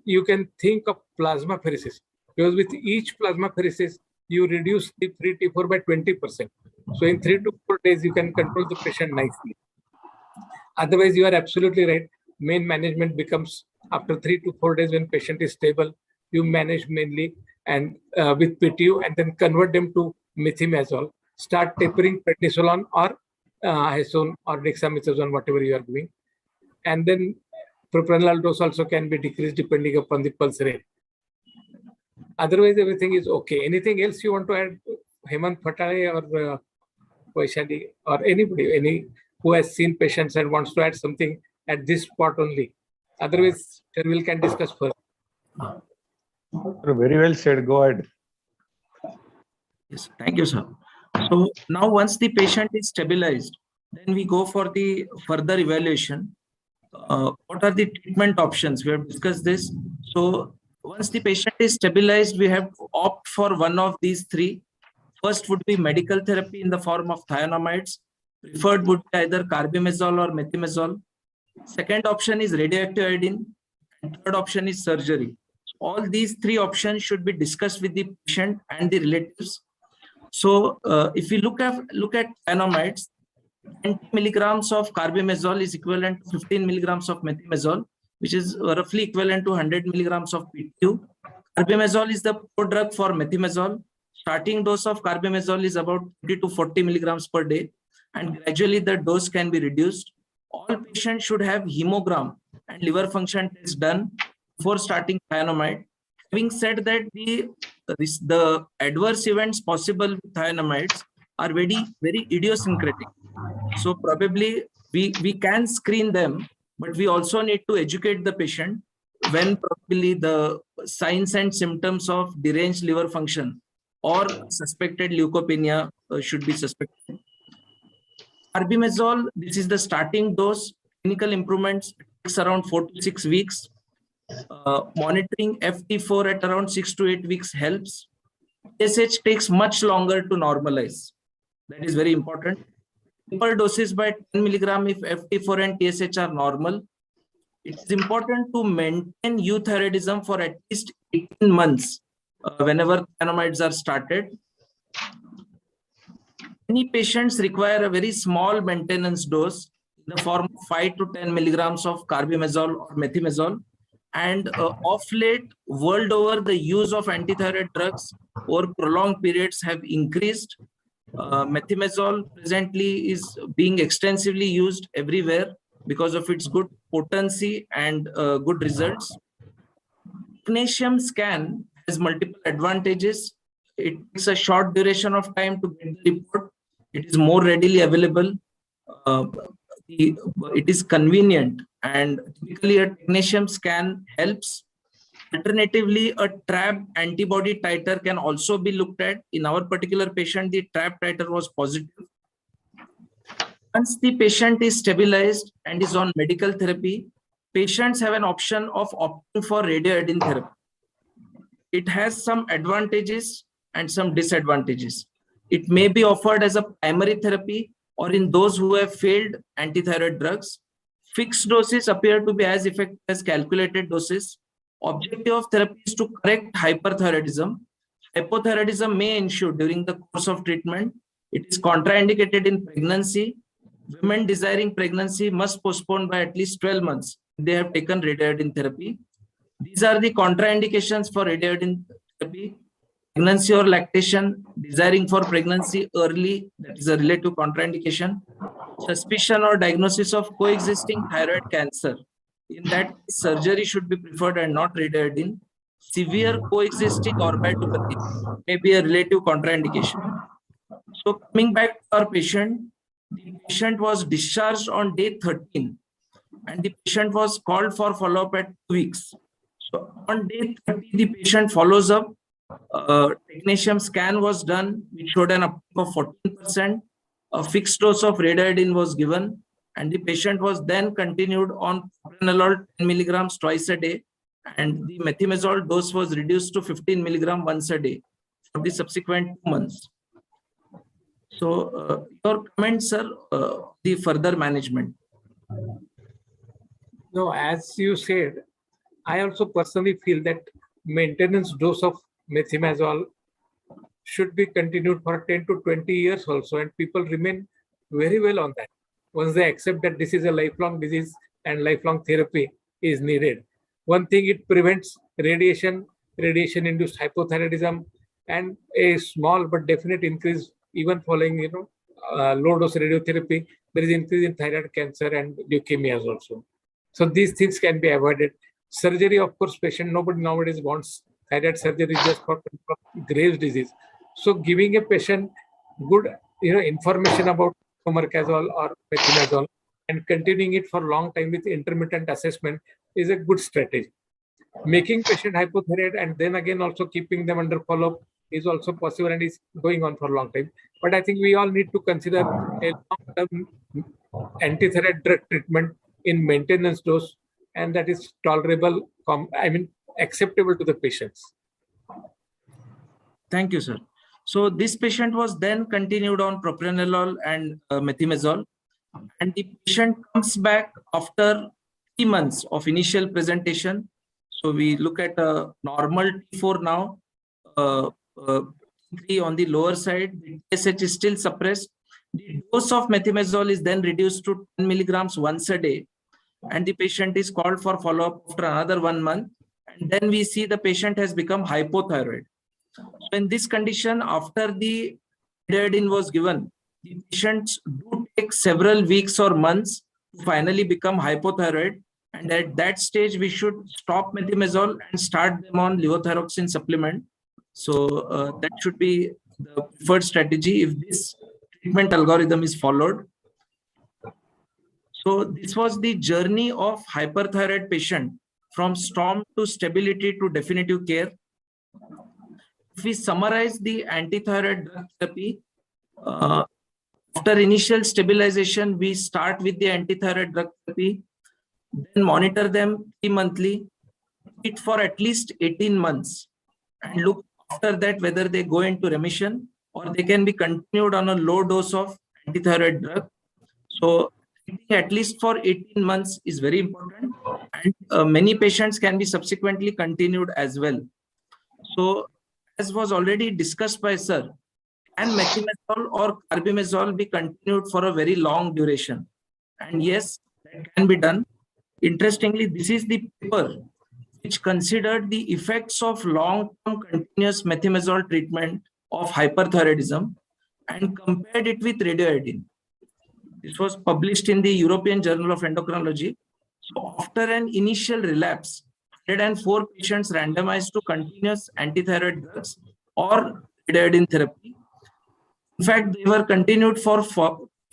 you can think of plasmapheresis, because with each plasmapheresis, you reduce the free T4 by 20%. So in 3 to 4 days, you can control the patient nicely. Otherwise, you are absolutely right. Main management becomes after 3 to 4 days when patient is stable, you manage mainly and with PTU, and then convert them to methimazole. Start tapering prednisolone or isone or dexamethasone, whatever you are doing. And then propranolol dose also can be decreased depending upon the pulse rate. Otherwise, everything is okay. Anything else you want to add, Hemant Phatale or Vaishali or anybody, who has seen patients and wants to add something at this spot only? Otherwise, we can discuss further. Very well said. Go ahead. Yes, thank you, sir. So now once the patient is stabilized, then we go for the further evaluation. What are the treatment options? We have discussed this. So once the patient is stabilized, we have to opt for one of these three. First would be medical therapy in the form of thionamides. Preferred would be either carbimazole or methimazole. Second option is radioactive iodine. And third option is surgery. All these three options should be discussed with the patient and the relatives. So if we look at thionamides, 20 milligrams of carbimazole is equivalent to 15 milligrams of methimazole, which is roughly equivalent to 100 milligrams of PTU. Carbimazole is the prodrug for methimazole. Starting dose of carbimazole is about 30 to 40 milligrams per day, and gradually the dose can be reduced. All patients should have hemogram and liver function tests done before starting thionamide. Having said that, the adverse events possible with thionamides are very idiosyncratic. So probably we can screen them, but we also need to educate the patient when probably the signs and symptoms of deranged liver function or suspected leukopenia should be suspected. Carbimazole, this is the starting dose. Clinical improvements takes around 4 to 6 weeks. Monitoring FT4 at around 6 to 8 weeks helps. TSH takes much longer to normalize. That is very important. Simple doses by 10 milligram if FT4 and TSH are normal. It is important to maintain euthyroidism for at least 18 months whenever thionamides are started. Many patients require a very small maintenance dose in the form of 5 to 10 milligrams of carbimazole or methimazole. And of late, world over, the use of anti-thyroid drugs over prolonged periods have increased. Methimazole presently is being extensively used everywhere because of its good potency and good results. Technetium scan has multiple advantages. It takes a short duration of time to get the report. It is more readily available. It is convenient and typically a technetium scan helps. Alternatively, a TRAB antibody titer can also be looked at. In our particular patient, the TRAB titer was positive. Once the patient is stabilized and is on medical therapy, patients have an option of opting for radioiodine therapy. It has some advantages and some disadvantages. It may be offered as a primary therapy or in those who have failed antithyroid drugs. Fixed doses appear to be as effective as calculated doses. Objective of therapy is to correct hyperthyroidism. Hypothyroidism may ensue during the course of treatment. It is contraindicated in pregnancy. Women desiring pregnancy must postpone by at least 12 months if they have taken radioiodine therapy. These are the contraindications for radioiodine therapy. Pregnancy or lactation, desiring for pregnancy early, that is a relative contraindication. Suspicion or diagnosis of coexisting thyroid cancer. In that, surgery should be preferred and not radioiodine. Severe coexisting orbitopathy may be a relative contraindication. So coming back to our patient, the patient was discharged on day 13 and the patient was called for follow-up at 2 weeks. So on day 30, the patient follows up. Technetium scan was done, which showed an uptake of 14%. A fixed dose of radioiodine was given, and the patient was then continued on propranolol 10 milligrams twice a day, and the methimazole dose was reduced to 15 milligrams once a day for the subsequent 2 months. So, your comments, sir, the further management. No, as you said, I also personally feel that maintenance dose of methimazole should be continued for 10 to 20 years also, and people remain very well on that once they accept that this is a lifelong disease and lifelong therapy is needed. One thing, it prevents radiation-induced hypothyroidism, and a small but definite increase even following low dose radiotherapy. There is increase in thyroid cancer and leukemias also. So these things can be avoided. Surgery, of course, nobody nowadays wants thyroid surgery just for Graves' disease. So giving a patient good information about omeprazole or methimazole and continuing it for a long time with intermittent assessment is a good strategy. Making patient hypothyroid and then again also keeping them under follow-up is also possible and is going on for a long time. But I think we all need to consider a long-term antithyroid drug treatment in maintenance dose, and that is tolerable, acceptable to the patients. Thank you, sir. So this patient was then continued on propranolol and methimazole, and the patient comes back after 3 months of initial presentation. So we look at a normal T4 now, T3 on the lower side, the TSH is still suppressed. The dose of methimazole is then reduced to 10 milligrams once a day, and the patient is called for follow-up after another 1 month, and then we see the patient has become hypothyroid. So in this condition, after the radioiodine was given, the patients do take several weeks or months to finally become hypothyroid, and at that stage we should stop methimazole and start them on levothyroxine supplement. So that should be the preferred strategy if this treatment algorithm is followed. So this was the journey of hyperthyroid patient from storm to stability to definitive care. If we summarize the antithyroid drug therapy, after initial stabilization, we start with the antithyroid drug therapy, then monitor them 3 monthly, treat for at least 18 months, and look after that whether they go into remission or they can be continued on a low dose of antithyroid drug. So at least for 18 months is very important, and many patients can be subsequently continued as well. So as was already discussed by sir, can methimazole or carbimazole be continued for a very long duration? And yes, that can be done. Interestingly, this is the paper which considered the effects of long-term continuous methimazole treatment of hyperthyroidism and compared it with radioiodine. This was published in the European Journal of Endocrinology. So after an initial relapse, 104 patients randomized to continuous antithyroid drugs or radioiodine therapy. In fact, they were continued for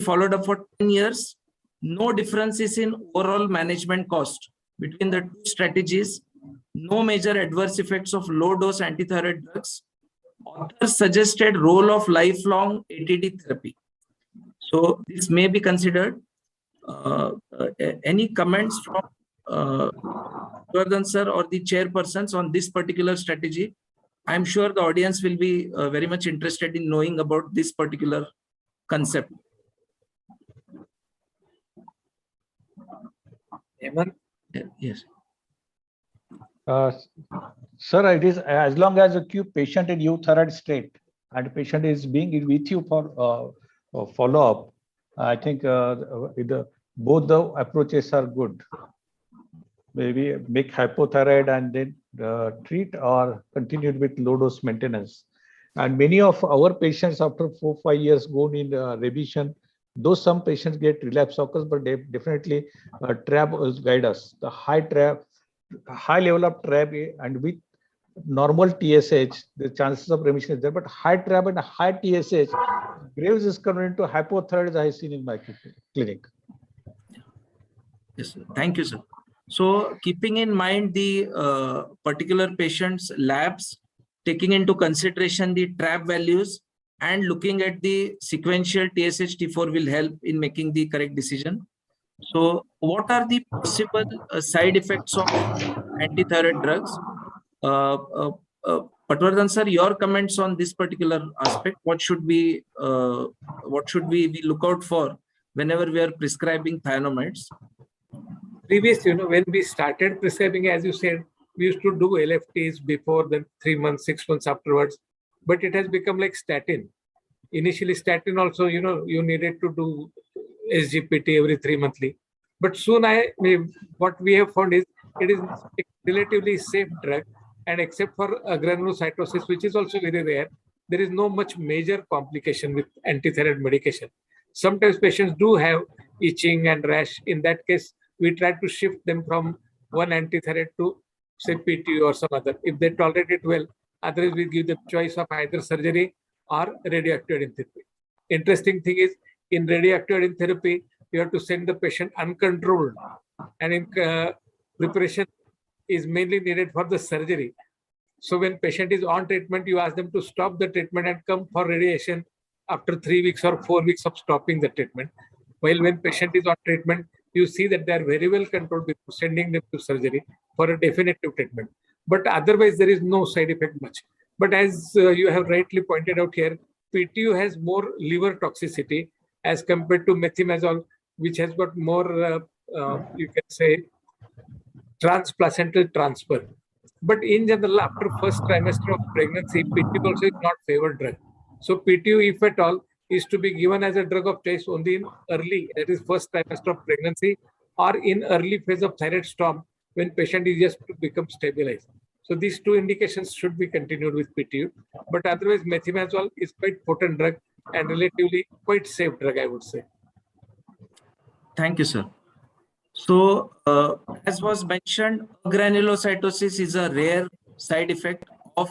followed up for 10 years, No differences in overall management cost between the two strategies. No major adverse effects of low-dose antithyroid drugs. Authors suggested role of lifelong ATD therapy. So this may be considered. Any comments from Vardhan sir or the chairpersons on this particular strategy? I'm sure the audience will be very much interested in knowing about this particular concept. Hemant? Yes. Sir, it is as long as a patient in euthyroid state and patient is being with you for follow-up, I think both the approaches are good. Maybe make hypothyroid and then treat, or continue with low dose maintenance. And many of our patients after 4-5 years go in revision. Though some patients get relapse occurs, but they definitely TRAB will guide us. The high level of TRAB and with normal TSH, the chances of remission is there. But high TRAB and high TSH, Graves is converted to hypothyroid, as I have seen in my clinic. Yes, sir. Thank you, sir. So keeping in mind the particular patient's labs, taking into consideration the TRAB values and looking at the sequential TSH T4 will help in making the correct decision. So what are the possible side effects of antithyroid drugs? Patwardhan sir, your comments on this particular aspect. What should we look out for whenever we are prescribing thionomides? Previously, when we started prescribing, as you said, we used to do LFTs before, then 3 months, 6 months afterwards. But it has become like statin. Initially, statin also, you needed to do SGPT every 3 monthly. But soon, what we have found is it is a relatively safe drug, and except for granulocytosis, which is also very rare, there is no much major complication with antithyroid medication. Sometimes patients do have itching and rash. In that case, we try to shift them from one antithyroid to, say, PTU or some other, if they tolerate it well. Otherwise, we give them choice of either surgery or radioactive therapy. Interesting thing is, in radioactive therapy, you have to send the patient uncontrolled, and in preparation is mainly needed for the surgery. So when patient is on treatment, you ask them to stop the treatment and come for radiation after 3 weeks or 4 weeks of stopping the treatment. While when patient is on treatment, you see that they are very well controlled before sending them to surgery for a definitive treatment. But otherwise, there is no side effect much. But as you have rightly pointed out here, PTU has more liver toxicity as compared to methimazole, which has got more, you can say, transplacental transfer. But in general, after first trimester of pregnancy, PTU also is not favored drug. So PTU, if at all, is to be given as a drug of choice only in early, that is first trimester of pregnancy, or in early phase of thyroid storm when patient is just to become stabilized. So these two indications should be continued with PTU. But otherwise, methimazole is quite potent drug and relatively quite safe drug, I would say. Thank you, sir. So, as was mentioned, granulocytosis is a rare side effect of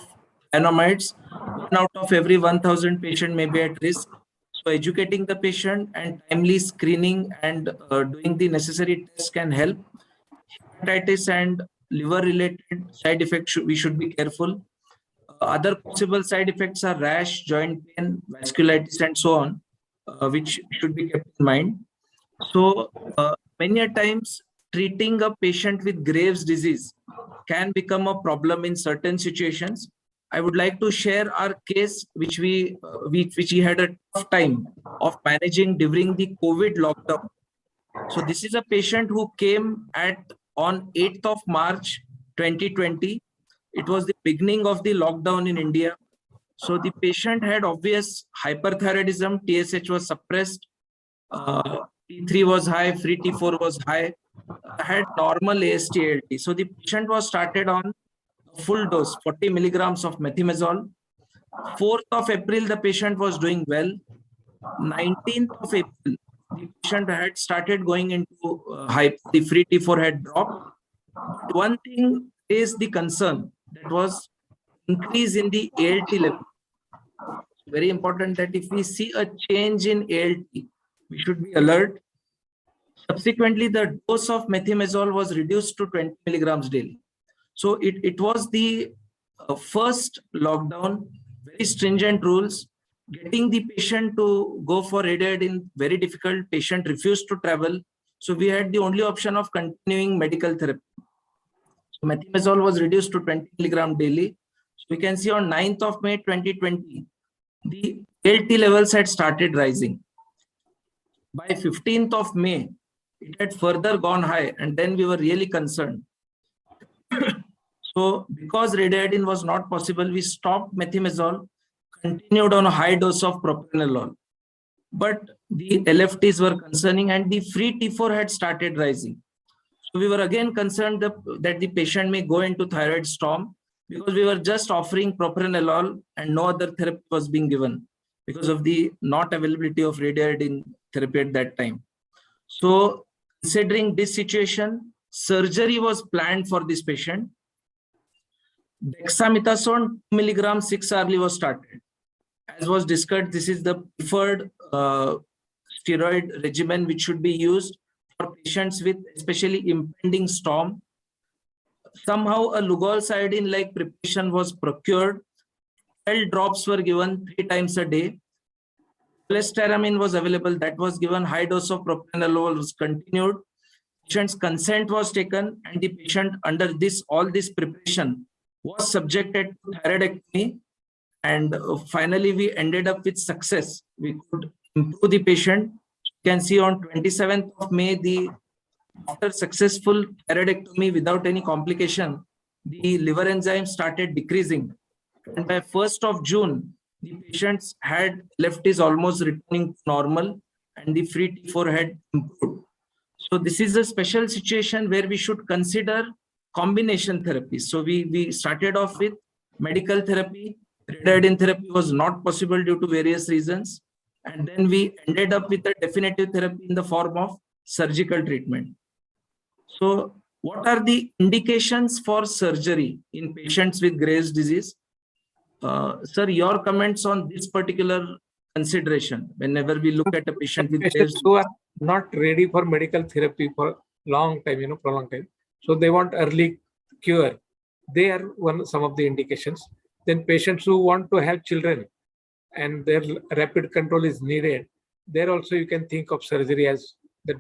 thionomides. 1 out of every 1,000 patient may be at risk. So, educating the patient and timely screening and doing the necessary tests can help. Hepatitis and liver-related side effects, we should be careful. Other possible side effects are rash, joint pain, vasculitis, and so on, which should be kept in mind. So, many a times treating a patient with Graves' disease can become a problem in certain situations. I would like to share our case, which we had a tough time of managing during the COVID lockdown. So this is a patient who came on 8th of March 2020. It was the beginning of the lockdown in India. So the patient had obvious hyperthyroidism, TSH was suppressed, T3 was high, free T4 was high, had normal AST/ALT. So the patient was started on a full dose, 40 milligrams of methimazole. 4th of April, the patient was doing well. 19th of April, the patient had started going into hype. The free T4 had dropped. But one thing is the concern, that was increase in the ALT level. Very important that if we see a change in ALT, we should be alert. Subsequently, the dose of methimazole was reduced to 20 milligrams daily. So it was the first lockdown, very stringent rules, getting the patient to go for radiotherapy, very difficult. Patient refused to travel. So we had the only option of continuing medical therapy. So methimazole was reduced to 20 milligram daily. So we can see on 9th of May 2020, the ALT levels had started rising. By 15th of May, it had further gone high, and then we were really concerned. So because radiotherapy was not possible, we stopped methimazole, continued on a high dose of propranolol. But the LFTs were concerning and the free T4 had started rising. So we were again concerned that the patient may go into thyroid storm, because we were just offering propranolol and no other therapy was being given because of the not availability of radiotherapy therapy at that time. So considering this situation, surgery was planned for this patient. Dexamethasone 2 milligram 6 hourly was started. As was discussed, this is the preferred steroid regimen which should be used for patients with especially impending storm. Somehow a lugol-cytidine-like preparation was procured. 12 drops were given 3 times a day. Cholestyramine was available, that was given. High dose of propranolol was continued. Patient's consent was taken, and the patient under all this preparation was subjected to thyroidectomy. And finally, we ended up with success. We could improve the patient. You can see on 27th of May, after successful thyroidectomy without any complication, the liver enzymes started decreasing. And by 1st of June, the patients had LFTs almost returning to normal, and the free T4 had improved. So this is a special situation where we should consider combination therapy. So we started off with medical therapy. Radiotherapy therapy was not possible due to various reasons. And then we ended up with a definitive therapy in the form of surgical treatment. So what are the indications for surgery in patients with Graves' disease? Sir, your comments on this particular consideration whenever we look at a patient with Patients who are not ready for medical therapy for long time, for a long time. So they want early cure. They are some of the indications. Then patients who want to have children and their rapid control is needed, there also you can think of surgery as the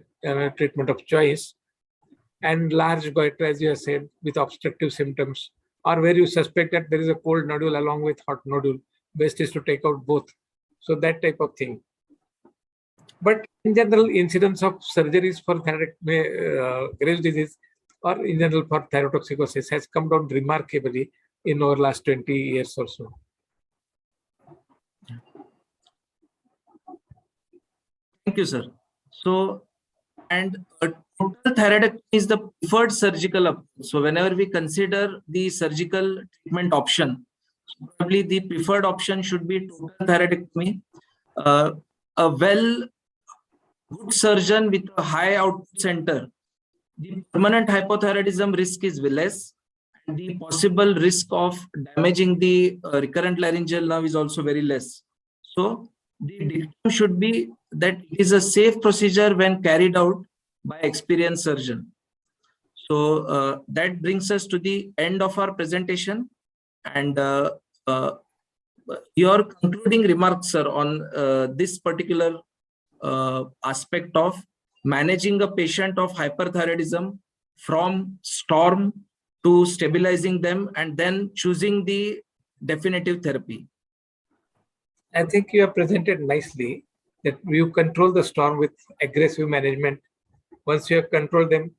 treatment of choice. And large goiter, as you have said, with obstructive symptoms, or where you suspect that there is a cold nodule along with hot nodule, best is to take out both. So that type of thing. But in general, incidence of surgeries for Graves' disease or in general for thyrotoxicosis has come down remarkably in over last 20 years or so. Thank you, sir. So, and total thyroidectomy is the preferred surgical approach. So whenever we consider the surgical treatment option, probably the preferred option should be total thyroidectomy. A good surgeon with a high output center, the permanent hypothyroidism risk is less, and the possible risk of damaging the recurrent laryngeal nerve is also very less. So the dictum should be that it is a safe procedure when carried out by experienced surgeon. So that brings us to the end of our presentation. And your concluding remarks, sir, on this particular aspect of managing a patient of hyperthyroidism from storm to stabilizing them and then choosing the definitive therapy. I think you have presented nicely that you control the storm with aggressive management. Once you have controlled them,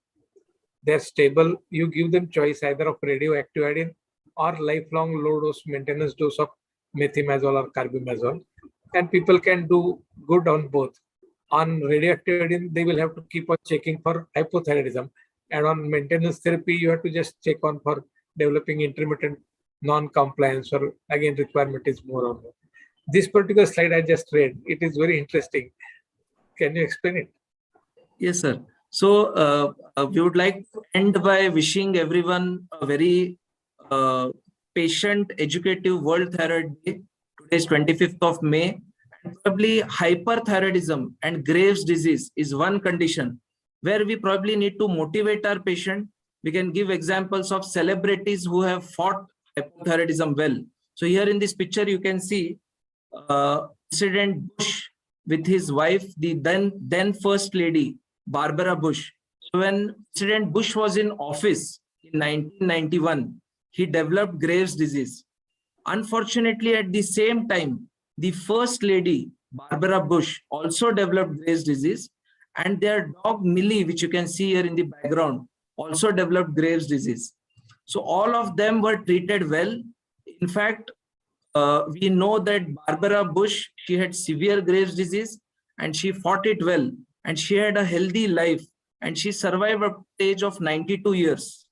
they're stable. You give them choice either of radioactive iodine or lifelong low dose maintenance dose of methimazole or carbimazole. And people can do good on both. On radioactive iodine, they will have to keep on checking for hypothyroidism. And on maintenance therapy, you have to just check on for developing intermittent non-compliance, or again, requirement is more or more. This particular slide I just read, it is very interesting. Can you explain it? Yes, sir. So we would like to end by wishing everyone a very patient, educative World Thyroid Day. Today is 25th of May. And probably hyperthyroidism and Graves' disease is one condition where we probably need to motivate our patient. We can give examples of celebrities who have fought hypothyroidism well. So here in this picture, you can see President Bush with his wife, the then First Lady, Barbara Bush. So when President Bush was in office in 1991, he developed Graves' disease. Unfortunately, at the same time, the First Lady, Barbara Bush, also developed Graves' disease, and their dog Millie, which you can see here in the background, also developed Graves' disease. So all of them were treated well. In fact, we know that Barbara Bush, she had severe Graves' disease and she fought it well, and she had a healthy life, and she survived up to the age of 92 years.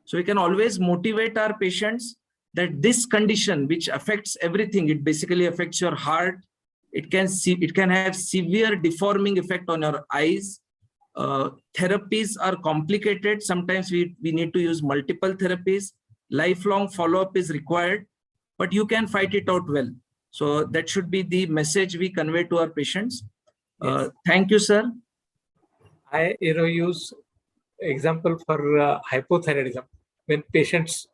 So we can always motivate our patients that this condition, which affects everything, it basically affects your heart, it can have severe deforming effect on your eyes. Therapies are complicated. Sometimes we need to use multiple therapies. Lifelong follow-up is required, but you can fight it out well. So that should be the message we convey to our patients. Yes. Thank you, sir. I use example for hypothyroidism. When patients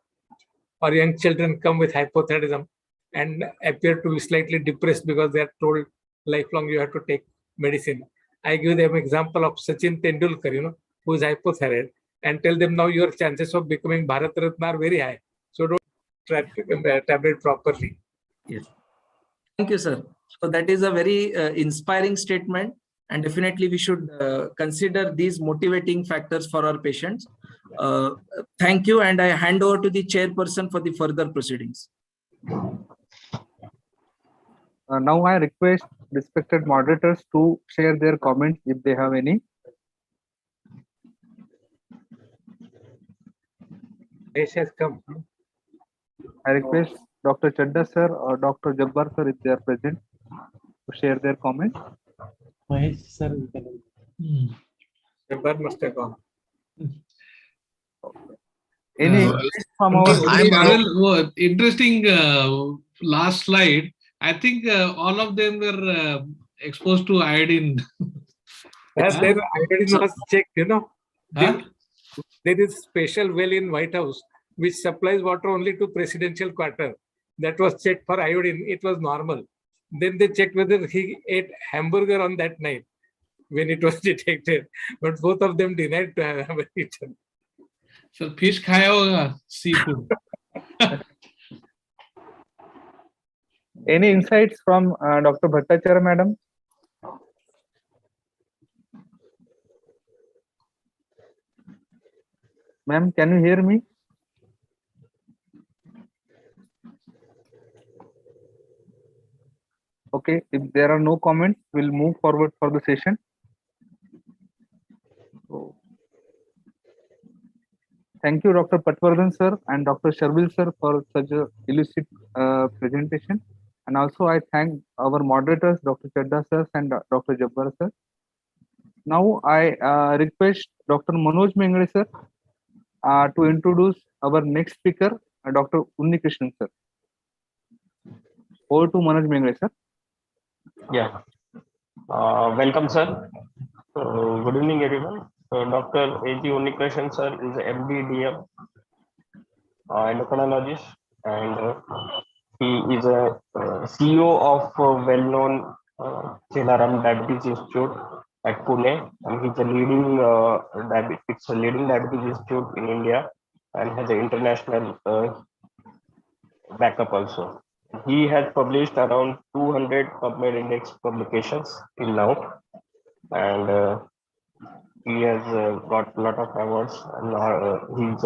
or young children come with hypothyroidism and appear to be slightly depressed because they are told lifelong you have to take medicine, I give them example of Sachin Tendulkar, who is hypothyroid, and tell them now your chances of becoming Bharat Ratna are very high. So don't tablet properly. Yes. Thank you, sir. So that is a very inspiring statement, and definitely we should consider these motivating factors for our patients. Thank you, and I hand over to the chairperson for the further proceedings. Now I request respected moderators to share their comments if they have any. Ash has come. I request Dr. Chadda sir or Dr. Jabbar sir, if they are present, to share their comments. Mahesh sir, Jabbar must have gone. Any from our interesting last slide. I think all of them were exposed to iodine. Their iodine was checked, There is special well in White House which supplies water only to presidential quarter. That was checked for iodine. It was normal. Then they checked whether he ate hamburger on that night when it was detected. But both of them denied to have eaten. So fish khaya hoga, seafood. Any insights from Dr. Bhattacharya, madam? Ma'am, can you hear me? Okay, if there are no comments, we'll move forward for the session. So, thank you, Dr. Patwardhan sir and Dr. Sharvil sir for such a illustrious presentation. And also I thank our moderators, Dr. Chadda sir and Dr. Jabbar sir. Now I request Dr. Manoj Mengre sir to introduce our next speaker, Dr. Krishnan sir. Over to Manoj Mengre sir. Yeah. Welcome, sir. Good evening, everyone. Dr. A.G. Krishnan sir is MD DM, endocrinologist, and he is a CEO of well-known Celiac Diabetes Institute at Pune, and he's a leading diabetes institute in India and has an international backup also. He has published around 200 PubMed Index publications till now, and he has got a lot of awards, and he's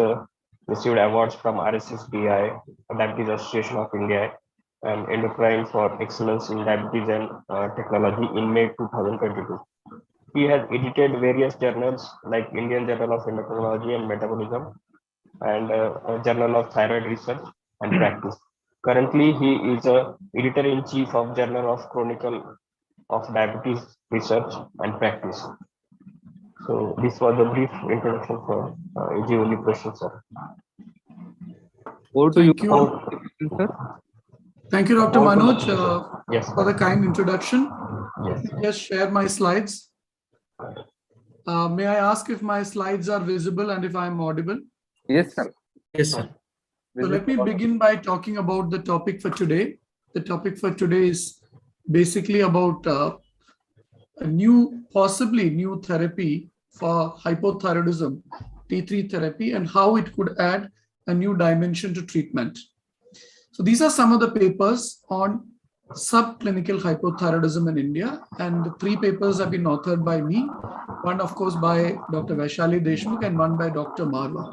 received awards from RSSBI, Diabetes Association of India, and Endocrine for Excellence in Diabetes and Technology in May 2022. He has edited various journals like Indian Journal of Endocrinology and Metabolism and a Journal of Thyroid Research and Practice. Currently, he is a editor-in-chief of Journal of Chronicle of Diabetes Research and Practice. So this was a brief introduction for A.G. Krishnan sir. Thank you. Sir. Thank you, Dr. Manoj, yes, for the kind introduction. Yes. Just share my slides. May I ask if my slides are visible and if I'm audible? Yes, sir. Yes, sir. So let me begin by talking about the topic for today. The topic for today is basically about a possibly new therapy for hypothyroidism, T3 therapy, and how it could add a new dimension to treatment. So these are some of the papers on subclinical hypothyroidism in India, and the 3 papers have been authored by me, one of course by Dr. Vaishali Deshmukh and one by Dr. Marwa.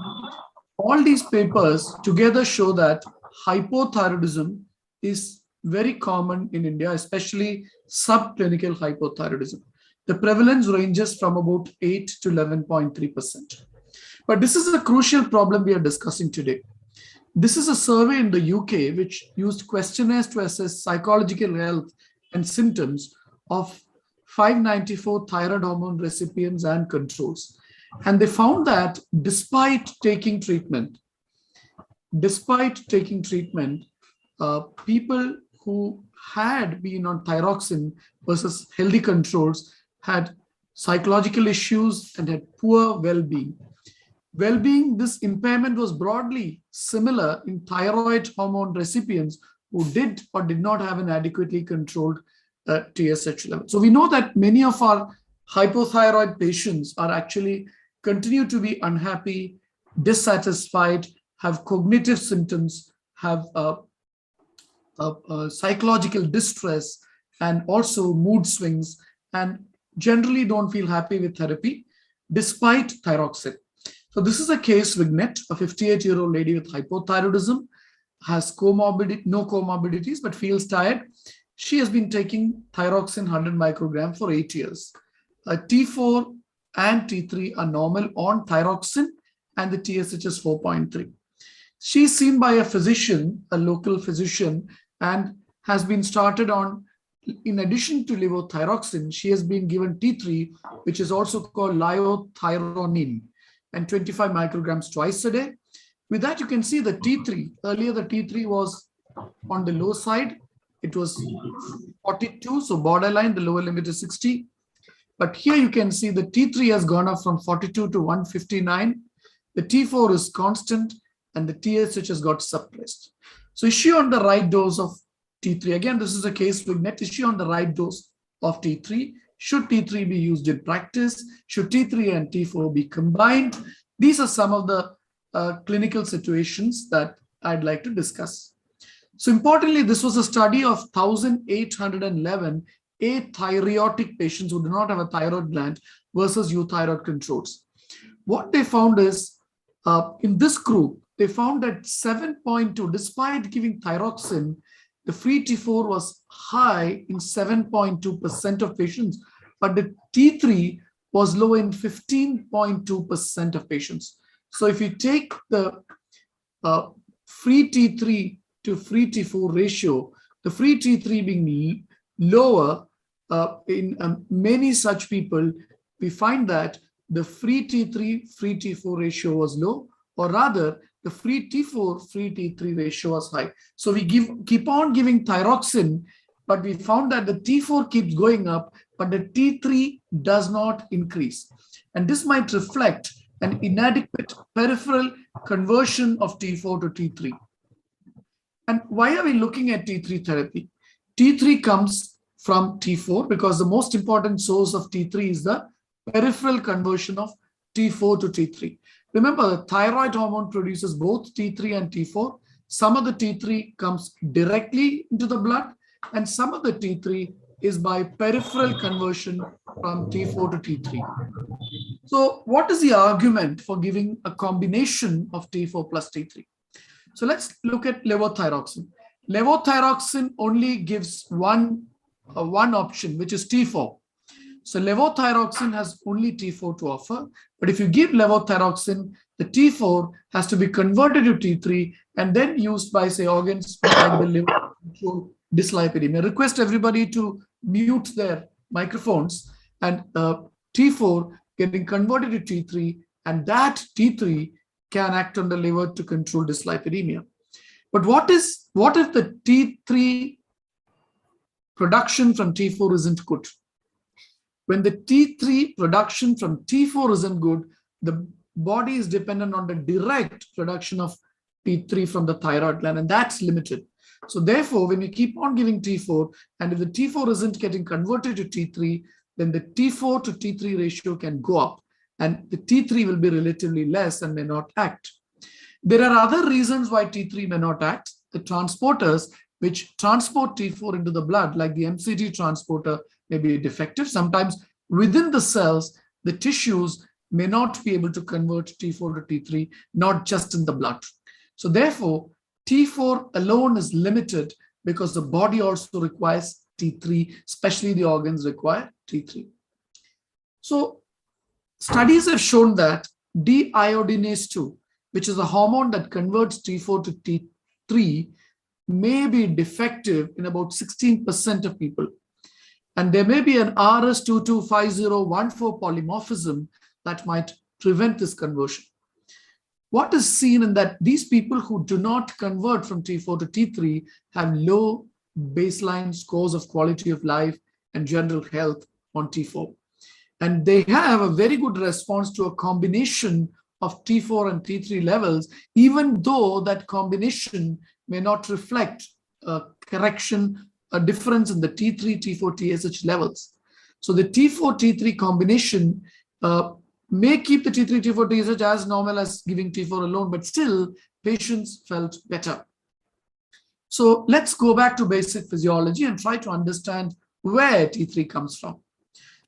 All these papers together show that hypothyroidism is very common in India, especially subclinical hypothyroidism. The prevalence ranges from about 8 to 11.3%. But this is a crucial problem we are discussing today. This is a survey in the UK which used questionnaires to assess psychological health and symptoms of 594 thyroid hormone recipients and controls. And they found that despite taking treatment, people who had been on thyroxine versus healthy controls had psychological issues and had poor well-being. Well-being, this impairment was broadly similar in thyroid hormone recipients who did or did not have an adequately controlled TSH level. So we know that many of our hypothyroid patients are actually continue to be unhappy, dissatisfied, have cognitive symptoms, have psychological distress, and also mood swings, and generally don't feel happy with therapy despite thyroxine. So this is a case vignette, a 58-year-old lady with hypothyroidism, has no comorbidities, but feels tired. She has been taking thyroxine 100 microgram for 8 years. T4 and T3 are normal on thyroxine, and the TSH is 4.3. She's seen by a physician, a local physician, and has been started on, in addition to levothyroxine, she has been given T3, which is also called liothyronine, and 25 micrograms twice a day. With that, you can see the T3. Earlier, the T3 was on the low side. It was 42, so borderline, the lower limit is 60. But here you can see the T3 has gone up from 42 to 159. The T4 is constant, and the TSH has got suppressed. So is she on the right dose of T3? Again, this is a case vignette. Is she on the right dose of T3? Should T3 be used in practice? Should T3 and T4 be combined? These are some of the clinical situations that I'd like to discuss. So importantly, this was a study of 1,811 athyrotic patients who do not have a thyroid gland versus euthyroid controls. What they found is, in this group, they found that 7.2, despite giving thyroxine, the free T4 was high in 7.2% of patients, but the T3 was low in 15.2% of patients. So if you take the free T3 to free T4 ratio, the free T3 being lower in many such people, we find that the free T3, free T4 ratio was low, or rather the free T4, free T3 ratio was high. So we keep on giving thyroxine, but we found that the T4 keeps going up, but the T3 does not increase. And this might reflect an inadequate peripheral conversion of T4 to T3. And why are we looking at T3 therapy? T3 comes from T4 because the most important source of T3 is the peripheral conversion of T4 to T3. Remember, the thyroid hormone produces both T3 and T4. Some of the T3 comes directly into the blood, and some of the T3 is by peripheral conversion from T4 to T3. So what is the argument for giving a combination of T4 plus T3? So let's look at levothyroxine. Levothyroxine only gives one option, which is T4. So levothyroxine has only T4 to offer, but if you give levothyroxine, the T4 has to be converted to T3 and then used by, say, organs like the liver to control dyslipidemia. I request everybody to mute their microphones, and T4 getting converted to T3, and that T3 can act on the liver to control dyslipidemia. But what if the T3 production from T4 isn't good? When the T3 production from T4 isn't good, the body is dependent on the direct production of T3 from the thyroid gland, and that's limited. So therefore, when you keep on giving T4, and if the T4 isn't getting converted to T3, then the T4 to T3 ratio can go up, and the T3 will be relatively less and may not act. There are other reasons why T3 may not act. The transporters which transport T4 into the blood, like the MCT transporter, may be defective. Sometimes within the cells, the tissues may not be able to convert T4 to T3, not just in the blood. So therefore, T4 alone is limited because the body also requires T3, especially the organs require T3. So studies have shown that deiodinase 2, which is a hormone that converts T4 to T3, may be defective in about 16% of people. And there may be an RS225014 polymorphism that might prevent this conversion. What is seen in that these people who do not convert from T4 to T3 have low baseline scores of quality of life and general health on T4. And they have a very good response to a combination of T4 and T3 levels, even though that combination may not reflect a correction, a difference in the T3, T4, TSH levels. So the T4, T3 combination may keep the T3, T4, TSH as normal as giving T4 alone, but still patients felt better. So let's go back to basic physiology and try to understand where T3 comes from.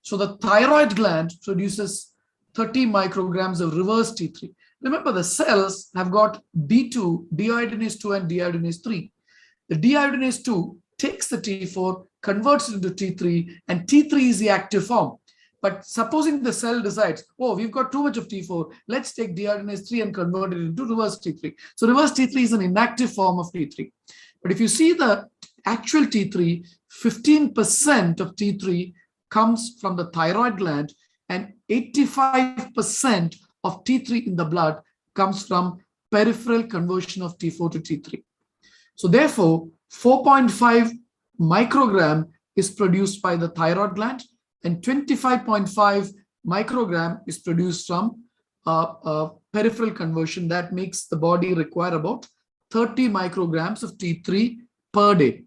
So the thyroid gland produces 30 micrograms of reverse T3. Remember, the cells have got D2, deiodinase 2 and deiodinase 3. The deiodinase 2 takes the T4, converts it into T3, and T3 is the active form. But supposing the cell decides, oh, we've got too much of T4, let's take deiodinase 3 and convert it into reverse T3. So reverse T3 is an inactive form of T3. But if you see the actual T3, 15% of T3 comes from the thyroid gland, and 85% of T3 in the blood comes from peripheral conversion of T4 to T3. So therefore, 4.5 microgram is produced by the thyroid gland, and 25.5 microgram is produced from peripheral conversion. That makes the body require about 30 micrograms of T3 per day.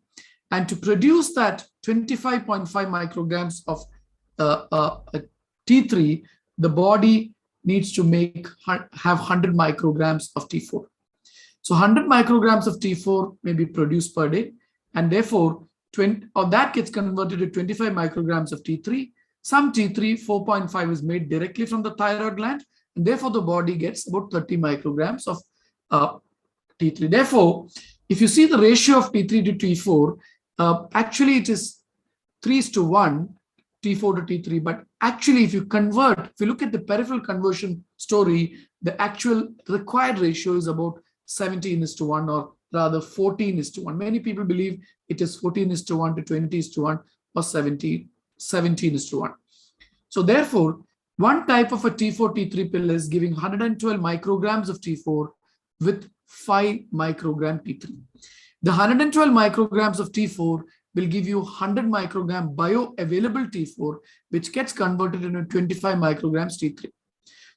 And to produce that 25.5 micrograms of T3, the body needs to have 100 micrograms of T4. So 100 micrograms of T4 may be produced per day, and therefore that gets converted to 25 micrograms of T3. Some T3, 4.5 is made directly from the thyroid gland, and therefore the body gets about 30 micrograms of T3. Therefore, if you see the ratio of T3 to T4, actually it is 3:1, T4 to T3, but actually if you look at the peripheral conversion story, the actual required ratio is about 17:1, or rather 14:1. Many people believe it is 14:1 to 20:1 or 17:1. So therefore, one type of a T4, T3 pill is giving 112 micrograms of T4 with 5 microgram T3. The 112 micrograms of T4 will give you 100 microgram bioavailable T4, which gets converted into 25 micrograms T3.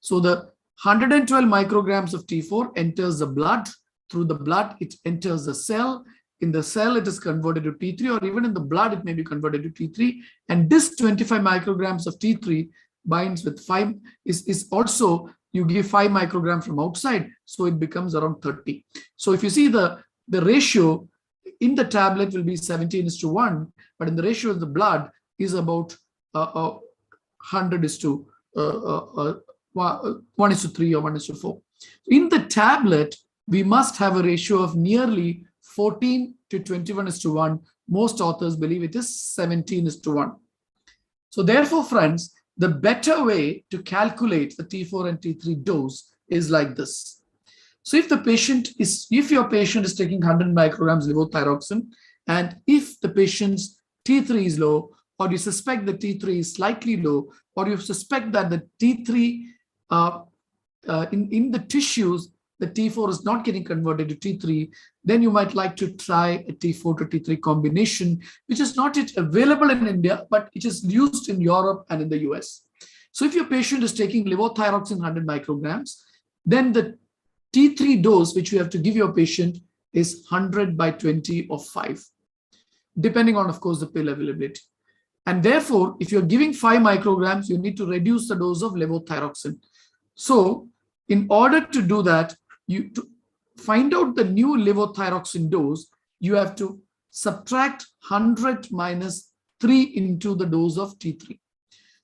So the 112 micrograms of T4 enters the blood. Through the blood, it enters the cell. In the cell, it is converted to T3, or even in the blood, it may be converted to T3. And this 25 micrograms of T3 binds with 5, is also, you give 5 micrograms from outside, so it becomes around 30. So if you see the ratio in the tablet will be 17:1, but in the ratio of the blood is about 100:1 or 1:4. In the tablet, we must have a ratio of nearly 14 to 21:1. Most authors believe it is 17:1. So therefore, friends, the better way to calculate the T4 and T3 dose is like this. So if your patient is taking 100 micrograms levothyroxine, and if the patient's T3 is low, or you suspect the T3 is slightly low, or you suspect that the T3 in the tissues, the T4 is not getting converted to T3, then you might like to try a T4 to T3 combination, which is not yet available in India, but it is used in Europe and in the US. So if your patient is taking levothyroxine 100 micrograms, then the T3 dose which you have to give your patient is 100 by 20 or 5, depending on, of course, the pill availability. And therefore, if you're giving 5 micrograms, you need to reduce the dose of levothyroxine. So in order to do that, to find out the new levothyroxine dose, you have to subtract 100 minus 3 into the dose of T3.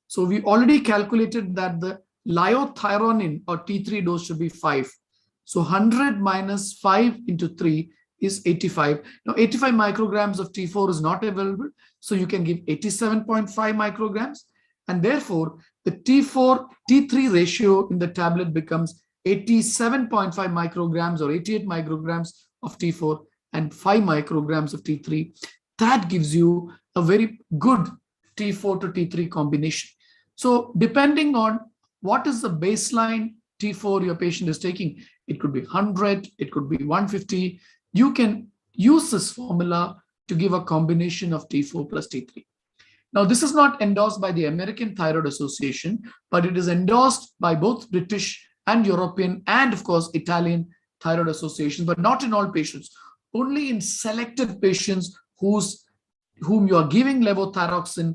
So we already calculated that the liothyronine or T3 dose should be 5. So 100 minus 5 into 3 is 85. Now 85 micrograms of T4 is not available, so you can give 87.5 micrograms, and therefore the T4-T3 ratio in the tablet becomes 87.5 micrograms or 88 micrograms of T4 and 5 micrograms of T3. That gives you a very good T4 to T3 combination. So depending on what is the baseline T4 your patient is taking, it could be 100, it could be 150. You can use this formula to give a combination of T4 plus T3. Now, this is not endorsed by the American Thyroid Association, but it is endorsed by both British and European and, of course, Italian thyroid associations, but not in all patients. Only in selected patients whom you are giving levothyroxine,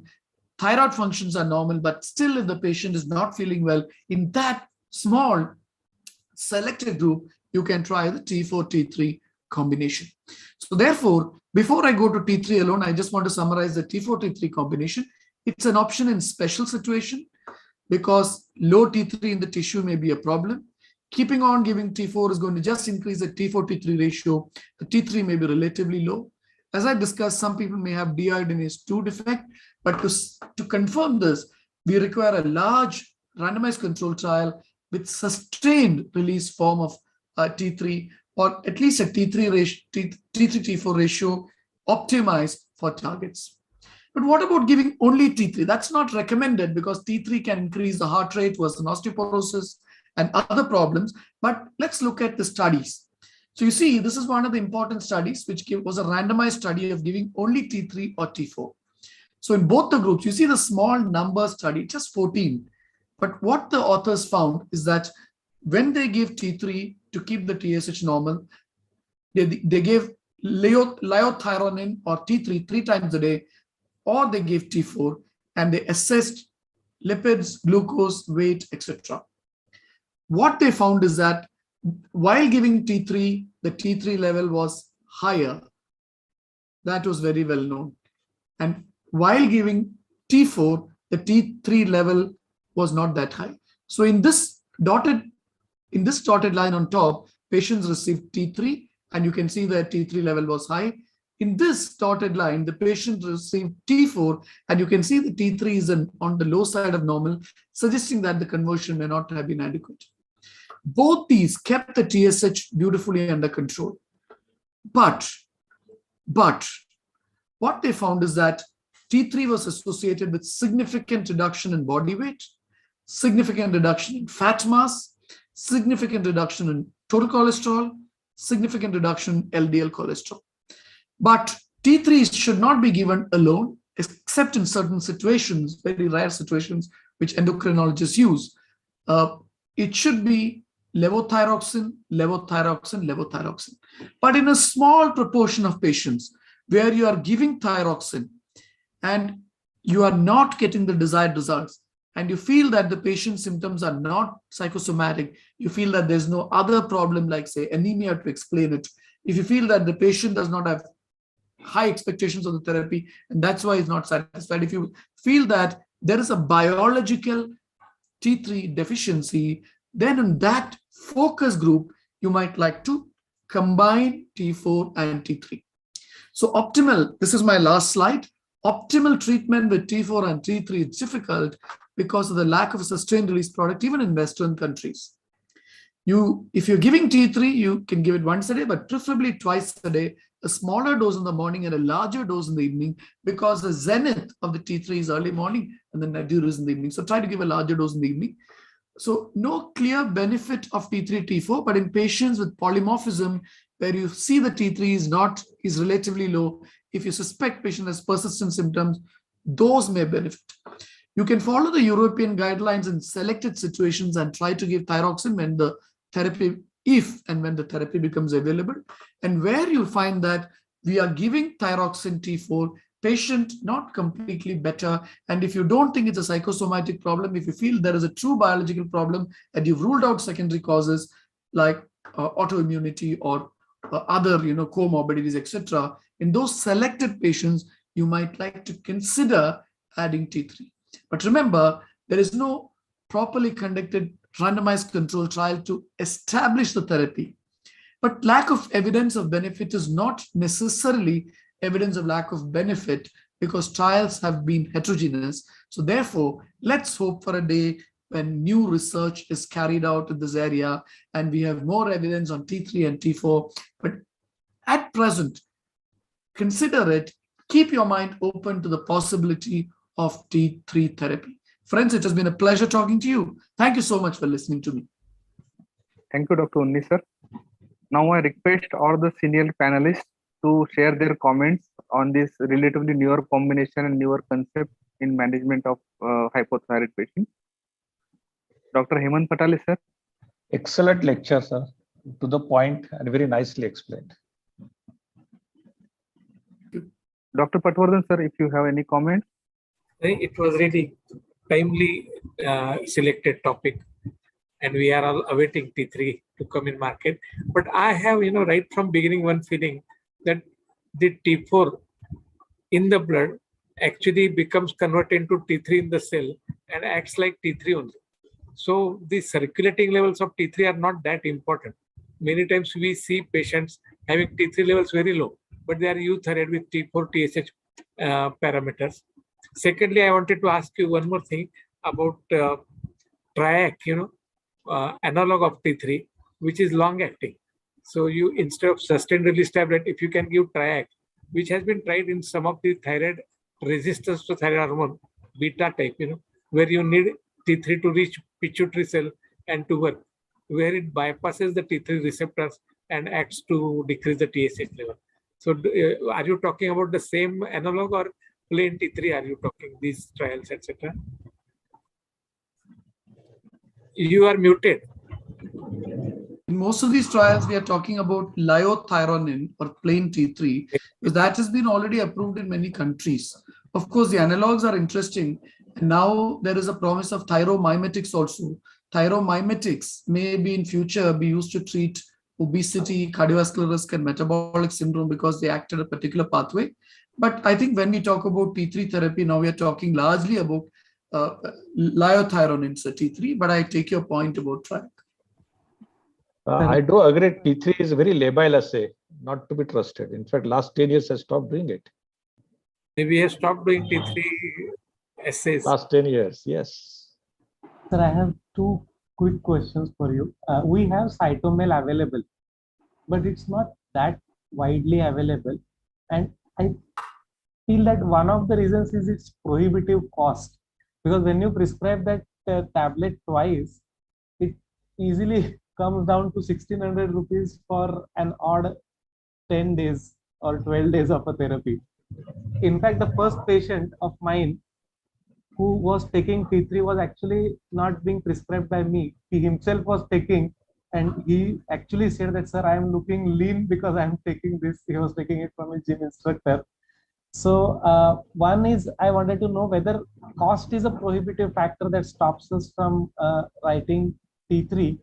thyroid functions are normal, but still if the patient is not feeling well, in that small selected group, you can try the T4-T3 combination. So therefore, before I go to T3 alone, I just want to summarize the T4-T3 combination. It's an option in special situation because low T3 in the tissue may be a problem. Keeping on giving T4 is going to just increase the T4-T3 ratio. The T3 may be relatively low. As I discussed, some people may have deiodinase 2 defect, but to confirm this, we require a large randomized control trial with sustained release form of T3, or at least a T3-T4 ratio optimized for targets. But what about giving only T3? That's not recommended because T3 can increase the heart rate, worsen osteoporosis, and other problems. But let's look at the studies. So you see, this is one of the important studies, which was a randomized study of giving only T3 or T4. So in both the groups, you see the small number study, just 14. But what the authors found is that when they give T3 to keep the TSH normal, they gave liothyronine or T3 3 times a day, or they gave T4, and they assessed lipids, glucose, weight, etc. What they found is that while giving T3, the T3 level was higher. That was very well known. And while giving T4, the T3 level was not that high. So in this dotted line on top, patients received T3, and you can see that T3 level was high. In this dotted line, the patient received T4, and you can see the T3 is on the low side of normal, suggesting that the conversion may not have been adequate. Both these kept the TSH beautifully under control. But what they found is that T3 was associated with significant reduction in body weight, significant reduction in fat mass, significant reduction in total cholesterol, significant reduction in LDL cholesterol. But T3 should not be given alone, except in certain situations, very rare situations, which endocrinologists use. It should be levothyroxine, levothyroxine, levothyroxine. But in a small proportion of patients where you are giving thyroxine and you are not getting the desired results, and you feel that the patient's symptoms are not psychosomatic, you feel that there's no other problem like, say, anemia to explain it, if you feel that the patient does not have high expectations of the therapy and that's why he's not satisfied, if you feel that there is a biological T3 deficiency, then in that focus group, you might like to combine T4 and T3. So optimal, this is my last slide, optimal treatment with T4 and T3 is difficult because of the lack of a sustained release product, even in Western countries. If you're giving T3, you can give it once a day, but preferably twice a day, a smaller dose in the morning and a larger dose in the evening, because the zenith of the T3 is early morning and the nadir is in the evening. So try to give a larger dose in the evening. So no clear benefit of T3, T4, but in patients with polymorphism, where you see the T3 is relatively low, if you suspect patient has persistent symptoms, those may benefit. You can follow the European guidelines in selected situations and try to give thyroxine when the therapy, if and when the therapy becomes available. And where you find that we are giving thyroxine T4, patient not completely better. And if you don't think it's a psychosomatic problem, if you feel there is a true biological problem and you've ruled out secondary causes like autoimmunity or other comorbidities, etc., in those selected patients, you might like to consider adding T3. But remember, there is no properly conducted randomized control trial to establish the therapy. But lack of evidence of benefit is not necessarily evidence of lack of benefit, because trials have been heterogeneous. So therefore, let's hope for a day when new research is carried out in this area and we have more evidence on T3 and T4. But at present, consider it, keep your mind open to the possibility of T3 therapy. Friends, it has been a pleasure talking to you. Thank you so much for listening to me. Thank you, Dr. Unni, sir. Now I request all the senior panelists to share their comments on this relatively newer combination and newer concept in management of hypothyroid patients. Dr. Hemant Patale, sir. Excellent lecture, sir. To the point and very nicely explained. Dr. Patwardhan, sir, if you have any comments. It was really timely selected topic, and we are all awaiting T3 to come in market. But I have, right from beginning one feeling that the T4 in the blood actually becomes converted into T3 in the cell and acts like T3 only. So the circulating levels of T3 are not that important. Many times we see patients having T3 levels very low, but they are euthyroid with T4, TSH parameters. Secondly, I wanted to ask you one more thing about Triac, analog of T3, which is long acting. So you, instead of sustained release tablet, if you can give Triac, which has been tried in some of the thyroid resistance to thyroid hormone, beta type, where you need T3 to reach pituitary cell and to work, where it bypasses the T3 receptors and acts to decrease the TSH level. So are you talking about the same analog or plain T3 are you talking, these trials, etc.? You are muted. In most of these trials, we are talking about liothyronine or plain T3, because that has been already approved in many countries. Of course, the analogs are interesting. And now there is a promise of thyromimetics also. Thyromimetics may be in future be used to treat obesity, cardiovascular risk, and metabolic syndrome because they act at a particular pathway. But I think when we talk about T3 therapy, now we are talking largely about liothyronine, so T3, but I take your point about Triac. I do agree T3 is a very labile assay, not to be trusted. In fact, last 10 years I stopped doing it. Maybe have stopped doing T3 assays. Last 10 years, yes. Sir, I have two quick questions for you. We have Cytomel available, but it's not that widely available. And I feel that one of the reasons is its prohibitive cost. Because when you prescribe that tablet twice, it easily comes down to 1,600 rupees for an odd 10 days or 12 days of a therapy. In fact, the first patient of mine who was taking T3 was actually not being prescribed by me. He himself was taking, and he actually said that, sir, I am looking lean because I am taking this. He was taking it from a gym instructor. So one is, I wanted to know whether cost is a prohibitive factor that stops us from writing T3,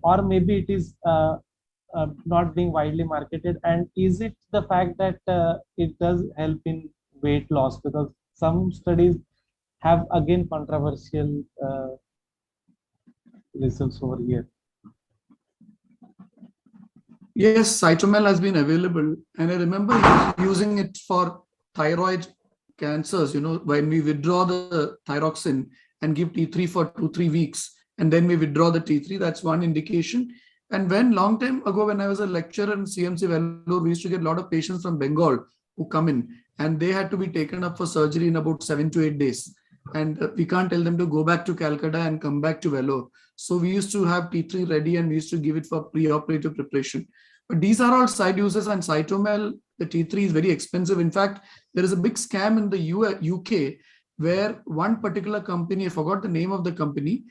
or maybe it is not being widely marketed. And is it the fact that it does help in weight loss? Because some studies have again controversial results over here. Yes, Cytomel has been available, and I remember using it for thyroid cancers, when we withdraw the thyroxine and give T3 for 2-3 weeks, and then we withdraw the T3, that's one indication. And when long time ago, when I was a lecturer in CMC Vellore, we used to get a lot of patients from Bengal who come in, and they had to be taken up for surgery in about 7 to 8 days. and we can't tell them to go back to Calcutta and come back to Vellore. So we used to have T3 ready and we used to give it for pre-operative preparation. But these are all side uses, and Cytomel, the T3 is very expensive. In fact, there is a big scam in the UK where one particular company, I forgot the name of the company.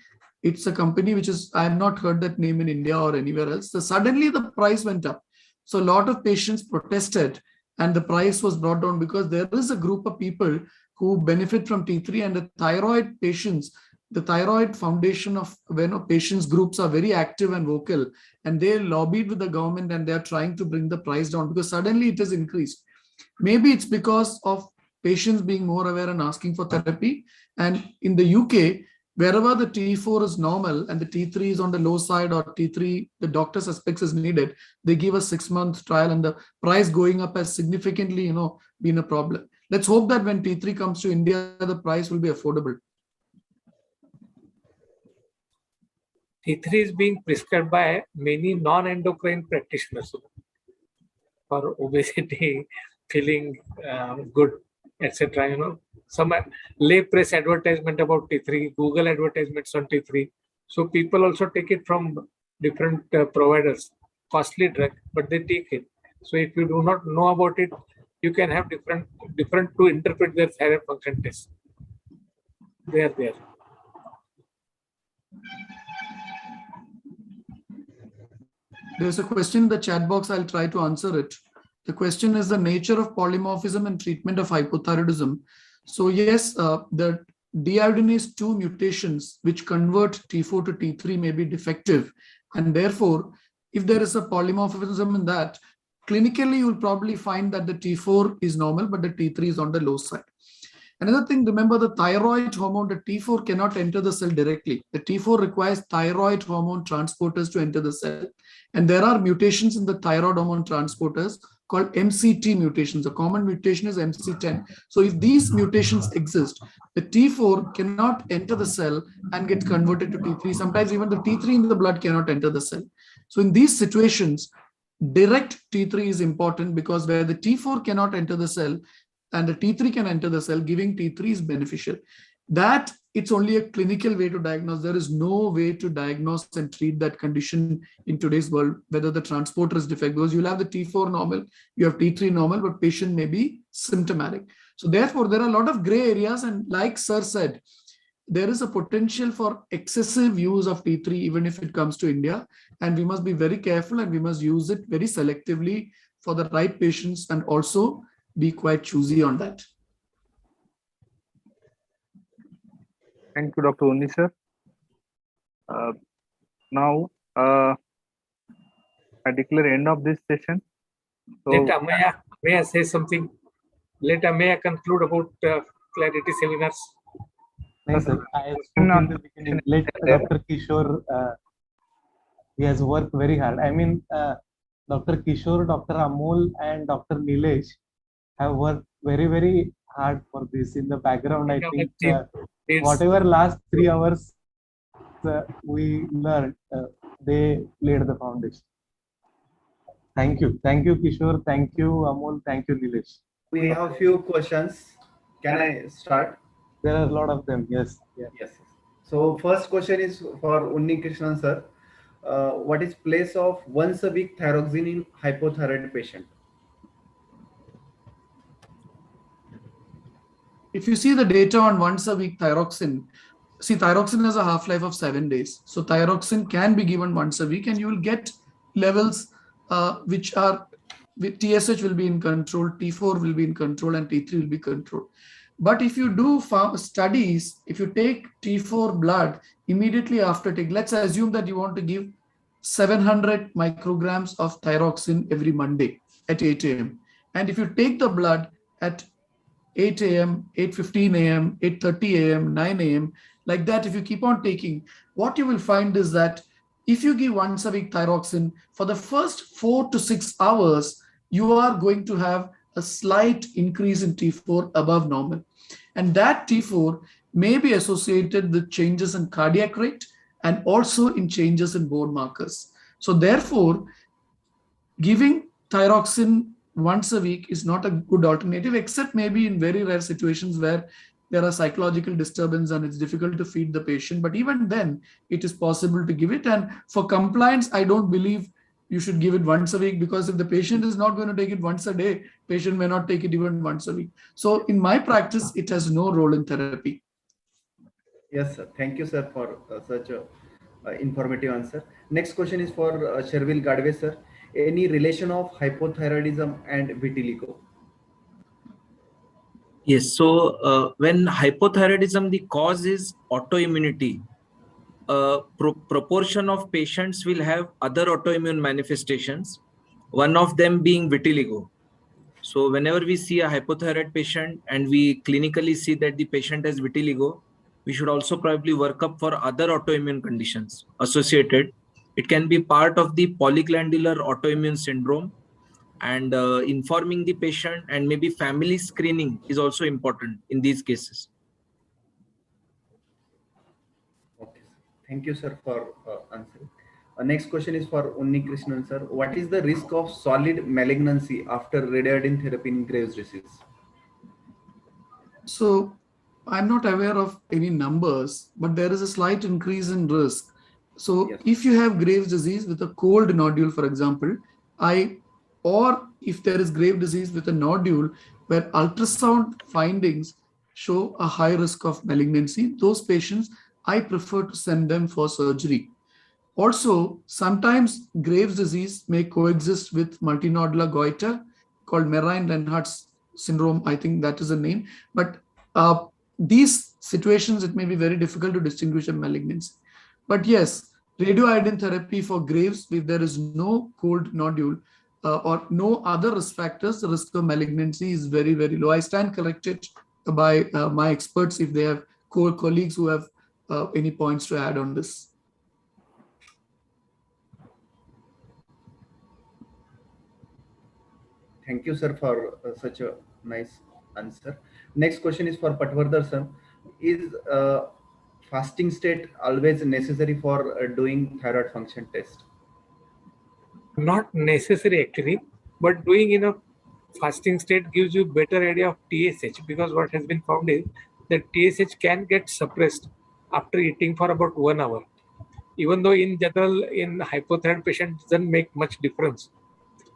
It's a company which is, I have not heard that name in India or anywhere else. So suddenly the price went up. So a lot of patients protested and the price was brought down because there is a group of people who benefit from T3, and the thyroid patients, the thyroid foundation of patients groups are very active and vocal, and they lobbied with the government and they are trying to bring the price down because suddenly it has increased. Maybe it's because of patients being more aware and asking for therapy. And in the UK, wherever the T4 is normal and the T3 is on the low side, or T3 the doctor suspects is needed, they give a 6-month trial, and the price going up has significantly been a problem. Let's hope that when T3 comes to India, the price will be affordable. T3 is being prescribed by many non-endocrine practitioners for obesity, feeling good, etc. Some lay press advertisement about T3, Google advertisements on T3. So people also take it from different providers, costly drug, but they take it. So if you do not know about it, you can have different to interpret their thyroid function test. They are there. There's a question in the chat box. I'll try to answer it. The question is the nature of polymorphism and treatment of hypothyroidism. So yes, the deiodinase 2 mutations which convert T4 to T3 may be defective. And therefore, if there is a polymorphism in that, clinically, you'll probably find that the T4 is normal, but the T3 is on the low side. Another thing, remember the thyroid hormone, the T4 cannot enter the cell directly. The T4 requires thyroid hormone transporters to enter the cell. And there are mutations in the thyroid hormone transporters called MCT mutations. A common mutation is MC10. So if these mutations exist, the T4 cannot enter the cell and get converted to T3. Sometimes even the T3 in the blood cannot enter the cell. So in these situations, direct T3 is important, because where the T4 cannot enter the cell and the T3 can enter the cell, giving T3 is beneficial. That it's only a clinical way to diagnose. There is no way to diagnose and treat that condition in today's world, whether the transporter is defective, because you'll have the T4 normal, you have T3 normal, but patient may be symptomatic. So therefore, there are a lot of gray areas. And like Sir said, there is a potential for excessive use of T3, even if it comes to India. And we must be very careful, and we must use it very selectively for the right patients, and also be quite choosy on that. Thank you, Dr. Unni, sir. Now, I declare end of this session. So, Let Amaya say something. Let Amaya conclude about clarity seminars. Thanks, sir. I spoke in the beginning. Let Dr. Kishore, he has worked very hard. I mean, Dr. Kishore, Dr. Amol, and Dr. Nilesh have worked very, very hard for this. In the background, I think whatever last 3 hours we learned, they laid the foundation. Thank you. Thank you, Kishore. Thank you, Amol. Thank you, Nilesh. We have a few questions. Can I start? There are a lot of them. Yes. Yeah. Yes. So first question is for Unni Krishnan, sir. What is place of once a week thyroxine in hypothyroid patient? If you see the data on once a week thyroxine, see, thyroxine has a half-life of 7 days. So thyroxine can be given once a week, and you will get levels which are, with TSH will be in control, T4 will be in control, and T3 will be controlled. But if you do studies, if you take T4 blood immediately after take, let's assume that you want to give 700 micrograms of thyroxine every Monday at 8 a.m. And if you take the blood at 8 a.m., 8:15 a.m., 8:30 a.m., 9 a.m., like that, if you keep on taking, what you will find is that if you give once a week thyroxine, for the first 4 to 6 hours, you are going to have a slight increase in T4 above normal. And that T4 may be associated with changes in cardiac rate and also in changes in bone markers. So therefore, giving thyroxine once a week is not a good alternative, except maybe in very rare situations where there are psychological disturbance and it's difficult to feed the patient. But even then, it is possible to give it. And for compliance, I don't believe you should give it once a week, because if the patient is not going to take it once a day, patient may not take it even once a week. So in my practice, it has no role in therapy. Yes, sir. Thank you, sir, for such a informative answer. Next question is for Shervil Gadve, sir. Any relation of hypothyroidism and vitiligo? Yes. So when hypothyroidism, the cause is autoimmunity. Proportion of patients will have other autoimmune manifestations, one of them being vitiligo. So whenever we see a hypothyroid patient and we clinically see that the patient has vitiligo, we should also probably work up for other autoimmune conditions associated. It can be part of the polyglandular autoimmune syndrome, and informing the patient and maybe family screening is also important in these cases. Okay. Thank you, sir, for answering. Next question is for Unni Krishnan, sir. What is the risk of solid malignancy after radiation therapy in Graves' disease? So I'm not aware of any numbers, but there is a slight increase in risk. So if you have Graves' disease with a cold nodule, for example, or if there is Graves' disease with a nodule where ultrasound findings show a high risk of malignancy, those patients, I prefer to send them for surgery. Also, sometimes Graves' disease may coexist with multinodular goiter called Merine-Lenhart's syndrome. I think that is the name. But these situations, it may be very difficult to distinguish a malignancy. But yes, radioiodine therapy for Graves, if there is no cold nodule or no other risk factors, the risk of malignancy is very, very low. I stand corrected by my experts if they have colleagues who have any points to add on this. Thank you, sir, for such a nice answer. Next question is for Patwardhan, sir. Is fasting state always necessary for doing thyroid function test? Not necessary actually, but doing in a fasting state gives you better idea of TSH, because what has been found is that TSH can get suppressed after eating for about 1 hour. Even though in general in hypothyroid patient doesn't make much difference.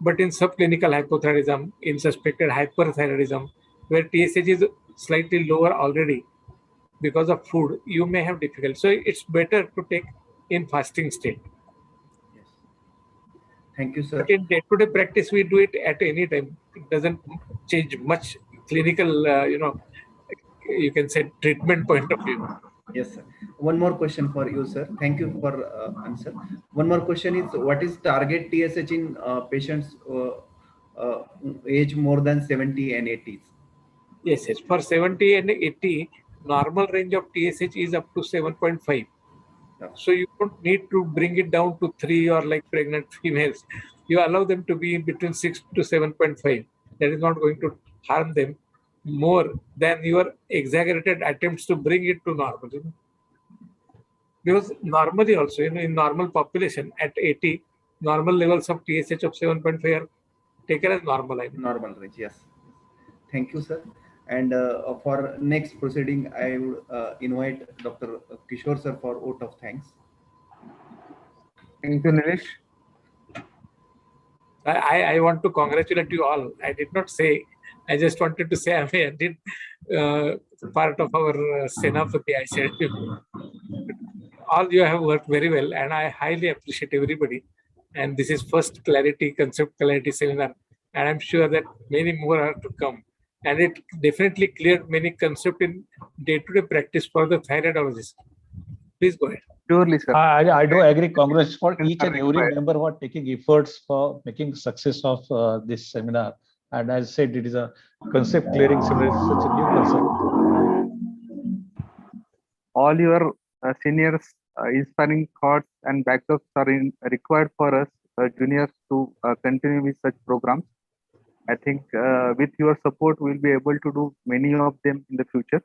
But in subclinical hypothyroidism, in suspected hyperthyroidism, where TSH is slightly lower already because of food, you may have difficulty. So it's better to take in fasting state. Yes. Thank you, sir. But in day-to-day practice, we do it at any time. It doesn't change much clinical, you can say treatment point of view. Yes, sir. One more question for you, sir. Thank you for answer. One more question is, what is target TSH in patients age more than 70 and 80s? Yes, yes. For 70 and 80, normal range of TSH is up to 7.5. So you don't need to bring it down to 3 or like pregnant females. You allow them to be in between 6 to 7.5. That is not going to harm them more than your exaggerated attempts to bring it to normal. Because normally also, in normal population at 80, normal levels of TSH of 7.5 are taken as normal. Normal range, yes. Thank you, sir. And for next proceeding, I would invite Dr. Kishore, sir, for vote of thanks. Thank you, Nilesh. I want to congratulate you all. I did not say, I just wanted to say I did part of our Senapati. I said, all you have worked very well, and I highly appreciate everybody. And this is first clarity, concept clarity seminar, and I'm sure that many more are to come. And it definitely cleared many concepts in day-to-day practice for the thyroidologist. Please go ahead. Surely, sir. I do agree. Congrats for each and every member who are taking efforts for making success of this seminar. And as I said, it is a concept clearing seminar, such a new concept. All your seniors' inspiring thoughts and backups are required for us juniors to continue with such programs. I think with your support, we'll be able to do many of them in the future.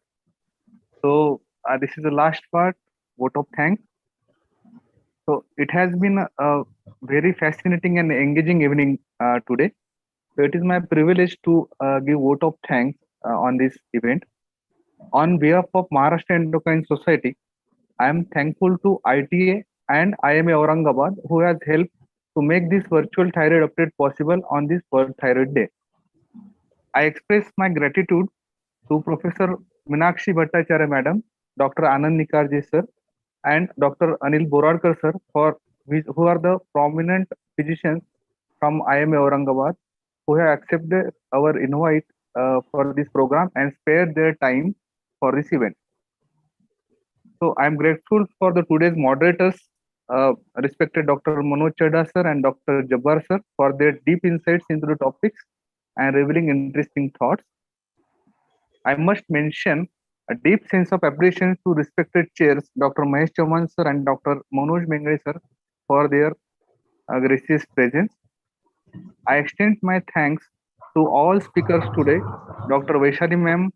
So this is the last part, vote of thanks. So it has been a very fascinating and engaging evening today. So it is my privilege to give vote of thanks on this event. On behalf of Maharashtra Endocrine Society, I am thankful to ITA and IMA Aurangabad who has helped to make this virtual thyroid update possible on this World Thyroid Day. I express my gratitude to Professor Meenakshi Bhattacharya Madam, Dr. Anand Nikarje Sir, and Dr. Anil Boradkar Sir, who are the prominent physicians from IMA Aurangabad who have accepted our invite for this program and spared their time for this event. So I am grateful for the today's moderators, respected Dr. Manoj Chadha Sir and Dr. Jabbar Sir, for their deep insights into the topics and revealing interesting thoughts. I must mention a deep sense of appreciation to respected chairs, Dr. Mahesh Chauhan Sir and Dr. Manoj Mengre Sir, for their gracious presence. I extend my thanks to all speakers today, Dr. Vaishali Ma'am,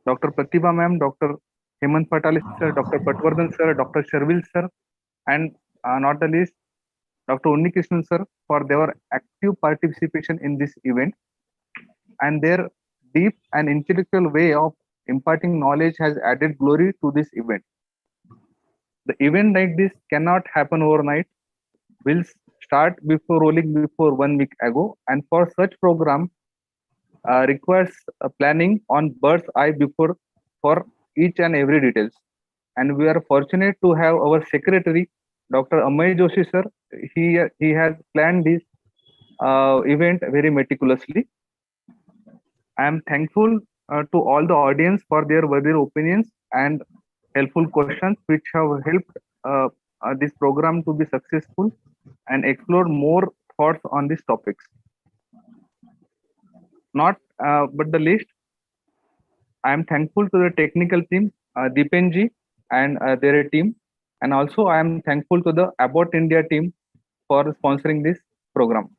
Dr. Pratibha Ma'am, Dr. Hemant Patale Sir, Dr. Patwardhan Sir, Dr. Sharvil Sir, and not the least, Dr. Unni Krishnan Sir, for their active participation in this event. And their deep and intellectual way of imparting knowledge has added glory to this event. The event like this cannot happen overnight. Will start before rolling before 1 week ago, and for such program requires planning on bird's eye before for each and every details. And we are fortunate to have our secretary, Dr. Amay Joshi Sir. He has planned this event very meticulously. I am thankful to all the audience for their worthy opinions and helpful questions, which have helped this program to be successful and explore more thoughts on these topics. Not but the least, I am thankful to the technical team, Deepenji and their team, and also I am thankful to the About India team for sponsoring this program.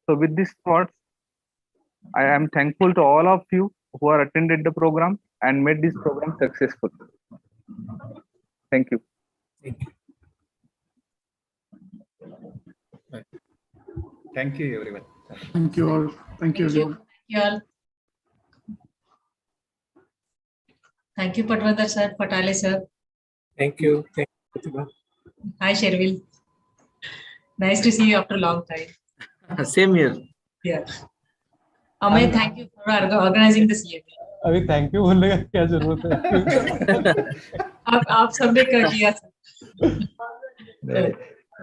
So with these thoughts, I am thankful to all of you who are attended the program and made this program successful. Thank you. Thank you, everyone. Thank you all. Thank you, everyone. Thank you all. Thank you, Patwardhan Sir, Patale Sir. Thank you. Thank you. Hi, Shervil. Nice to see you after a long time. Same here. Yeah. Amay, thank you for organizing this event. अभी thank you बोलने का क्या जरूरत है? आप सबने कर किया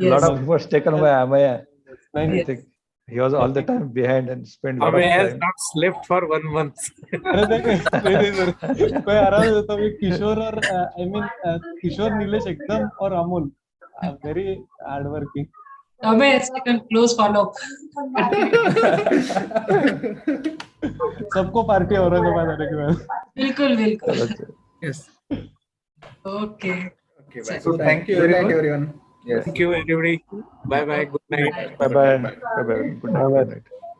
A lot of efforts taken by Amaya. I Yes. think he was all the time behind and spent a lot of Amay has time. not slept for 1 month. अरे देखो कोई आराम से तो किशोर और I mean किशोर नीलेश एकदम और Amol very hard working. Amay has taken close follow. सबको पार्टी औरंगाबाद आने के बाद. बिल्कुल बिल्कुल. Yes. Okay. Okay, bye. So thank you, Good night, everyone. everyone. Yes. Thank you, everybody. Bye bye. Good night. Bye bye. Bye bye. Good night.